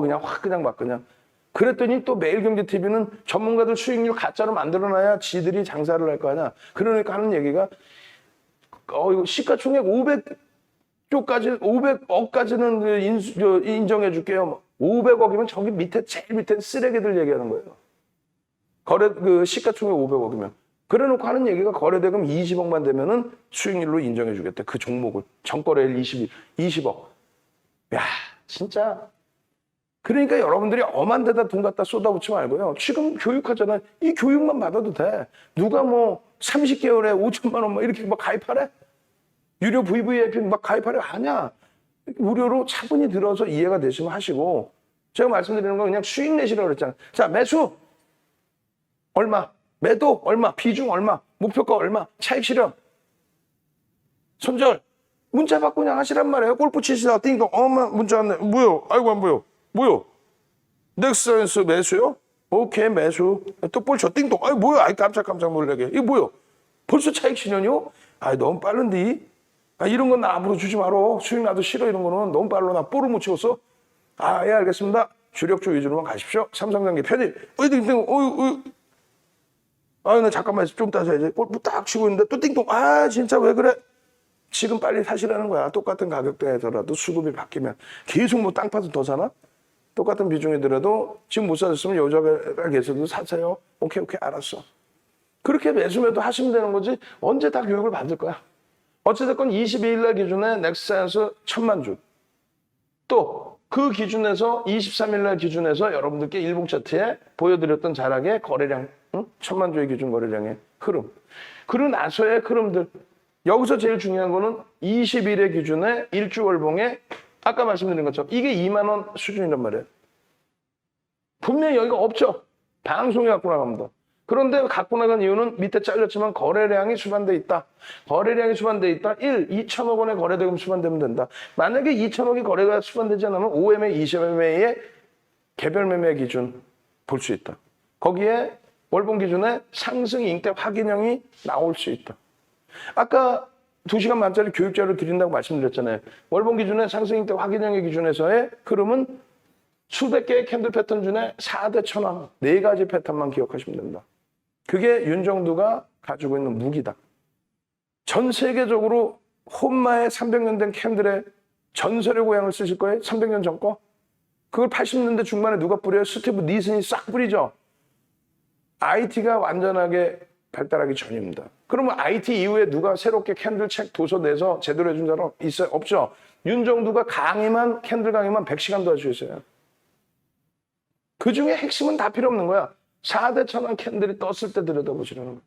그냥 확 그냥 막 그냥. 그랬더니 또 매일경제TV는 전문가들 수익률 가짜로 만들어놔야 지들이 장사를 할 거 아니야. 그러니까 하는 얘기가 이거 시가총액 500억까지는 인정해 줄게요. 500억이면 저기 밑에 제일 밑에 쓰레기들 얘기하는 거예요. 시가총액 500억이면. 그래 놓고 하는 얘기가 거래대금 20억만 되면은 수익률로 인정해 주겠다. 그 종목을. 전거래일 20억. 야, 진짜. 그러니까 여러분들이 엄한 데다 돈 갖다 쏟아붓지 말고요. 지금 교육하잖아요. 이 교육만 받아도 돼. 누가 30개월에 5천만 원 이렇게 막 가입하래? 유료 VVIP 막 가입하래? 아니야. 무료로 차분히 들어서 이해가 되시면 하시고. 제가 말씀드리는 건 그냥 수익 내시라고 그랬잖아요. 자, 매수 얼마, 매도 얼마, 비중 얼마, 목표가 얼마, 차익 실현, 손절. 문자 받고 그냥 하시란 말이에요. 골프 치시다가 띵동 엄마 문자 왔네. 뭐요? 아이고 안 보여. 뭐요? 넥센스 매수요? 오케이 매수. 또 볼 줘 띵동. 뭐야? 깜짝 놀라게. 이거 뭐요? 벌써 차익 실현이요? 너무 빠른데. 이런 건 나 앞으로 주지 마라. 수익 나도 싫어. 이런 거는 너무 빨라. 나 볼을 못 찍었어. 예 알겠습니다. 주력주 위주로만 가십시오. 삼성전기 편입. 띵동. 나 잠깐만 좀 따져야지. 볼 딱 치고 있는데 또 띵동. 진짜 왜 그래? 지금 빨리 사시라는 거야. 똑같은 가격대에서라도 수급이 바뀌면 계속 땅 파서 더 사나? 똑같은 비중이더라도 지금 못 사셨으면 여자가 계셔도 사세요. 오케이 알았어. 그렇게 매수매도 하시면 되는 거지 언제 다 교육을 받을 거야. 어찌됐건 22일 날 기준에 넥센스 1,000만 주. 또 그 기준에서 23일 날 기준에서 여러분들께 일봉 차트에 보여드렸던 자락의 거래량 1,000만 주의 기준 거래량의 흐름. 그리고 나서의 흐름들. 여기서 제일 중요한 거는 20일의 기준에 일주월봉에 아까 말씀드린 것처럼 이게 2만 원 수준이란 말이에요. 분명히 여기가 없죠. 방송에 갖고 나갑니다. 그런데 갖고 나간 이유는 밑에 잘렸지만 거래량이 수반돼 있다. 거래량이 수반돼 있다. 2천억 원의 거래대금 수반되면 된다. 만약에 2천억이 거래가 수반되지 않으면 5MA, 20MA의 개별 매매 기준 볼 수 있다. 거기에 월봉 기준에 상승 잉태 확인형이 나올 수 있다. 아까 2시간 만짜리 교육자료 드린다고 말씀드렸잖아요. 월봉 기준에 상승 잉태 확인형의 기준에서의 흐름은 수백 개의 캔들 패턴 중에 4대 천왕 4가지 패턴만 기억하시면 된다. 그게 윤정두가 가지고 있는 무기다. 전 세계적으로 혼마의 300년 된 캔들의 전설의 고향을 쓰실 거예요? 300년 전 거? 그걸 80년대 중반에 누가 뿌려요? 스티브 니슨이 싹 뿌리죠. IT가 완전하게 발달하기 전입니다. 그러면 IT 이후에 누가 새롭게 캔들 책 도서 내서 제대로 해준 사람 있어요? 없죠. 윤정두가 강의만 캔들 강의만 100시간도 할 수 있어요. 그 중에 핵심은 다 필요 없는 거야. 4대 천왕 캔들이 떴을 때 들여다보시라는 거야.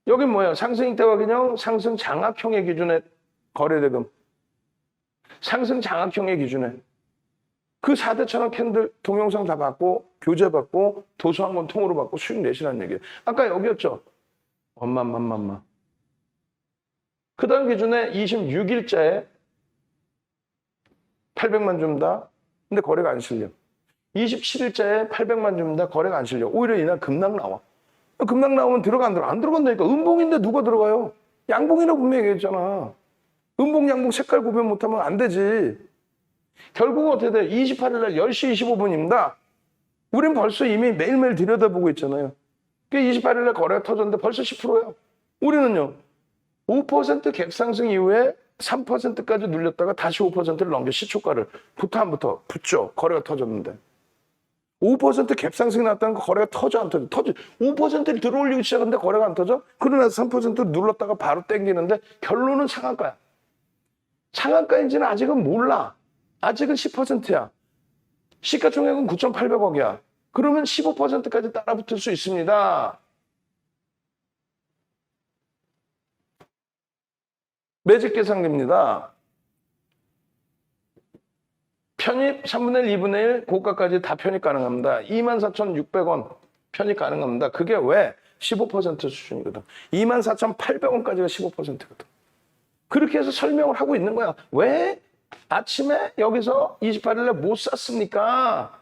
여긴 뭐예요? 상승 잉태와 균형, 상승 장악형의 기준의 거래대금. 상승 장악형의 기준에 그 4대 천왕 캔들 동영상 다 받고 교재 받고 도서 한 권 통으로 받고 수익 내시라는 얘기예요. 아까 여기였죠. 엄마. 그 다음 기준에 26일자에 800만 줍니다. 근데 거래가 안 실려. 27일자에 800만 줍니다. 거래가 안 실려. 오히려 이날 급락 나와. 급락 나오면 들어가 안 들어가? 안 들어간다니까. 음봉인데 누가 들어가요? 양봉이라고 분명히 얘기했잖아. 음봉, 양봉 색깔 구분 못하면 안 되지. 결국은 어떻게 돼? 28일 날 10시 25분입니다. 우린 벌써 이미 매일매일 들여다보고 있잖아요. 28일 날 거래가 터졌는데 벌써 10%예요. 우리는요. 5% 갭상승 이후에 3%까지 눌렸다가 다시 5%를 넘겨 시초가를. 붙어 안 붙어? 붙죠. 거래가 터졌는데. 5% 갭상승이 났다는 거 거래가 터져 안 터져? 터져. 5%를 들어올리기 시작하는데 거래가 안 터져? 그러나 3% 눌렀다가 바로 땡기는데 결론은 상한가야. 상한가인지는 아직은 몰라. 아직은 10%야. 시가총액은 9,800억이야. 그러면 15%까지 따라붙을 수 있습니다. 매직 계산기입니다. 편입 3분의 1, 2분의 1 고가까지 다 편입 가능합니다. 24,600원 편입 가능합니다. 그게 왜? 15% 수준이거든. 24,800원까지가 15%거든. 그렇게 해서 설명을 하고 있는 거야. 왜 아침에 여기서 28일에 못 샀습니까?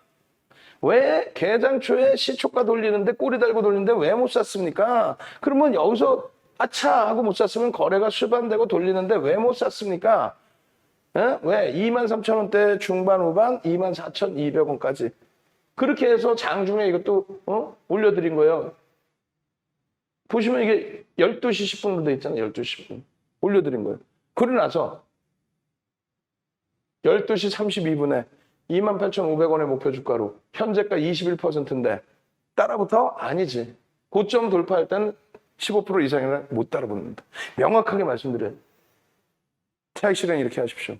왜 개장 초에 시초가 돌리는데 꼬리 달고 돌리는데 왜 못 샀습니까? 그러면 여기서 아차 하고 못 샀으면 거래가 수반되고 돌리는데 왜 못 샀습니까? 왜? 23,000원대 중반 후반 24,200원까지. 그렇게 해서 장중에 이것도 올려드린 거예요. 보시면 이게 12시 10분으로 돼 있잖아요. 12시 10분. 올려드린 거예요. 그러고 나서 12시 32분에 28,500원의 목표 주가로 현재가 21%인데 따라붙어? 아니지. 고점 돌파할 때는 15% 이상이나 못 따라붙는다. 명확하게 말씀드려요. 차익 실현 이렇게 하십시오.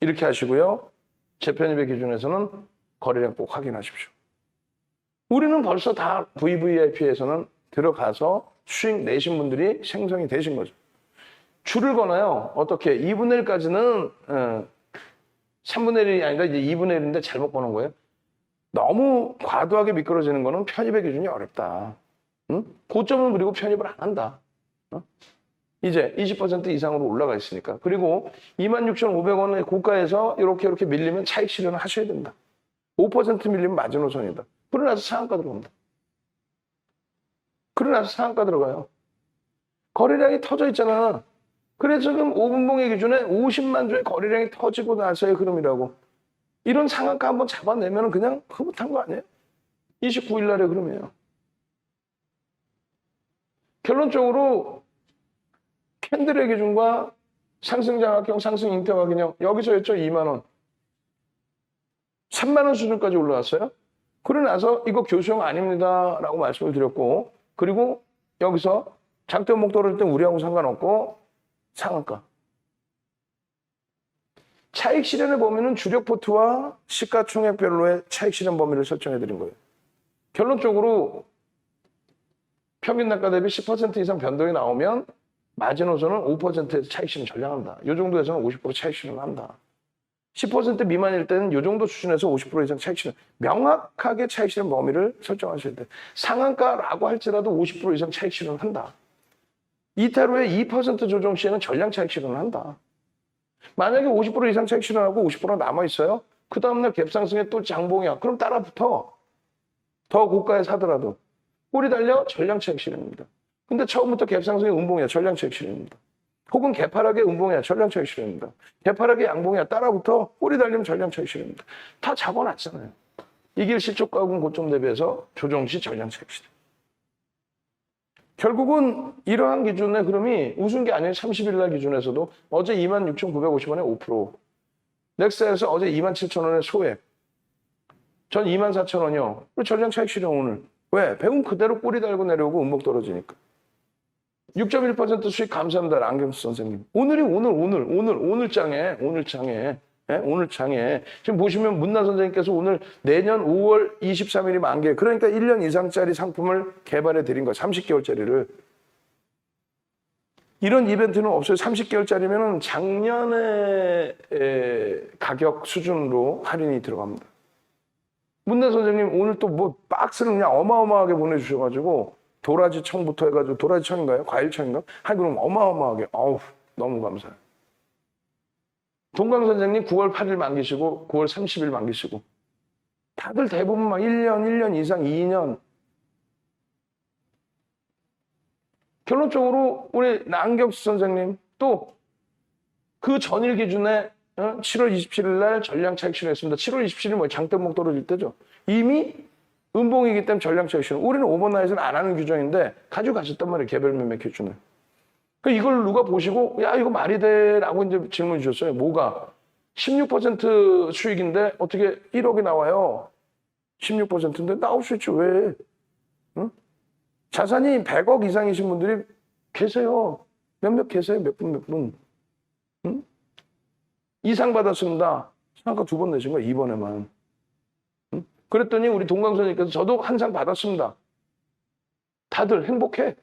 이렇게 하시고요. 재편입의 기준에서는 거래량 꼭 확인하십시오. 우리는 벌써 다 VVIP에서는 들어가서 수익 내신 분들이 생성이 되신 거죠. 줄을 거나요? 어떻게? 2분의 1까지는 3분의 1이 아니라 이제 2분의 1인데 잘못 거는 거예요. 너무 과도하게 미끄러지는 거는 편입의 기준이 어렵다. 응? 고점은 그리고 편입을 안 한다. 이제 20% 이상으로 올라가 있으니까. 그리고 26,500원의 고가에서 이렇게 밀리면 차익 실현을 하셔야 된다. 5% 밀리면 마지노선이다. 그러고 나서 상한가 들어갑니다. 그러고 나서 상한가 들어가요. 거래량이 터져 있잖아. 그래서 지금 5분봉의 기준에 50만 주의 거래량이 터지고 나서의 흐름이라고. 이런 상한가 한번 잡아내면 그냥 흐뭇한 거 아니에요? 29일 날의 흐름이에요. 결론적으로 캔들의 기준과 상승장악형, 상승 잉태화 기념 여기서였죠. 2만 원. 3만 원 수준까지 올라왔어요. 그러고 나서 이거 교수형 아닙니다 라고 말씀을 드렸고, 그리고 여기서 장대 목도를 때 우리하고 상관없고 상한가. 차익 실현의 범위는 주력 포트와 시가총액별로의 차익 실현 범위를 설정해 드린 거예요. 결론적으로 평균 단가 대비 10% 이상 변동이 나오면 마지노선은 5%에서 차익 실현 전량한다. 이 정도에서는 50% 차익 실현한다. 10% 미만일 때는 이 정도 수준에서 50% 이상 차익 실현. 명확하게 차익 실현 범위를 설정하셔야 돼. 상한가라고 할지라도 50% 이상 차익 실현을 한다. 이탈 후에 2% 조정 시에는 전량 차익 실현을 한다. 만약에 50% 이상 차익 실현하고 50% 남아있어요. 그 다음날 갭상승에 또 장봉이야. 그럼 따라 붙어. 더 고가에 사더라도. 꼬리 달려 전량 차익 실현입니다. 근데 처음부터 갭상승의 음봉이야. 전량 차익 실현입니다. 혹은 개파락의 음봉이야. 전량 차익 실현입니다. 개파락의 양봉이야. 따라붙어 꼬리 달리면 전량 차익 실현입니다. 다 적어놨잖아요. 이길 시초가하고 고점 대비해서 조정 시 전량 차익 실현. 결국은 이러한 기준의 흐름이 웃은 게 아니에요. 30일 날 기준에서도 어제 26,950원에 5%. 넥사에서 어제 27,000원에 소액. 전 24,000원이요. 전량 차익 실현 오늘. 왜? 배운 그대로 꼬리 달고 내려오고 음봉 떨어지니까. 6.1% 수익 감사합니다. 안경수 선생님. 오늘 장에. 지금 보시면 문나 선생님께서 오늘 내년 5월 23일이 만기. 그러니까 1년 이상짜리 상품을 개발해 드린 거예요. 30개월짜리를. 이런 이벤트는 없어요. 30개월짜리면 작년의 가격 수준으로 할인이 들어갑니다. 문나 선생님 오늘 또 뭐 박스를 그냥 어마어마하게 보내주셔가지고 도라지 청부터 해가지고 도라지 청인가요? 과일 청인가? 하여튼 그럼 어마어마하게. 어우 너무 감사해요. 동강 선생님 9월 8일 만기시고 9월 30일 만기시고 다들 대부분 막 1년, 1년 이상, 2년. 결론적으로 우리 남경수 선생님 또 그 전일 기준에 7월 27일 날 전량 차익 실현했습니다. 7월 27일 뭐 장대목 떨어질 때죠. 이미 음봉이기 때문에 전량 차익 실현. 우리는 오버나잇은 안 하는 규정인데 가지고 가셨단 말이에요. 개별 매매 기준을. 그러니까 이걸 누가 보시고 야 이거 말이 돼? 라고 이제 질문 주셨어요. 뭐가? 16% 수익인데 어떻게 1억이 나와요? 16%인데 나올 수 있지 왜? 응? 자산이 100억 이상이신 분들이 계세요. 몇몇 계세요. 몇 분. 응? 이상 받았습니다. 상한가 2번 내신 거야. 이번에만. 응? 그랬더니 우리 동강선님께서 저도 한 상 받았습니다. 다들 행복해.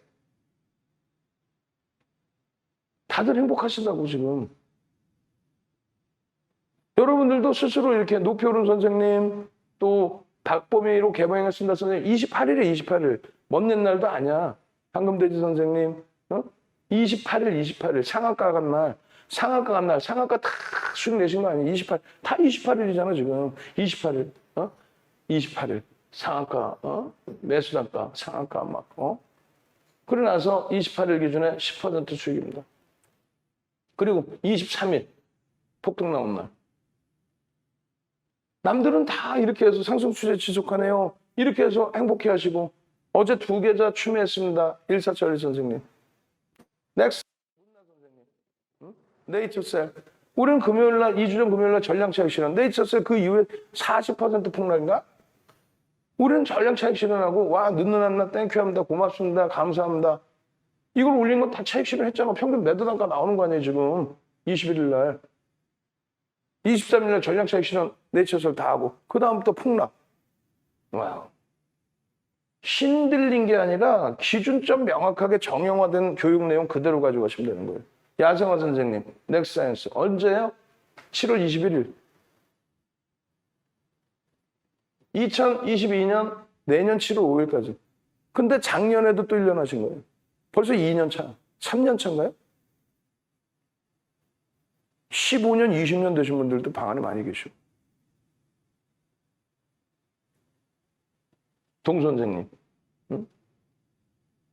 다들 행복하시다고 지금. 여러분들도 스스로 이렇게 노표른 선생님 또 박범위로 개방했습니다. 선생님 28일에 28일. 먼 옛날도 아니야. 황금돼지 선생님 28일 상한가 간 날. 상한가 다 수익 내신 거 아니에요? 28일. 다 28일이잖아 지금. 28일. 28일. 상한가. 매수단가. 상한가 막. 그러고 나서 28일 기준에 10% 수익입니다. 그리고 23일. 폭등 나온 날. 남들은 다 이렇게 해서 상승 추세 지속하네요. 이렇게 해서 행복해 하시고 어제 2계좌 추매했습니다. 1471 선생님. 넥스 선생님. 네이처셀. 우리는 금요일날 2주 전 금요일날 전량 차익 실현. 네이처셀 그 이후에 40% 폭락인가? 우리는 전량 차익 실현하고 와 늦는 날 땡큐합니다. 고맙습니다. 감사합니다. 이걸 올린 건 다 차익 실현했잖아. 평균 매도 단가 나오는 거 아니에요 지금. 21일 날. 23일 날 전량 차익 실현 네이처셀 다 하고 그 다음부터 폭락. 와우. 신들린 게 아니라 기준점 명확하게 정형화된 교육 내용 그대로 가져가시면 되는 거예요. 야생화 선생님, 넥스사이언스 언제요? 7월 21일. 2022년 내년 7월 5일까지. 근데 작년에도 또 1년 하신 거예요. 벌써 2년 차, 3년 차인가요? 15년, 20년 되신 분들도 방 안에 많이 계시고. 동 선생님. 응?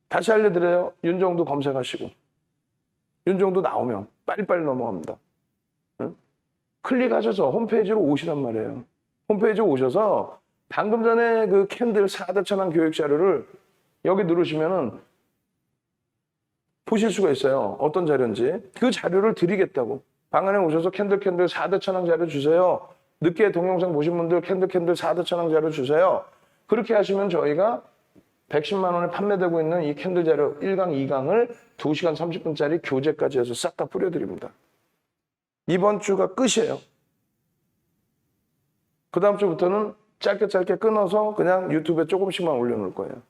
다시 알려드려요. 윤정도 검색하시고. 윤정도 나오면 빨리빨리 넘어갑니다. 응? 클릭하셔서 홈페이지로 오시란 말이에요. 홈페이지에 오셔서 방금 전에 그 캔들 4대 천왕 교육 자료를 여기 누르시면은 보실 수가 있어요. 어떤 자료인지. 그 자료를 드리겠다고. 방 안에 오셔서 캔들 4대 천왕 자료 주세요. 늦게 동영상 보신 분들 캔들 4대 천왕 자료 주세요. 그렇게 하시면 저희가 110만 원에 판매되고 있는 이 캔들 자료 1강, 2강을 2시간 30분짜리 교재까지 해서 싹 다 뿌려드립니다. 이번 주가 끝이에요. 그 다음 주부터는 짧게 끊어서 그냥 유튜브에 조금씩만 올려놓을 거예요.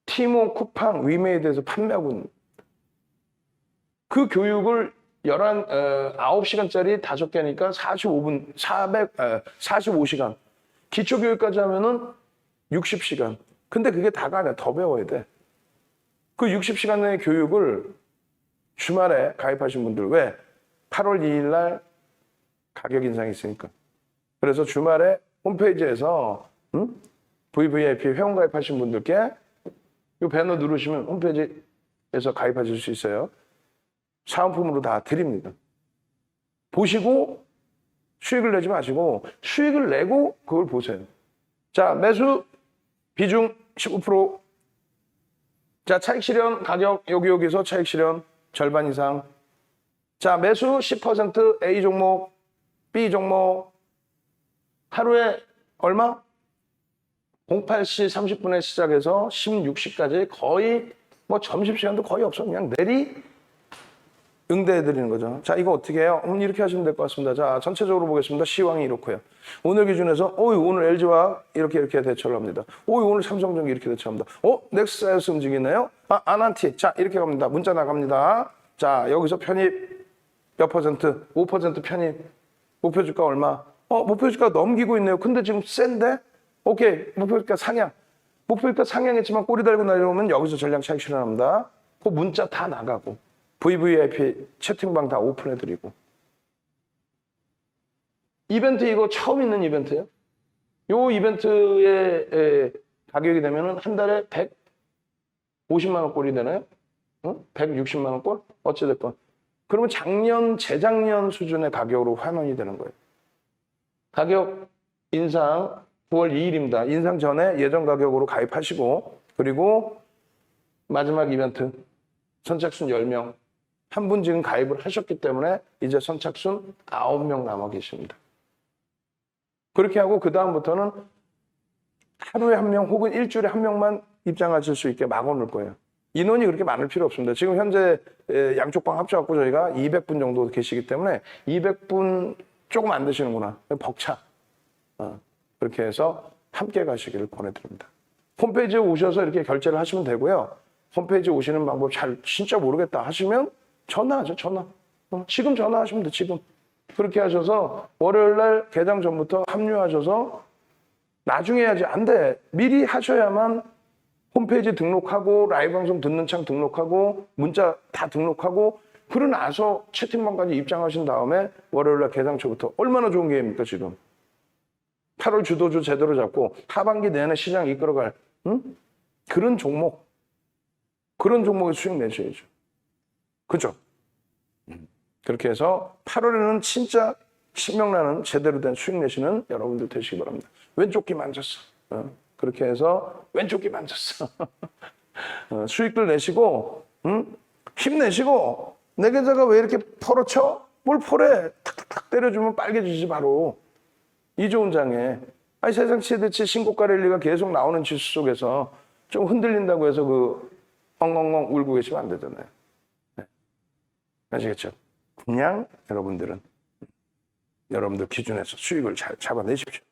티모, 쿠팡, 위메이드에서 판매하고 있는 그 교육을 9시간짜리 5개니까 45시간. 기초교육까지 하면은 60시간. 근데 그게 다가 아니야. 더 배워야 돼. 그 60시간의 교육을 주말에 가입하신 분들 왜? 8월 2일 날 가격 인상이 있으니까. 그래서 주말에 홈페이지에서 VVIP 회원 가입하신 분들께 이 배너 누르시면 홈페이지에서 가입하실 수 있어요. 사은품으로 다 드립니다. 보시고 수익을 내지 마시고 수익을 내고 그걸 보세요. 자, 매수 비중 15%. 자, 차익 실현 가격 여기서 차익 실현 절반 이상. 자, 매수 10% A 종목, B 종목. 하루에 얼마? 08시 30분에 시작해서 16시까지 거의 뭐 점심시간도 거의 없어. 그냥 응대해드리는 거죠. 자, 이거 어떻게 해요? 이렇게 하시면 될 것 같습니다. 자, 전체적으로 보겠습니다. 시황이 이렇고요. 오늘 기준에서, 오늘 LG화학 이렇게 대처를 합니다. 오늘 삼성전기 이렇게 대처합니다. 넥스사이언스 움직이네요? 아난티. 자, 이렇게 갑니다. 문자 나갑니다. 자, 여기서 편입 몇 퍼센트? 5% 편입. 목표주가 얼마? 목표주가 넘기고 있네요. 근데 지금 센데? 오케이. 목표주가 상향. 목표주가 상향했지만 꼬리 달고 내려오면 여기서 전량 차익 실현합니다. 그 문자 다 나가고. VVIP 채팅방 다 오픈해드리고. 이벤트 이거 처음 있는 이벤트예요? 요 이벤트의 가격이 되면은 한 달에 150만 원꼴이 되나요? 160만 원꼴? 어찌됐건. 그러면 작년, 재작년 수준의 가격으로 환원이 되는 거예요. 가격 인상 9월 2일입니다. 인상 전에 예전 가격으로 가입하시고, 그리고 마지막 이벤트 선착순 10명. 한 분 지금 가입을 하셨기 때문에 이제 선착순 9명 남아 계십니다. 그렇게 하고 그 다음부터는 하루에 한 명 혹은 일주일에 한 명만 입장하실 수 있게 막아놓을 거예요. 인원이 그렇게 많을 필요 없습니다. 지금 현재 양쪽 방 합쳐갖고 저희가 200분 정도 계시기 때문에 200분 조금 안 되시는구나. 벅차. 그렇게 해서 함께 가시기를 권해드립니다. 홈페이지에 오셔서 이렇게 결제를 하시면 되고요. 홈페이지에 오시는 방법 잘 진짜 모르겠다 하시면 전화하죠. 전화. 지금 전화하시면 돼. 지금. 그렇게 하셔서 월요일날 개장 전부터 합류하셔서 나중에 해야지. 안 돼. 미리 하셔야만 홈페이지 등록하고 라이브 방송 듣는 창 등록하고 문자 다 등록하고 그러고 나서 채팅방까지 입장하신 다음에 월요일날 개장 초부터 얼마나 좋은 기회입니까 지금. 8월 주도주 제대로 잡고 하반기 내내 시장 이끌어갈 그런 종목의 수익 내셔야죠. 그죠? 그렇게 해서 8월에는 진짜 신명나는 제대로 된 수익 내시는 여러분들 되시기 바랍니다. 왼쪽 귀 만졌어. 그렇게 해서 왼쪽 귀 만졌어. 수익들 내시고 힘내시고 내 계좌가 왜 이렇게 펄어쳐? 뭘 펄해? 탁탁탁 때려주면 빨개지지 바로. 이 좋은 장에 아니 세상 최대치 신고가 랠리가 계속 나오는 지수 속에서 좀 흔들린다고 해서 그 엉엉엉 울고 계시면 안 되잖아요. 네. 아시겠죠? 그냥 여러분들 기준에서 수익을 잘 잡아내십시오.